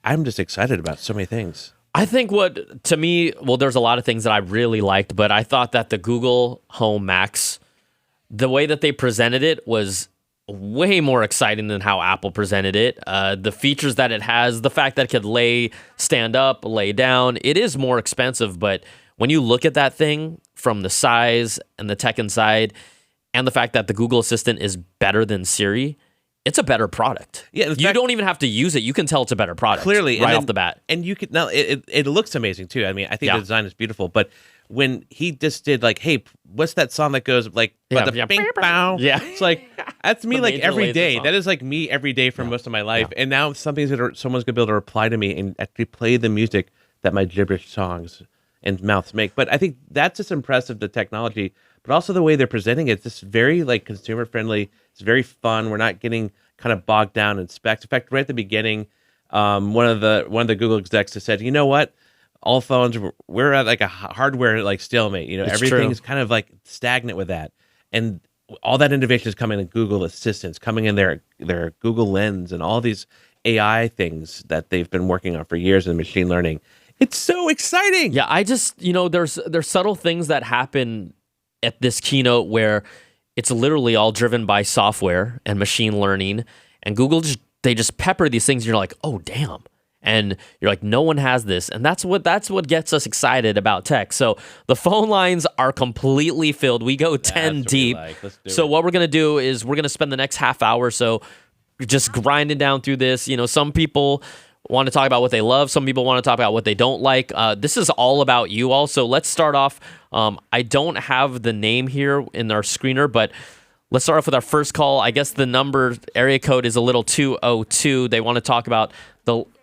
I'm just excited about so many things. I think there's a lot of things that I really liked, but I thought that the Google Home Max, the way that they presented it was way more exciting than how Apple presented it. The features that it has, the fact that it could stand up, lay down, it is more expensive, but when you look at that thing from the size and the tech inside, and the fact that the Google Assistant is better than Siri, it's a better product. Yeah, you don't even have to use it. You can tell it's a better product clearly off the bat. And you could now it looks amazing too. I mean, I think the design is beautiful. But when he just did hey, what's that song that goes bing bow? Yeah, it's like that's me every day. Song. That is me every day for most of my life. Yeah. And now someone's gonna be able to reply to me and actually play the music that my gibberish songs and mouths make. But I think that's just impressive, the technology, but also the way they're presenting it. It's just very like consumer friendly. It's very fun. We're not getting kind of bogged down in specs. In fact, right at the beginning, one of the Google execs has said, you know what? All phones, we're at like a hardware like stalemate. You know, everything's kind of like stagnant with that, and all that innovation is coming in Google Assistants, coming in their Google Lens, and all these AI things that they've been working on for years in machine learning. It's so exciting. Yeah, I just there's subtle things that happen at this keynote where it's literally all driven by software and machine learning, and Google they just pepper these things. And you're like, oh damn. And you're like, no one has this. And that's what gets us excited about tech. So the phone lines are completely filled. We go 10 deep. What we're going to do is we're going to spend the next half hour or so just grinding down through this. Some people want to talk about what they love. Some people want to talk about what they don't like. This is all about you all. So let's start off. I don't have the name here in our screener, but let's start off with our first call. I guess the area code is a little 202. They want to talk about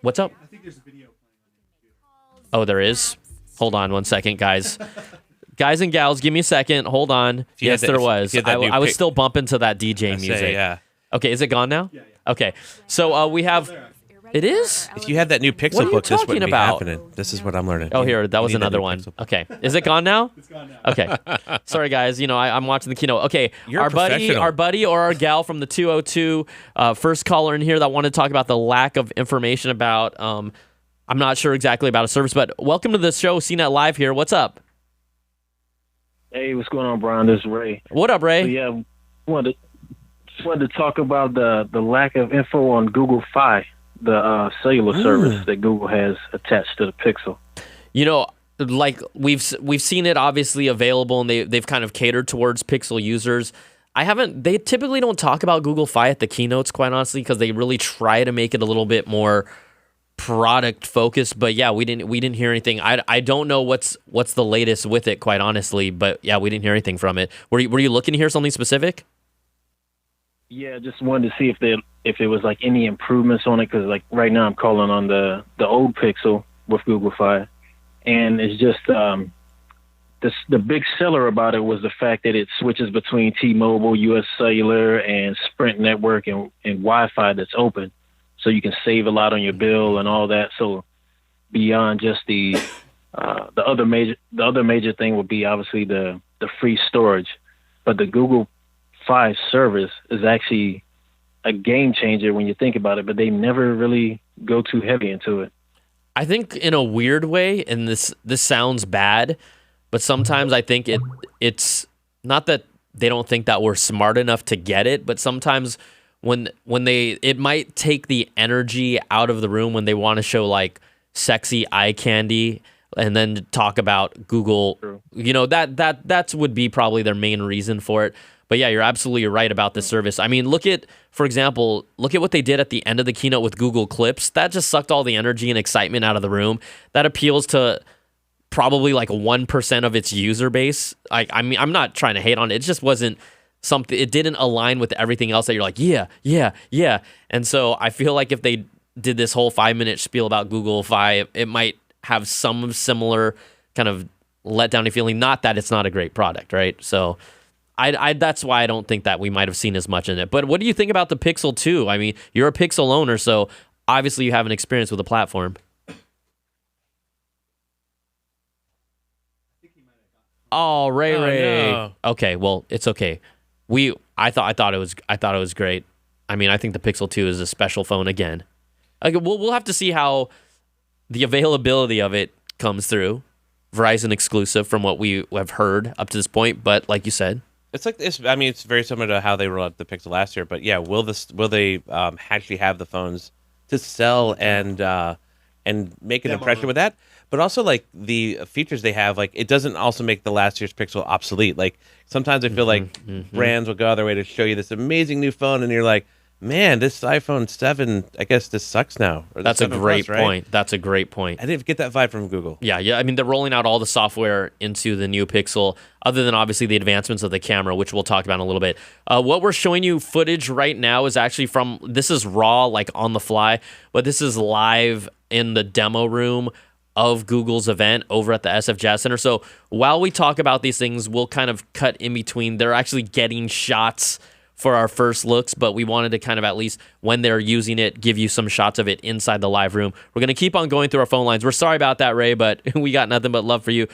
what's up? I think there's a video playing on. Oh, there is? Hold on one second, guys. Guys and gals, give me a second. Hold on. Yes, there was. I was still bumping to that DJ music. Yeah. Okay, is it gone now? Yeah. Okay. So we have... It is? If you had that new Pixel book, this wouldn't be happening. This is what I'm learning. Oh, here, that was another one. Okay. Is it gone now? It's gone now. Okay. Sorry, guys. I'm watching the keynote. Okay. Our buddy or our gal from the 202, first caller in here that wanted to talk about the lack of information about, I'm not sure exactly about a service, but welcome to the show, CNET Live here. What's up? Hey, what's going on, Brian? This is Ray. What up, Ray? So, yeah, just wanted to talk about the lack of info on Google Fi, the cellular service that Google has attached to the Pixel. Like we've seen it obviously available, and they've kind of catered towards Pixel users. They typically don't talk about Google Fi at the keynotes, quite honestly, because they really try to make it a little bit more product focused. But yeah, we didn't hear anything. I don't know what's the latest with it, quite honestly. But yeah, we didn't hear anything from it. Were you looking to hear something specific? Yeah, just wanted to see if there was like any improvements on it, because like right now I'm calling on the old Pixel with Google Fi, and it's just the big seller about it was the fact that it switches between T-Mobile, US Cellular, and Sprint network and Wi-Fi that's open, so you can save a lot on your bill and all that. So beyond just the other major thing would be obviously the free storage, but the Google Fi service is actually a game changer when you think about it, but they never really go too heavy into it. I think in a weird way, and this sounds bad, but sometimes I think it's not that they don't think that we're smart enough to get it, but sometimes when it might take the energy out of the room when they want to show like sexy eye candy and then talk about Google. True. That would be probably their main reason for it. But yeah, you're absolutely right about this service. I mean, for example, look at what they did at the end of the keynote with Google Clips. That just sucked all the energy and excitement out of the room. That appeals to probably like 1% of its user base. I mean, I'm not trying to hate on it. It just wasn't something, it didn't align with everything else that you're like, yeah. And so I feel like if they did this whole 5-minute spiel about Google Fi, it might have some similar kind of letdowny feeling. Not that it's not a great product, right? So that's why I don't think that we might have seen as much in it. But what do you think about the Pixel 2? I mean, you're a Pixel owner, so obviously you have an experience with the platform. Oh, Ray. No. Okay, well, it's okay. I thought it was great. I mean, I think the Pixel 2 is a special phone again. Okay, we'll have to see how the availability of it comes through. Verizon exclusive from what we have heard up to this point, but like you said, it's very similar to how they rolled out the Pixel last year. But yeah, will they actually have the phones to sell and make an impression with that? But also like the features they have, like it doesn't also make the last year's Pixel obsolete. Like sometimes I feel like brands will go out of their way to show you this amazing new phone, and you're like, man, this iPhone 7, I guess this sucks now. That's a great point. That's a great point. I didn't get that vibe from Google. Yeah. I mean, they're rolling out all the software into the new Pixel, other than obviously the advancements of the camera, which we'll talk about in a little bit. What we're showing you footage right now is actually this is raw, like on the fly, but this is live in the demo room of Google's event over at the SF Jazz Center. So while we talk about these things, we'll kind of cut in between. They're actually getting shots for our first looks, but we wanted to kind of at least, when they're using it, give you some shots of it inside the live room. We're going to keep on going through our phone lines. We're sorry about that, Ray, but we got nothing but love for you.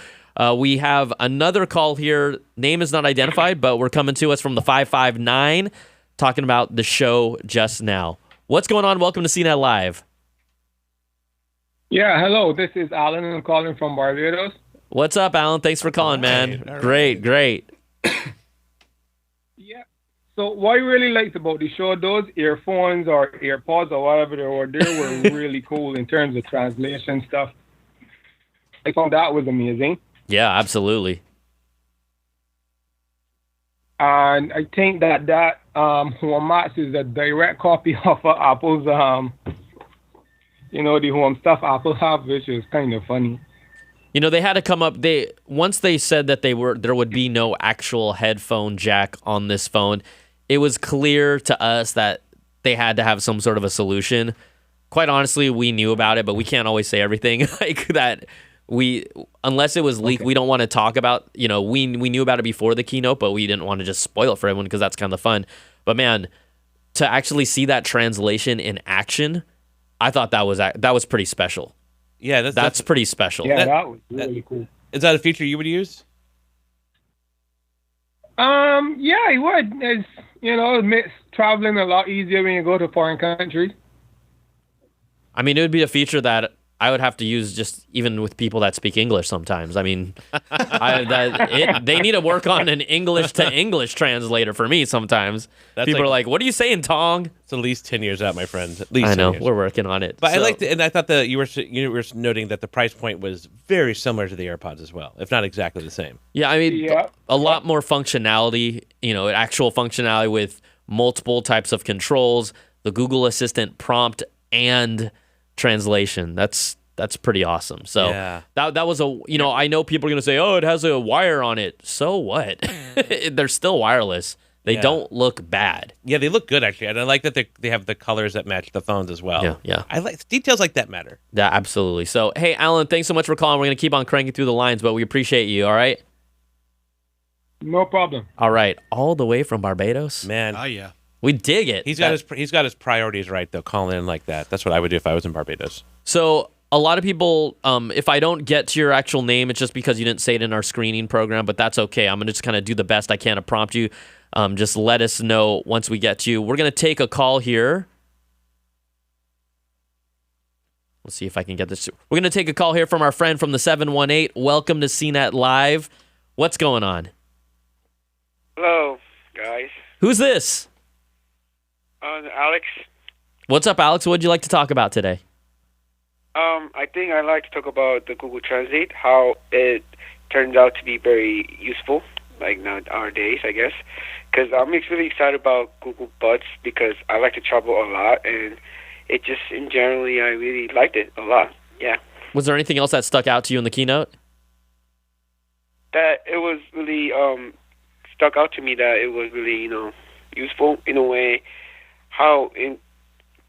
We have another call here. Name is not identified, but we're coming to us from the 559, talking about the show just now. What's going on? Welcome to CNET Live. Yeah, hello. This is Alan, and I'm calling from Barbados. What's up, Alan? Thanks for calling, man. All right. Great. Yeah. So what I really liked about the show, those earphones or AirPods or whatever they were really cool in terms of translation stuff. I thought that was amazing. Yeah, absolutely. And I think that Home Max is a direct copy of Apple's, the home stuff Apple have, which is kind of funny. They had to come up. Once they said that there would be no actual headphone jack on this phone, it was clear to us that they had to have some sort of a solution. Quite honestly, we knew about it, but we can't always say everything like that. Unless it was leaked, we don't want to talk about. We knew about it before the keynote, but we didn't want to just spoil it for everyone because that's kind of fun. But man, to actually see that translation in action, I thought that was pretty special. Yeah, that's pretty special. Yeah, that was really cool. Is that a feature you would use? Yeah, I would. It makes traveling a lot easier when you go to foreign countries. I mean, it would be a feature that I would have to use just even with people that speak English sometimes. I mean, they need to work on an English to English translator for me sometimes. People are like, what are you saying, Tong? It's at least 10 years out, my friend. At least I know. 10 years. We're working on it. But I liked it, and I thought that you were noting that the price point was very similar to the AirPods as well, if not exactly the same. Yeah, I mean, a lot more functionality, actual functionality with multiple types of controls, the Google Assistant prompt, and translation. That's pretty awesome. So that was I know people are going to say, oh, it has a wire on it. So what? They're still wireless. They don't look bad. Yeah, they look good, actually. And I like that they have the colors that match the phones as well. Yeah. I like details like that matter. Yeah, absolutely. So, hey, Alan, thanks so much for calling. We're going to keep on cranking through the lines, but we appreciate you, all right? No problem. All right. All the way from Barbados? Man. Oh, yeah. We dig it. He's got his priorities right, though, calling in like that. That's what I would do if I was in Barbados. So a lot of people, if I don't get to your actual name, it's just because you didn't say it in our screening program, but that's okay. I'm going to just kind of do the best I can to prompt you. Just let us know once we get to you. We're going to take a call here. Let's see if I can get this. We're going to take a call here from our friend from the 718. Welcome to CNET Live. What's going on? Hello, guys. Who's this? Alex. What's up, Alex? What would you like to talk about today? I think I'd like to talk about the Google Translate, how it turns out to be very useful, like nowadays, I guess. Because I'm really excited about Google Buds because I like to travel a lot, and it just, in generally, I really liked it a lot. Yeah. Was there anything else that stuck out to you in the keynote? That it was really stuck out to me that it was really, useful in a way, how in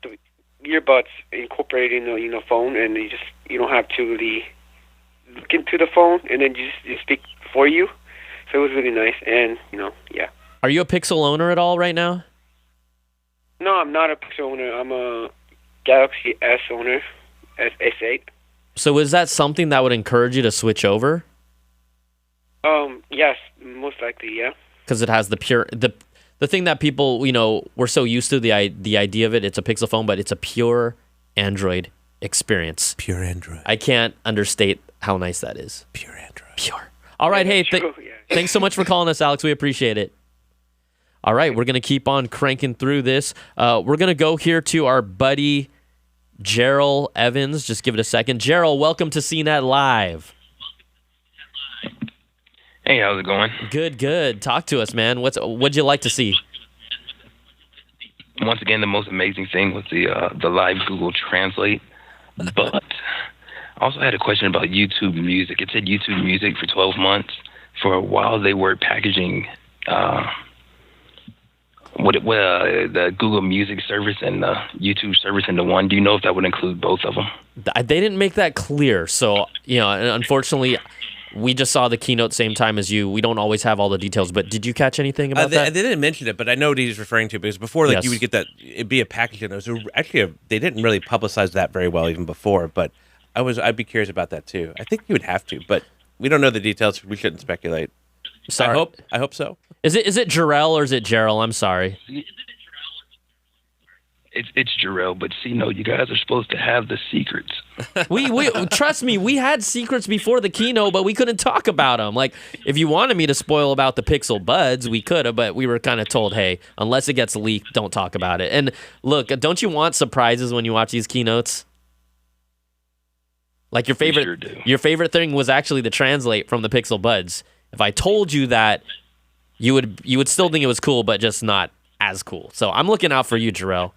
the earbuds incorporated in the phone, and you don't have to really look into the phone, and then you speak for you. So it was really nice, and yeah. Are you a Pixel owner at all right now? No, I'm not a Pixel owner. I'm a Galaxy S owner, S8. So is that something that would encourage you to switch over? Yes, most likely, yeah. Because it has the thing that people, we're so used to, the idea of it, it's a Pixel phone, but it's a pure Android experience. Pure Android. I can't understate how nice that is. Pure Android. Pure. All right, hey, thanks so much for calling us, Alex. We appreciate it. All right, we're going to keep on cranking through this. We're going to go here to our buddy Gerald Evans. Just give it a second. Gerald, welcome to CNET Live. Hey, how's it going? Good. Talk to us, man. What'd you like to see? Once again, the most amazing thing was the live Google Translate. But I also had a question about YouTube Music. It said YouTube Music for 12 months. For a while, they were packaging the Google Music service and the YouTube service into one. Do you know if that would include both of them? They didn't make that clear. So, unfortunately, we just saw the keynote same time as you. We don't always have all the details, but did you catch anything about that? They didn't mention it, but I know what he's referring to because before, Yes. you would get that, it'd be a package in those. Actually, they didn't really publicize that very well even before, but I'd be curious about that too. I think you would have to, but we don't know the details. We shouldn't speculate. Sorry. I hope so. Is it Jarrell or is it Gerald? I'm sorry. It's Jarrell, but you guys are supposed to have the secrets. We trust me, we had secrets before the keynote, but we couldn't talk about them. Like, if you wanted me to spoil about the Pixel Buds, we could have, but we were kind of told, hey, unless it gets leaked, don't talk about it. And look, don't you want surprises when you watch these keynotes? Like your favorite thing was actually the translate from the Pixel Buds. If I told you that, you would still think it was cool, but just not as cool. So I'm looking out for you, Jarrell.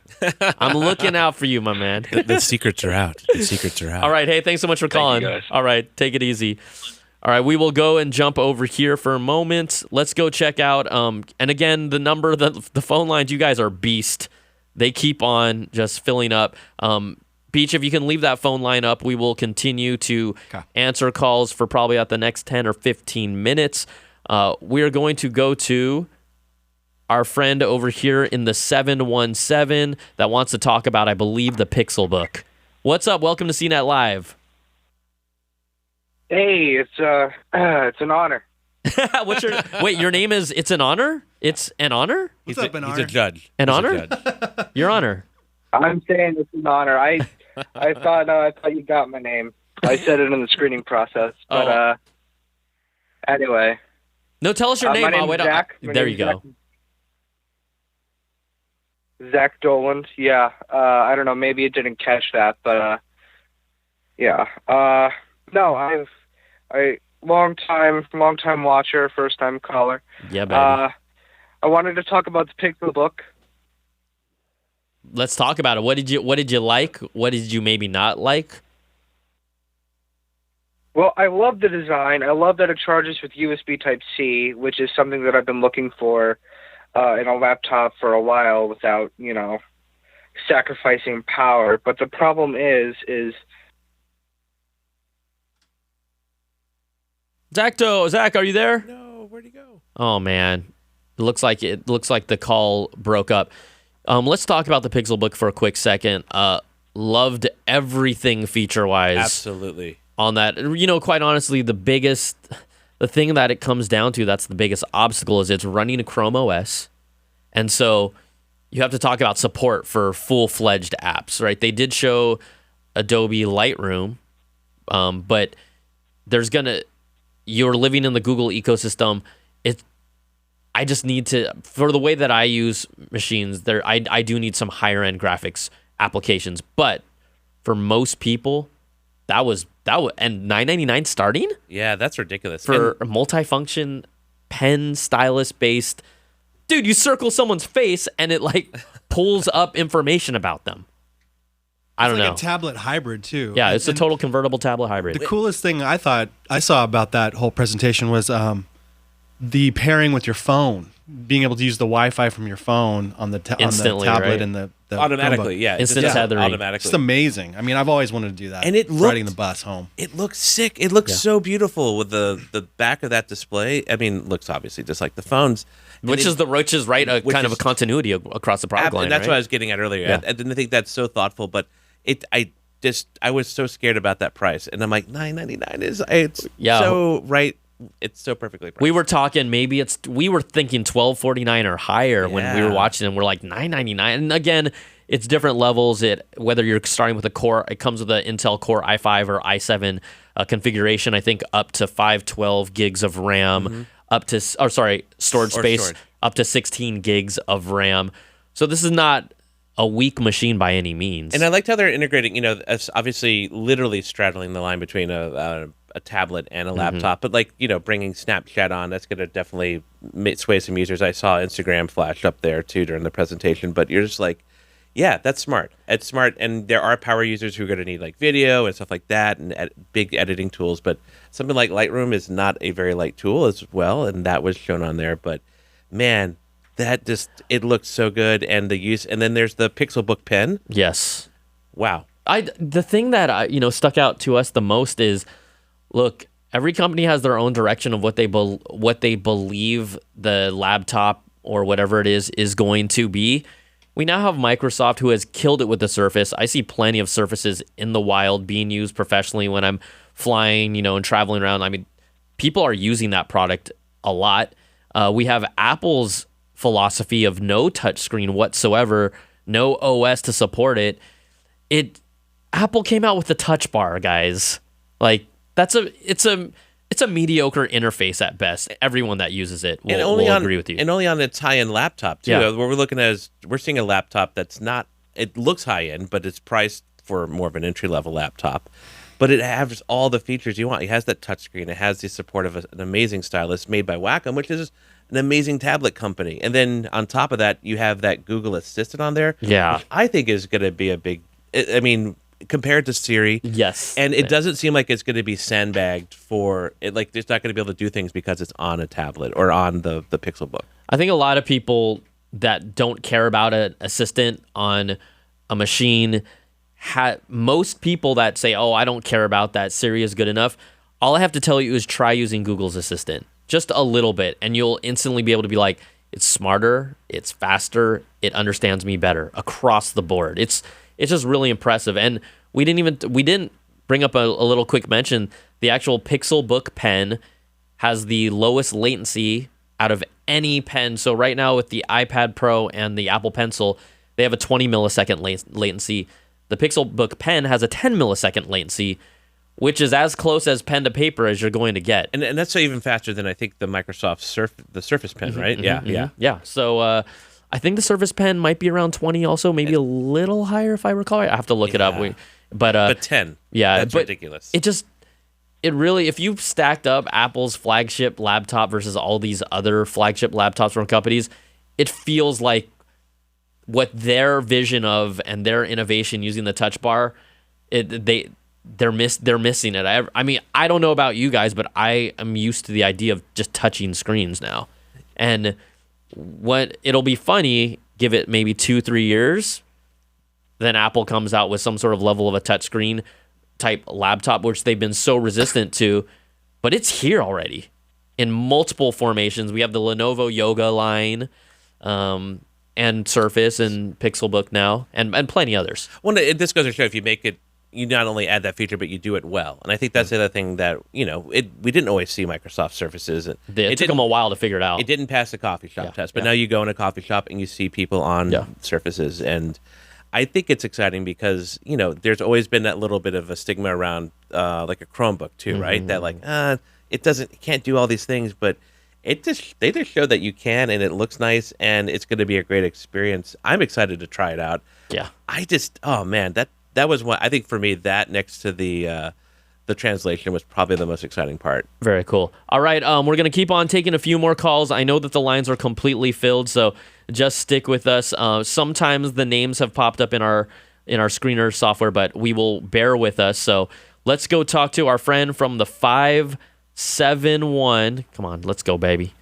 I'm looking out for you, my man. The secrets are out. The secrets are out. All right. Hey, thanks so much for calling. Thank you, guys. All right. Take it easy. All right. We will go and jump over here for a moment. Let's go check out. And again, the phone lines, you guys are beast. They keep on just filling up. Beach, if you can leave that phone line up, we will continue to answer calls for probably at the next 10 or 15 minutes. We are going to go to our friend over here in the 717 that wants to talk about, I believe, the Pixel book. What's up? Welcome to CNET Live. Hey, it's an honor. Your name is, it's an honor? It's an honor? He's a judge. An He's honor? a judge. Your honor. I'm saying it's an honor. I thought you got my name. I said it in the screening process, but anyway. No, tell us your name. My name's Wait, Zach. there you go. Zach Doland. Yeah. I don't know. Maybe it didn't catch that, but yeah. No, I long time watcher, first time caller. Yeah, baby. I wanted to talk about the Pixel book. Let's talk about it. What did you like? What did you maybe not like? Well, I love the design. I love that it charges with USB Type-C, which is something that I've been looking for in a laptop for a while without, sacrificing power. But the problem is Zach, are you there? No, where'd he go? Oh man, it looks like the call broke up. Let's talk about the Pixel book for a quick second. Loved everything feature-wise. Absolutely. On that, quite honestly, the thing that it comes down to, that's the biggest obstacle, is it's running a Chrome OS. And so you have to talk about support for full-fledged apps, right? They did show Adobe Lightroom, but you're living in the Google ecosystem. I just need to, for the way that I use machines, I do need some higher-end graphics applications. But for most people, that was and $9.99 starting? Yeah, that's ridiculous. For a multifunction pen stylus based, dude, you circle someone's face and it pulls up information about them. I don't know. It's like a tablet hybrid too. Yeah, it's a total convertible tablet hybrid. The coolest thing I thought I saw about that whole presentation was the pairing with your phone, being able to use the Wi-Fi from your phone on the tablet, right? and the automatically, Chromebook. yeah, instant tethering. Automatically. It's amazing. I mean, I've always wanted to do that. And it riding the bus home. It looks sick. It looks so beautiful with the back of that display. I mean, it looks obviously just like the phones. Which is right? Kind of a continuity across the product line. And that's right? what I was getting at earlier. Yeah. I didn't think that's so thoughtful, but I was so scared about that price, and I'm like, $9.99 it's so right. It's so perfectly priced. We were talking we were thinking $12.49 or higher when we were watching, and we're like $9.99. And again, it's different levels. Whether you're starting with a core, it comes with an Intel Core i5 or i7 configuration. I think up to 512 gigs of RAM, storage space, up to 16 gigs of RAM. So this is not a weak machine by any means. And I liked how they're integrating. It's obviously literally straddling the line between a tablet and a laptop, but bringing Snapchat on, that's going to definitely sway some users. I saw Instagram flash up there too during the presentation, but you're just like, yeah, that's smart. It's smart, and there are power users who are going to need video and stuff like that, and big editing tools. But something like Lightroom is not a very light tool as well, and that was shown on there. But man, it looked so good, and the use, and then there's the Pixelbook pen. Yes. Wow. The thing that stuck out to us the most is, look, every company has their own direction of what they believe the laptop or whatever it is going to be. We now have Microsoft, who has killed it with the Surface. I see plenty of Surfaces in the wild being used professionally when I'm flying, and traveling around. I mean, people are using that product a lot. We have Apple's philosophy of no touchscreen whatsoever, no OS to support it. Apple came out with the Touch Bar, guys. Like, it's a mediocre interface at best. Everyone that uses it will agree with you. And only on its high-end laptop, too. Yeah. What we're looking at is we're seeing a laptop that's not, it looks high-end, but it's priced for more of an entry-level laptop. But it has all the features you want. It has that touchscreen. It has the support of an amazing stylus made by Wacom, which is an amazing tablet company. And then on top of that, you have that Google Assistant on there. Yeah. Which I think is going to be a big, compared to Siri. Yes. And it doesn't seem like it's going to be sandbagged for it. Like, it's not going to be able to do things because it's on a tablet or on the Pixelbook. I think a lot of people that don't care about an assistant on a machine, most people that say, oh, I don't care about that, Siri is good enough. All I have to tell you is try using Google's Assistant. Just a little bit, and you'll instantly be able to be like, it's smarter, it's faster, it understands me better across the board. It's just really impressive. And we didn't bring up a little quick mention. The actual Pixelbook pen has the lowest latency out of any pen. So right now with the iPad Pro and the Apple Pencil, they have a 20 millisecond latency. The Pixelbook pen has a 10 millisecond latency, which is as close as pen to paper as you're going to get. And that's even faster than I think the Microsoft Surface Pen, right? Yeah. So I think the Surface Pen might be around 20 also, maybe a little higher if I recall. I have to look it up. But 10. Yeah. That's ridiculous. It really, if you've stacked up Apple's flagship laptop versus all these other flagship laptops from companies, it feels like what their vision of and their innovation using the touch bar, they're missing it. I mean, I don't know about you guys, but I am used to the idea of just touching screens now. And it'll be funny, give it maybe 2-3 years, then Apple comes out with some sort of level of a touchscreen type laptop, which they've been so resistant to, but it's here already in multiple formations. We have the Lenovo Yoga line, and Surface and Pixelbook now, and plenty others. Well, this goes to show if you make it, you not only add that feature, but you do it well. And I think that's the other thing that, we didn't always see Microsoft Surfaces. It took them a while to figure it out. It didn't pass the coffee shop test, but now you go in a coffee shop and you see people on Surfaces. And I think it's exciting because, there's always been that little bit of a stigma around like a Chromebook too, right? That like, it can't do all these things, but they just show that you can, and it looks nice, and it's going to be a great experience. I'm excited to try it out. Yeah. That was one. I think for me, that next to the translation was probably the most exciting part. Very cool. All right, we're going to keep on taking a few more calls. I know that the lines are completely filled, so just stick with us. Sometimes the names have popped up in our screener software, but we will bear with us. So let's go talk to our friend from the 571. Come on, let's go, baby.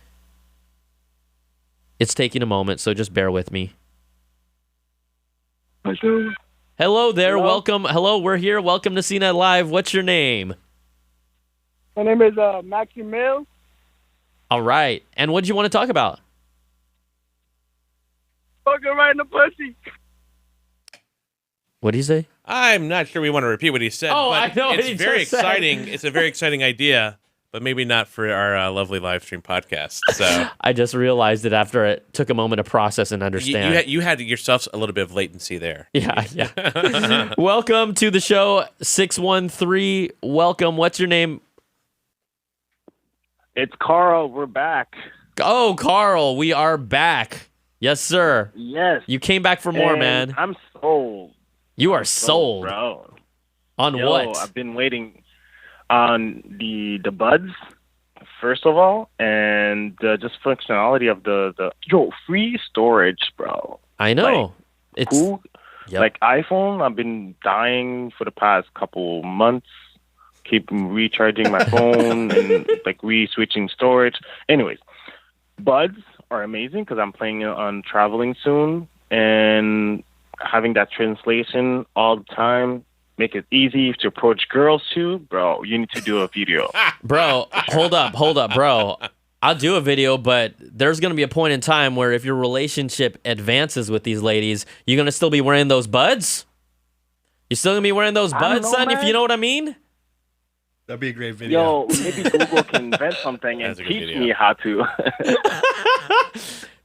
It's taking a moment, so just bear with me. Hello there. Hello? Welcome. Hello, we're here. Welcome to CNET Live. What's your name? My name is Maximil. All right. And what do you want to talk about? Fucking right in the pussy. What did he say? I'm not sure we want to repeat what he said. Oh, but I know what it's he very just said. exciting. It's a very exciting idea, but maybe not for our lovely live stream podcast. So I just realized it after it took a moment to process and understand. you had yourself a little bit of latency there. Yeah. Welcome to the show, 613. Welcome. What's your name? It's Carl. We're back. Oh, Carl, we are back. Yes, sir. Yes. You came back for more, And man. I'm sold. You are sold. Bro. On what? I've been waiting on the buds, first of all, and just functionality of the free storage, bro. I know. Like, It's cool. Yep. Like iPhone, I've been dying for the past couple months. Keep recharging my phone and like re-switching storage. Anyways, buds are amazing because I'm planning on traveling soon, and having that translation all the time make it easy to approach girls too. Bro, you need to do a video. Bro, hold up, bro. I'll do a video, but there's going to be a point in time where if your relationship advances with these ladies, you're going to still be wearing those buds? You're still going to be wearing those buds, son, if you know what I mean? That'd be a great video. Yo, maybe Google can invent something and teach me how to.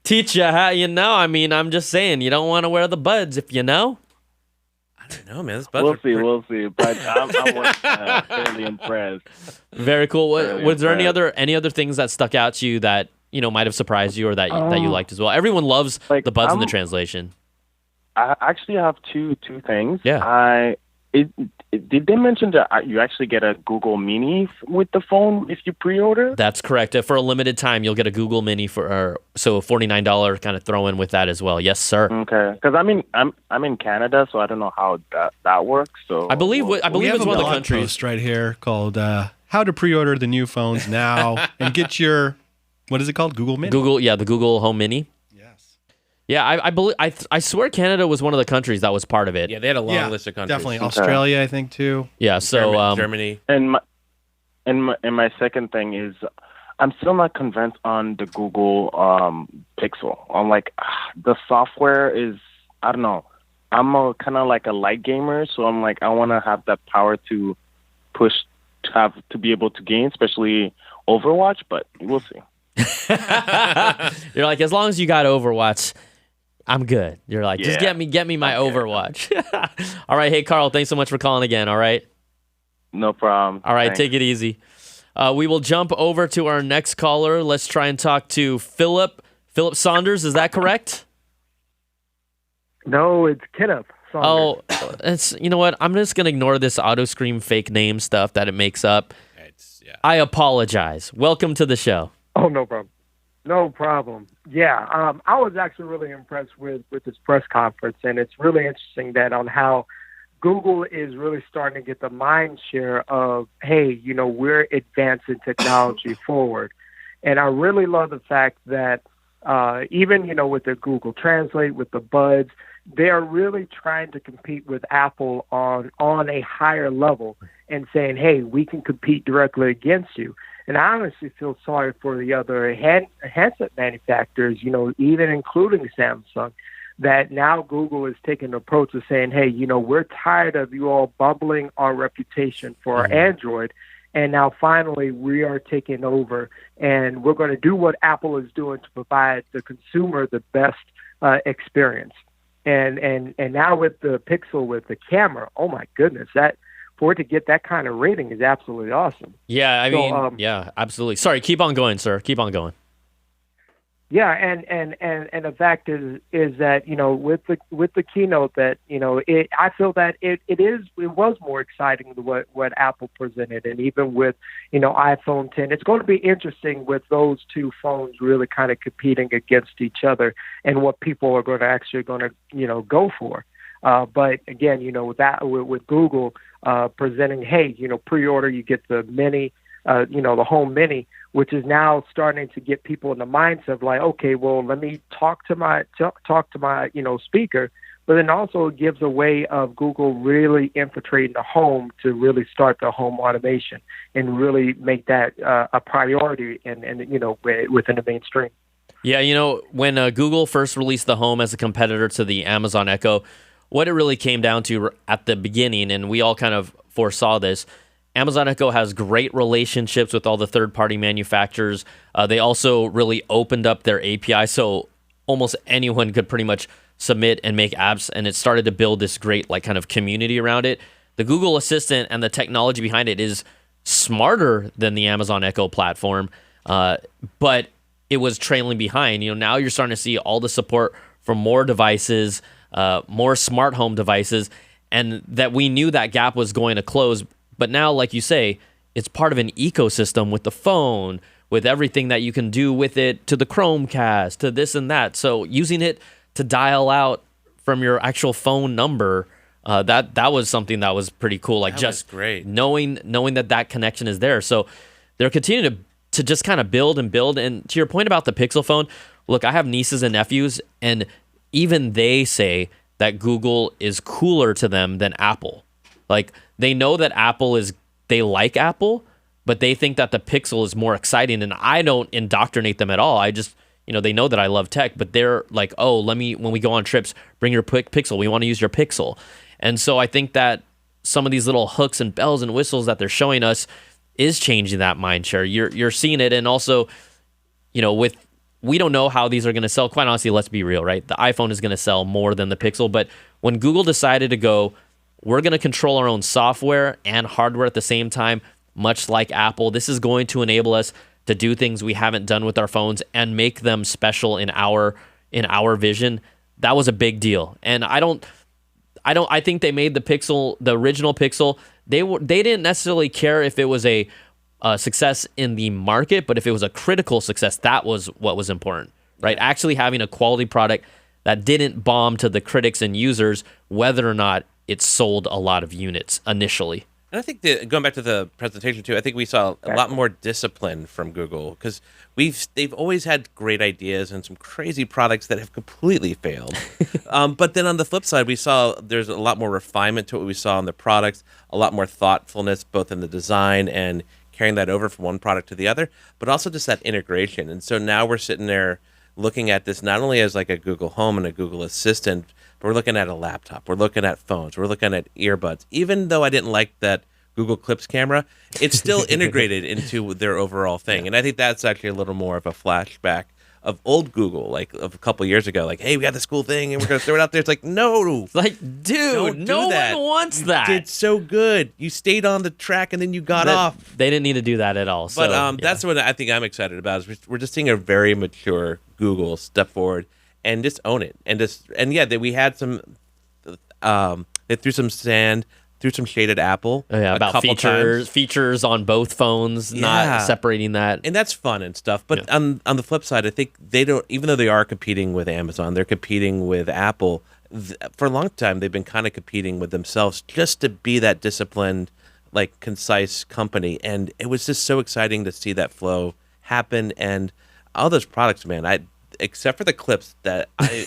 Teach you how, I mean, I'm just saying, you don't want to wear the buds if you know. I don't know, man. Those buds We'll see. But I'm fairly impressed. Very cool. Was there any other things that stuck out to you that, might have surprised you or that you liked as well? Everyone loves the buds in the translation. I actually have two things. Yeah. Did they mention that you actually get a Google Mini with the phone if you pre-order? That's correct. For a limited time, you'll get a Google Mini so a $49 kind of throw in with that as well. Yes, sir. Okay, because I'm in Canada, so I don't know how that works. So I believe it's one of the countries post right here called "How to Pre-Order the New Phones Now and Get Your what is it called? Google Mini." The Google Home Mini. Yeah, I believe I swear Canada was one of the countries that was part of it. Yeah, they had a long list of countries. Definitely Australia, I think too. Yeah, so Germany. And my second thing is, I'm still not convinced on the Google Pixel. I'm like, the software is, I don't know. I'm kind of like a light gamer, so I'm like, I want to have that power to push to be able to game, especially Overwatch. But we'll see. You're like, as long as you got Overwatch, I'm good. You're like, just get me my Overwatch. All right. Hey, Carl, thanks so much for calling again. All right. No problem. All right. Thanks. Take it easy. We will jump over to our next caller. Let's try and talk to Philip Saunders. Is that correct? No, it's Kenneth Saunders. Oh, you know what? I'm just going to ignore this auto scream fake name stuff that it makes up. I apologize. Welcome to the show. Oh, no problem. No problem. Yeah, I was actually really impressed with this press conference, and it's really interesting that on how Google is really starting to get the mind share of, hey, we're advancing technology forward. And I really love the fact that even, with the Google Translate, with the buds, they are really trying to compete with Apple on a higher level and saying, hey, we can compete directly against you. And I honestly feel sorry for the other handset manufacturers, even including Samsung, that now Google is taking the approach of saying, hey, we're tired of you all bubbling our reputation for our Android. And now finally we are taking over and we're going to do what Apple is doing to provide the consumer the best experience. And now with the Pixel, with the camera, oh my goodness, for it to get that kind of rating is absolutely awesome. Yeah, I mean, yeah, absolutely. Sorry, keep on going, sir. Keep on going. Yeah, and the fact is that with the keynote that I feel that it was more exciting than what Apple presented, and even with iPhone 10, it's going to be interesting with those two phones really kind of competing against each other and what people are going to go for. But again, with Google presenting, hey, pre-order, you get the Mini, the Home Mini, which is now starting to get people in the mindset of like, okay, well, let me talk to my speaker, but then also it gives a way of Google really infiltrating the home to really start the home automation and really make that a priority and within the mainstream. Yeah, when Google first released the Home as a competitor to the Amazon Echo, what it really came down to at the beginning, and we all kind of foresaw this, Amazon Echo has great relationships with all the third-party manufacturers. They also really opened up their API, so almost anyone could pretty much submit and make apps, and it started to build this great kind of community around it. The Google Assistant and the technology behind it is smarter than the Amazon Echo platform, but it was trailing behind. Now you're starting to see all the support for more devices, more smart home devices, and that we knew that gap was going to close. But now, like you say, it's part of an ecosystem with the phone, with everything that you can do with it, to the Chromecast, to this and that. So using it to dial out from your actual phone number, that was something that was pretty cool. Like, just great. knowing that connection is there. So they're continuing to just kind of build and build. And to your point about the Pixel phone, look, I have nieces and nephews, and even they say that Google is cooler to them than Apple. Like, they know that they like Apple, but they think that the Pixel is more exciting, and I don't indoctrinate them at all. I just, they know that I love tech, but they're like, oh, when we go on trips, bring your Pixel. We want to use your Pixel. And so I think that some of these little hooks and bells and whistles that they're showing us is changing that mind share. You're seeing it, and also, we don't know how these are going to sell. Quite honestly, let's be real, right? The iPhone is going to sell more than the Pixel, but when Google decided to go, we're going to control our own software and hardware at the same time, much like Apple, this is going to enable us to do things we haven't done with our phones and make them special in our vision. That was a big deal. And I think they made the Pixel, the original Pixel, they didn't necessarily care if it was a success in the market, but if it was a critical success, that was what was important, right? Actually having a quality product that didn't bomb to the critics and users, whether or not it sold a lot of units initially. And I think going back to the presentation too, I think we saw a lot more discipline from Google, because they've always had great ideas and some crazy products that have completely failed. But then on the flip side, we saw there's a lot more refinement to what we saw in the products, a lot more thoughtfulness both in the design and carrying that over from one product to the other, but also just that integration. And so now we're sitting there looking at this not only as like a Google Home and a Google Assistant, but we're looking at a laptop, we're looking at phones, we're looking at earbuds. Even though I didn't like that Google Clips camera, it's still integrated into their overall thing. And I think that's actually a little more of a flashback of old Google, like of a couple years ago, like, hey, we got this cool thing and we're going to throw it out there. It's like, no. Like, dude, no one wants that. You did so good. You stayed on the track and then you got off. They didn't need to do that at all. But that's what I think I'm excited about, is we're just seeing a very mature Google step forward and just own it. And yeah, we had some, they threw some sand, through some shaded Apple. Oh, yeah, about features on both phones, not separating that. And that's fun and stuff. But on the flip side, I think they don't, even though they are competing with Amazon, they're competing with Apple. For a long time, they've been kind of competing with themselves just to be that disciplined, like concise company. And it was just so exciting to see that flow happen. And all those products, man, except for the clips that we'll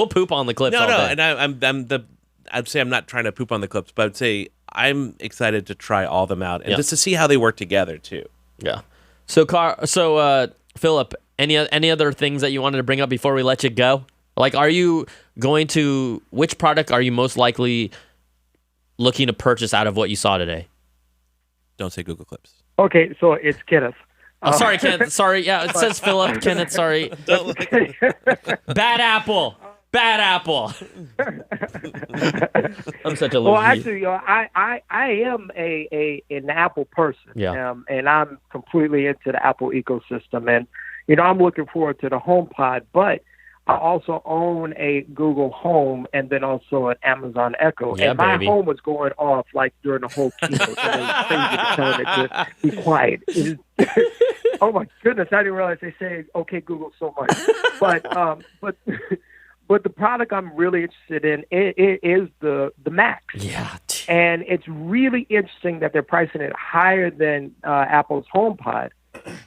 poop on the clips. No, all day. and I'd say I'm not trying to poop on the clips, but I'd say I'm excited to try all of them out and just to see how they work together too. Yeah. So Philip, any other things that you wanted to bring up before we let you go? Like, which product are you most likely looking to purchase out of what you saw today? Don't say Google Clips. Okay, so it's Kenneth. I'm sorry, Kenneth. Sorry, yeah, it says Philip. Kenneth, sorry. Bad apple. I'm such a loser. Well, actually, I am an Apple person. Yeah. And I'm completely into the Apple ecosystem, and I'm looking forward to the HomePod, but I also own a Google Home and then also an Amazon Echo. Yeah, and my baby. home was going off like during the whole keynote. And they crazy telling it to be quiet. Oh my goodness, I didn't realize they say "Okay, Google" so much. But the product I'm really interested in it is the Max. Yeah. And it's really interesting that they're pricing it higher than Apple's HomePod.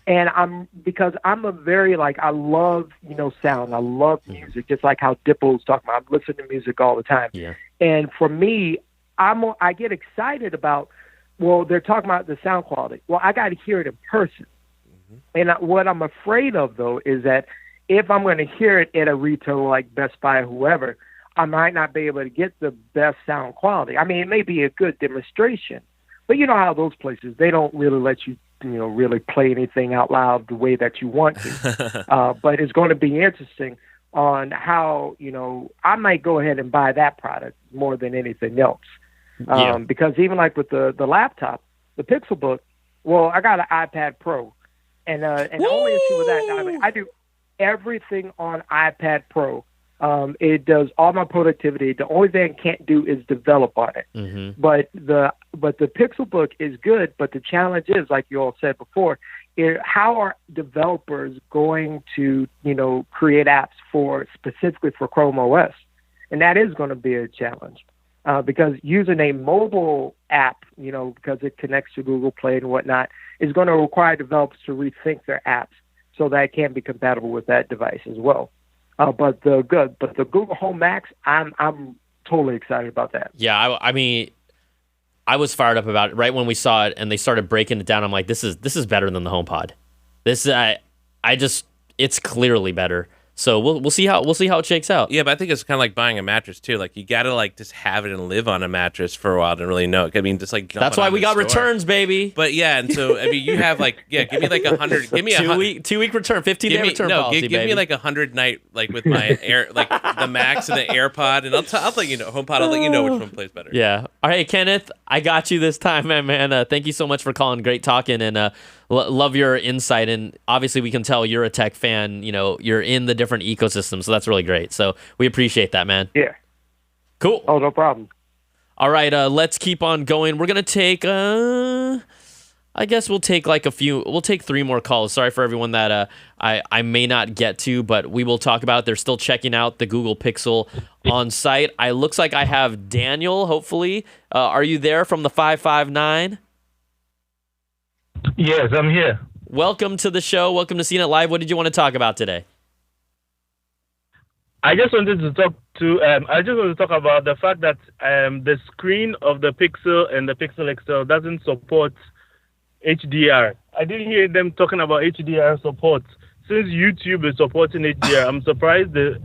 And because I'm a very I love sound. I love music, just like how Dippo was talking about. I listen to music all the time. Yeah. And for me, I get excited about. Well, they're talking about the sound quality. Well, I got to hear it in person. And what I'm afraid of, though, is that if I'm going to hear it at a retailer like Best Buy or whoever, I might not be able to get the best sound quality. I mean, it may be a good demonstration, but you know how those places, they don't really let you, really play anything out loud the way that you want to. But it's going to be interesting on how, I might go ahead and buy that product more than anything else. Because even like with the laptop, the Pixel Book, well, I got an iPad Pro. And the only issue with that, I do everything on iPad Pro. It does all my productivity. The only thing I can't do is develop on it. Mm-hmm. But the Pixel Book is good. But the challenge is, like you all said before, how are developers going to create apps specifically for Chrome OS? And that is going to be a challenge because using a mobile app, because it connects to Google Play and whatnot, is going to require developers to rethink their apps. so that can be compatible with that device as well. But the Google Home Max, I'm totally excited about that. Yeah, I mean, I was fired up about it right when we saw it, and they started breaking it down. I'm like, this is better than the HomePod. It's clearly better. So we'll see how it shakes out. Yeah, but I think it's kind of like buying a mattress too. Like you got to like just have it and live on a mattress for a while to really know it. I mean, just like that's why we got returns, baby. But yeah, and so I mean, you have like give me like 100. Give me a 2 week return, 15-day return policy. Give me like 100 night like with my like the Max and the AirPod, and I'll let you know HomePod. I'll let you know which one plays better. Yeah. All right, Kenneth, I got you this time, man. Thank you so much for calling. Great talking, and love your insight. And obviously, we can tell you're a tech fan. You know, you're in the different ecosystems, so that's really great. So we appreciate that, man. Yeah. Cool. Oh, no problem. All right, let's keep on going. We're gonna take. I guess we'll take like we'll take 3 more calls. Sorry for everyone that I may not get to, but we will talk about it. They're still checking out the Google Pixel on site. Looks like I have Daniel, hopefully. Are you there from the 559? Yes, I'm here. Welcome to the show. Welcome to CNET Live. What did you want to talk about today? I just wanted to talk about the fact that the screen of the Pixel and the Pixel XL doesn't support HDR. I didn't hear them talking about HDR support. Since YouTube is supporting HDR, I'm surprised their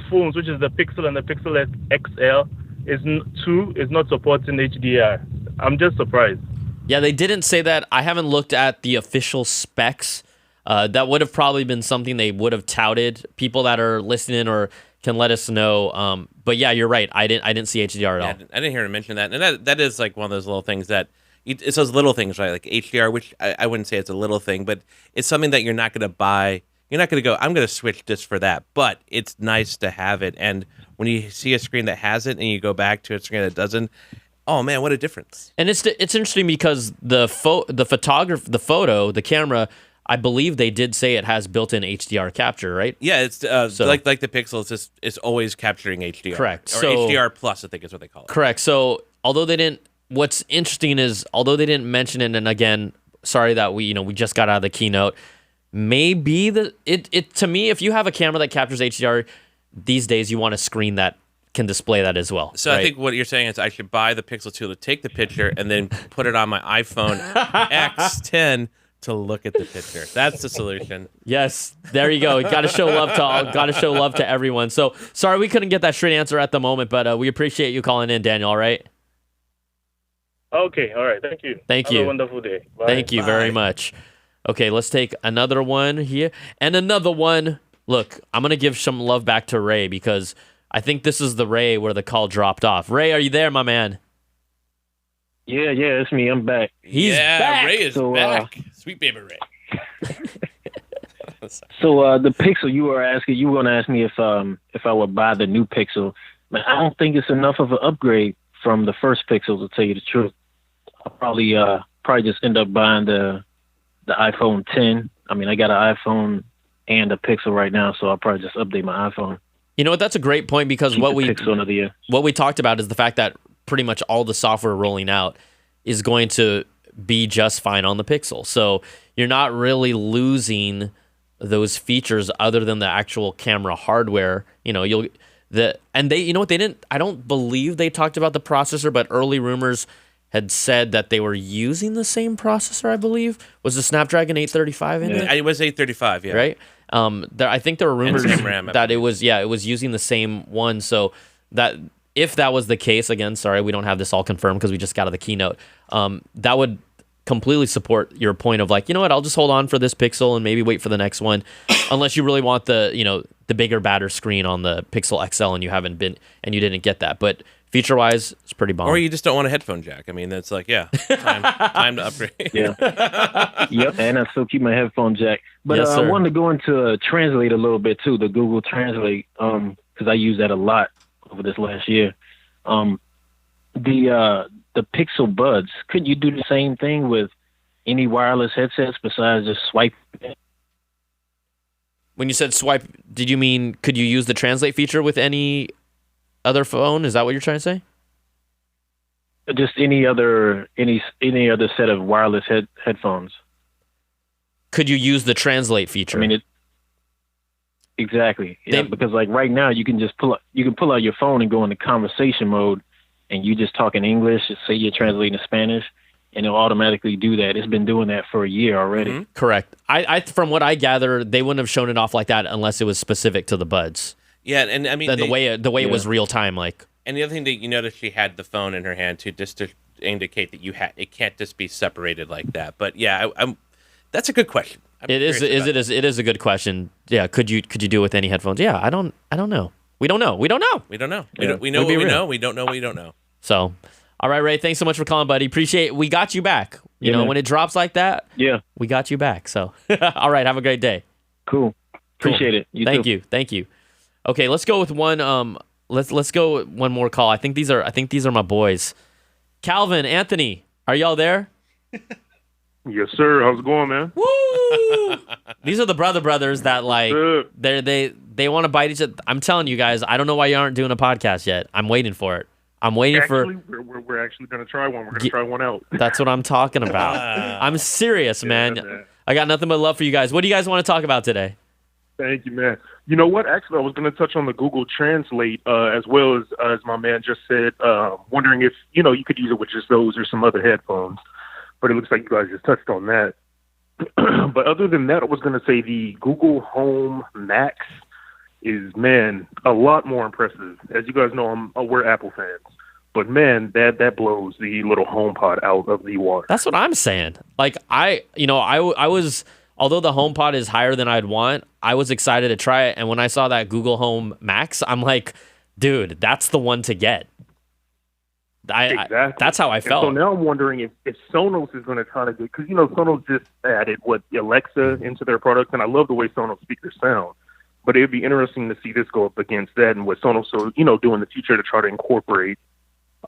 phones, which is the Pixel and the Pixel XL, is not supporting HDR. I'm just surprised. Yeah, they didn't say that. I haven't looked at the official specs. That would have probably been something they would have touted. People that are listening or can let us know. But yeah, you're right. I didn't see HDR at all. I didn't hear him mention that. And that is like one of those little things that it's those little things, right? Like HDR, which I wouldn't say it's a little thing, but it's something that you're not going to buy. You're not going to go, I'm going to switch this for that. But it's nice to have it. And when you see a screen that has it and you go back to a screen that doesn't, oh man, what a difference! And it's interesting because the camera, I believe they did say it has built-in HDR capture, right? Yeah, it's like the Pixel. It's always capturing HDR. Correct. Or HDR plus, I think is what they call it. Correct. So although they didn't, what's interesting is although they didn't mention it, and again, sorry that we just got out of the keynote. Maybe to me, if you have a camera that captures HDR these days, you want a screen that can display that as well. So right? I think what you're saying is I should buy the Pixel 2 to take the picture and then put it on my iPhone X10 to look at the picture. That's the solution. Yes, there you go. Got to show love to all. Got to show love to everyone. So sorry we couldn't get that straight answer at the moment, but we appreciate you calling in, Daniel. All right. Okay. All right. Thank you. Thank you. Have a wonderful day. Bye. Thank you very much. Okay, let's take another one here and another one. Look, I'm gonna give some love back to Ray because I think this is the Ray where the call dropped off. Ray, are you there, my man? Yeah, it's me. I'm back. He's back. Ray is back. Sweet baby Ray. So the Pixel you were going to ask me if I would buy the new Pixel. Man, I don't think it's enough of an upgrade from the first Pixel, to tell you the truth. I'll probably just end up buying the iPhone 10. I mean, I got an iPhone and a Pixel right now, so I'll probably just update my iPhone. You know what? That's a great point because what we talked about is the fact that pretty much all the software rolling out is going to be just fine on the Pixel. So you're not really losing those features other than the actual camera hardware. You know, they didn't. I don't believe they talked about the processor, but early rumors had said that they were using the same processor. I believe was the Snapdragon 835 in it. It was 835, yeah. Right. I think there were rumors that it was using the same one. So that if that was the case, again, sorry, we don't have this all confirmed because we just got out of the keynote. That would completely support your point of like, you know what, I'll just hold on for this Pixel and maybe wait for the next one, unless you really want the bigger, badder screen on the Pixel XL and you didn't get that. But feature-wise, it's pretty bomb. Or you just don't want a headphone jack. I mean, that's like, time to upgrade. Yeah. Yep, and I still keep my headphone jack. But yes, I wanted to go into Translate a little bit too, the Google Translate, because I use that a lot over this last year. The Pixel Buds, could you do the same thing with any wireless headsets besides just swipe? When you said swipe, did you mean could you use the Translate feature with any other phone? Is that what you're trying to say? Just any other set of wireless headphones. could you use the translate feature? I mean, exactly. Yeah, because like right now you can just pull out your phone and go into conversation mode, and you just talk in English. Say you're translating to Spanish, and it'll automatically do that. It's been doing that for a year already. Correct. I from what I gather, they wouldn't have shown it off like that unless it was specific to the buds. Yeah, and I mean the way it was real time, like. And the other thing that you noticed, she had the phone in her hand too, just to indicate that it can't just be separated like that. But yeah, that's a good question. It is a good question. Yeah, could you do it with any headphones? Yeah, I don't know. We don't know. We know Yeah. what we know. We don't know what we don't know. So, all right, Ray, thanks so much for calling, buddy. Appreciate it. We got you back. You know, when it drops like that, we got you back. So, all right, have a great day. Cool. Appreciate it. Thank you. Thank you. Okay, let's go with one. Let's go with one more call. I think these are my boys. Calvin, Anthony, are y'all there? Yes, sir. How's it going, man? Woo! These are the brothers that like they want to bite each other. I'm telling you guys, I don't know why you aren't doing a podcast yet. I'm waiting for it. We're actually going to try one. We're going to try one out. That's what I'm talking about. I'm serious, man. I got nothing but love for you guys. What do you guys want to talk about today? Thank you, man. You know what? Actually, I was going to touch on the Google Translate as well as my man just said, wondering if, you could use it with just those or some other headphones. But it looks like you guys just touched on that. But other than that, I was going to say the Google Home Max is, man, a lot more impressive. As you guys know, we're Apple fans. But, man, that blows the little HomePod out of the water. That's what I'm saying. Like, I was... Although the HomePod is higher than I'd want, I was excited to try it. And when I saw that Google Home Max, I'm like, dude, that's the one to get. Exactly. That's how I felt. And so now I'm wondering if Sonos is going to try to get, because, Sonos just added, Alexa into their products. And I love the way Sonos speakers sound. But it would be interesting to see this go up against that and what Sonos are, doing in the future to try to incorporate,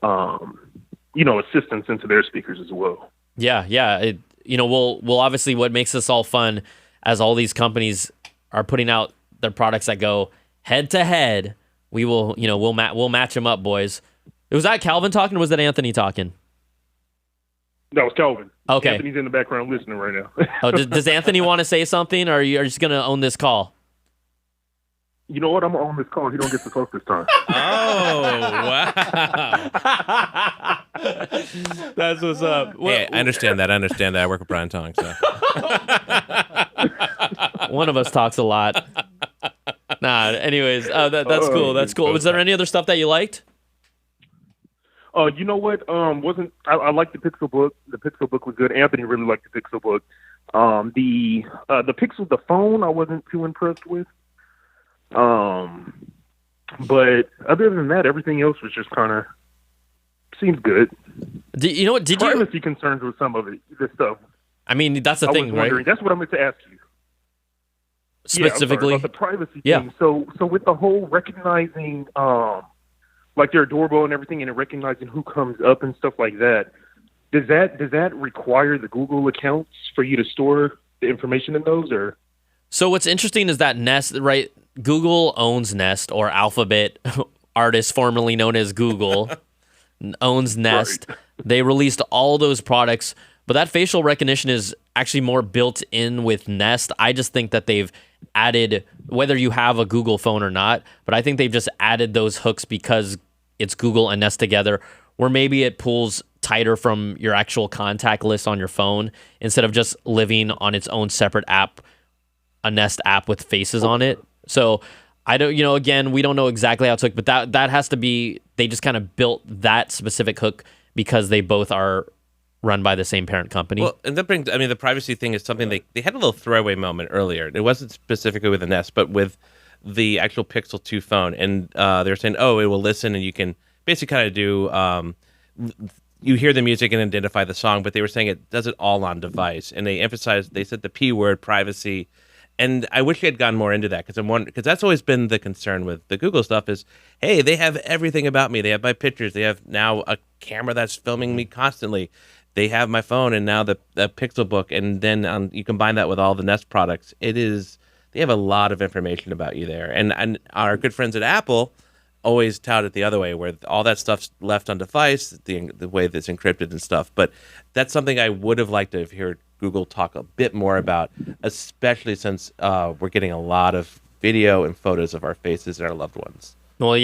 assistance into their speakers as well. Yeah. We'll obviously, what makes this all fun as all these companies are putting out their products that go head to head, we'll match them up, boys. Was that Calvin talking or was that Anthony talking? That was Calvin. Okay. Anthony's in the background listening right now. Oh, does Anthony want to say something, or are you just going to own this call? You know what? I'm going to own this call. He don't get to talk this time. Oh, wow. That's what's up. Hey, I understand that. I work with Brian Tong, so. One of us talks a lot. Anyways, that's cool. That's cool. Was there any other stuff that you liked? You know what? I liked the Pixel Book. The Pixel Book was good. Anthony really liked the Pixel Book. The Pixel, the phone, I wasn't too impressed with. But other than that, everything else was just kind of seems good. You know what? Privacy concerns with some of it, this stuff. I mean, that's the thing, right? That's what I meant to ask you. Specifically, about the privacy thing. So with the whole recognizing, like their doorbell and everything, and recognizing who comes up and stuff like that, does that require the Google accounts for you to store the information in those, or? So what's interesting is that Nest, right? Google owns Nest, or Alphabet, artist formerly known as Google, owns Nest. Right. They released all those products, but that facial recognition is actually more built in with Nest. I just think that they've added, whether you have a Google phone or not, but I think they've just added those hooks because it's Google and Nest together, where maybe it pulls tighter from your actual contact list on your phone instead of just living on its own separate app, a Nest app with faces on it. So I don't, again, we don't know exactly how it's hooked, but that has to be, they just kind of built that specific hook because they both are run by the same parent company. Well, and that brings, the privacy thing is something they had a little throwaway moment earlier. It wasn't specifically with the Nest, but with the actual Pixel 2 phone. And they were saying, it will listen and you can basically kind of do, you hear the music and identify the song, but they were saying it does it all on device. And they said the P word, privacy. And I wish they had gone more into that because that's always been the concern with the Google stuff is, hey, they have everything about me. They have my pictures. They have now a camera that's filming me constantly. They have my phone and now the Pixel Book. And then you combine that with all the Nest products. They have a lot of information about you there. And our good friends at Apple always tout it the other way, where all that stuff's left on device, the way that's encrypted and stuff. But that's something I would have liked to have heard Google talk a bit more about, especially since we're getting a lot of video and photos of our faces and our loved ones. Well,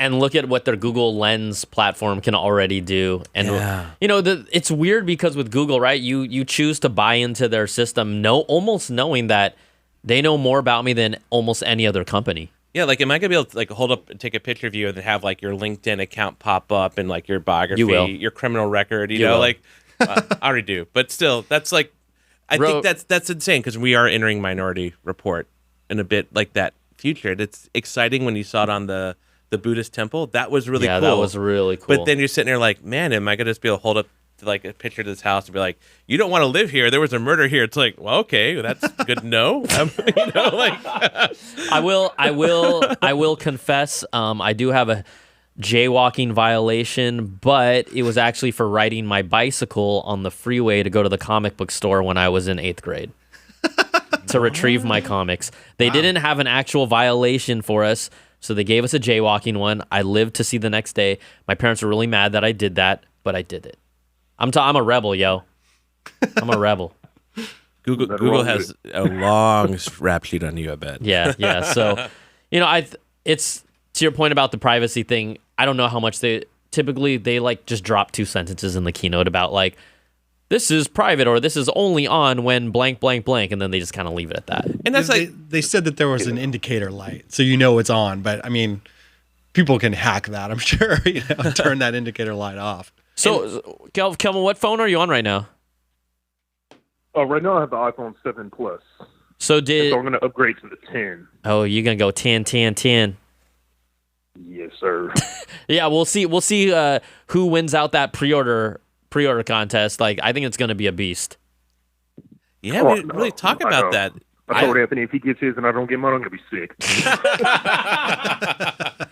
and look at what their Google Lens platform can already do. And, it's weird because with Google, right, you choose to buy into their system almost knowing that they know more about me than almost any other company. Yeah, like, am I going to be able to, like, hold up and take a picture of you and then have, like, your LinkedIn account pop up and, like, your biography, your criminal record, you know? Like, I already do. But still, that's, like, I think that's insane because we are entering Minority Report in a bit like that future. It's exciting when you saw it on the Buddhist temple. That was really cool. Yeah, that was really cool. But then you're sitting there like, man, am I going to just be able to hold up like a picture of this house and be like, you don't want to live here. There was a murder here. It's like, well, okay, that's good to know. I will confess, I do have a jaywalking violation, but it was actually for riding my bicycle on the freeway to go to the comic book store when I was in 8th grade to retrieve my comics. They didn't have an actual violation for us, so they gave us a jaywalking one. I lived to see the next day. My parents were really mad that I did that, but I did it. I'm a rebel, yo. I'm a rebel. Google has a long rap sheet on you, I bet. Yeah. So, it's to your point about the privacy thing. I don't know how much they like just drop 2 sentences in the keynote about like, this is private or this is only on when blank, blank, blank. And then they just kind of leave it at that. And that's they said that there was an indicator light, so it's on. But I mean, people can hack that, I'm sure, turn that indicator light off. So, Kelvin, what phone are you on right now? Right now I have the iPhone 7 Plus. So I'm going to upgrade to the 10. Oh, you're going to go 10, 10, 10. Yes, sir. Yeah, we'll see who wins out that pre-order contest. Like, I think it's going to be a beast. Yeah, we didn't really talk about that. I told Anthony if he gets his and I don't get mine, I'm going to be sick.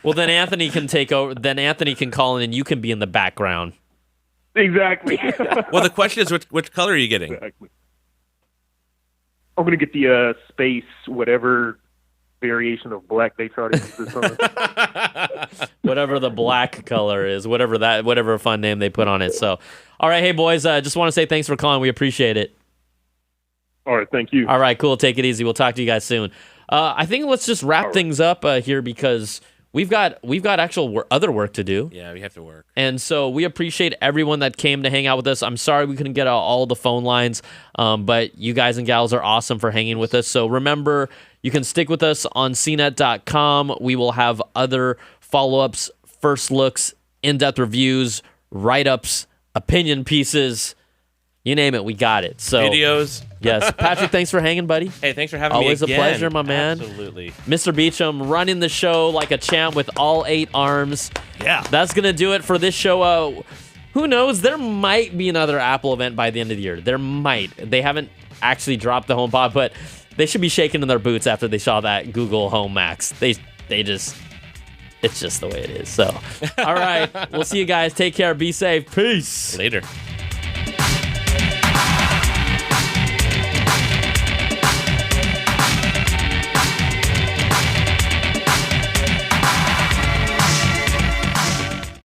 Well, then Anthony can take over. Then Anthony can call in and you can be in the background. Exactly. Well, the question is, which color are you getting? Exactly. I'm going to get the space, whatever variation of black they try to use this on. Whatever the black color is, whatever fun name they put on it. So, all right, hey boys, just want to say thanks for calling. We appreciate it. All right, thank you. All right, cool. Take it easy. We'll talk to you guys soon. I think let's just wrap things up here because we've got actual other work to do. Yeah, we have to work. And so we appreciate everyone that came to hang out with us. I'm sorry we couldn't get all the phone lines, but you guys and gals are awesome for hanging with us. So remember, you can stick with us on CNET.com. We will have other follow-ups, first looks, in-depth reviews, write-ups, opinion pieces. You name it, we got it. So videos. Yes. Patrick, thanks for hanging, buddy. Hey, thanks for having Always me again. Always a pleasure, my man. Absolutely. Mr. Beecham running the show like a champ with all 8 arms. Yeah. That's going to do it for this show. Who knows? There might be another Apple event by the end of the year. There might. They haven't actually dropped the HomePod, but they should be shaking in their boots after they saw that Google Home Max. They just... It's just the way it is. So, all right. We'll see you guys. Take care. Be safe. Peace. Later.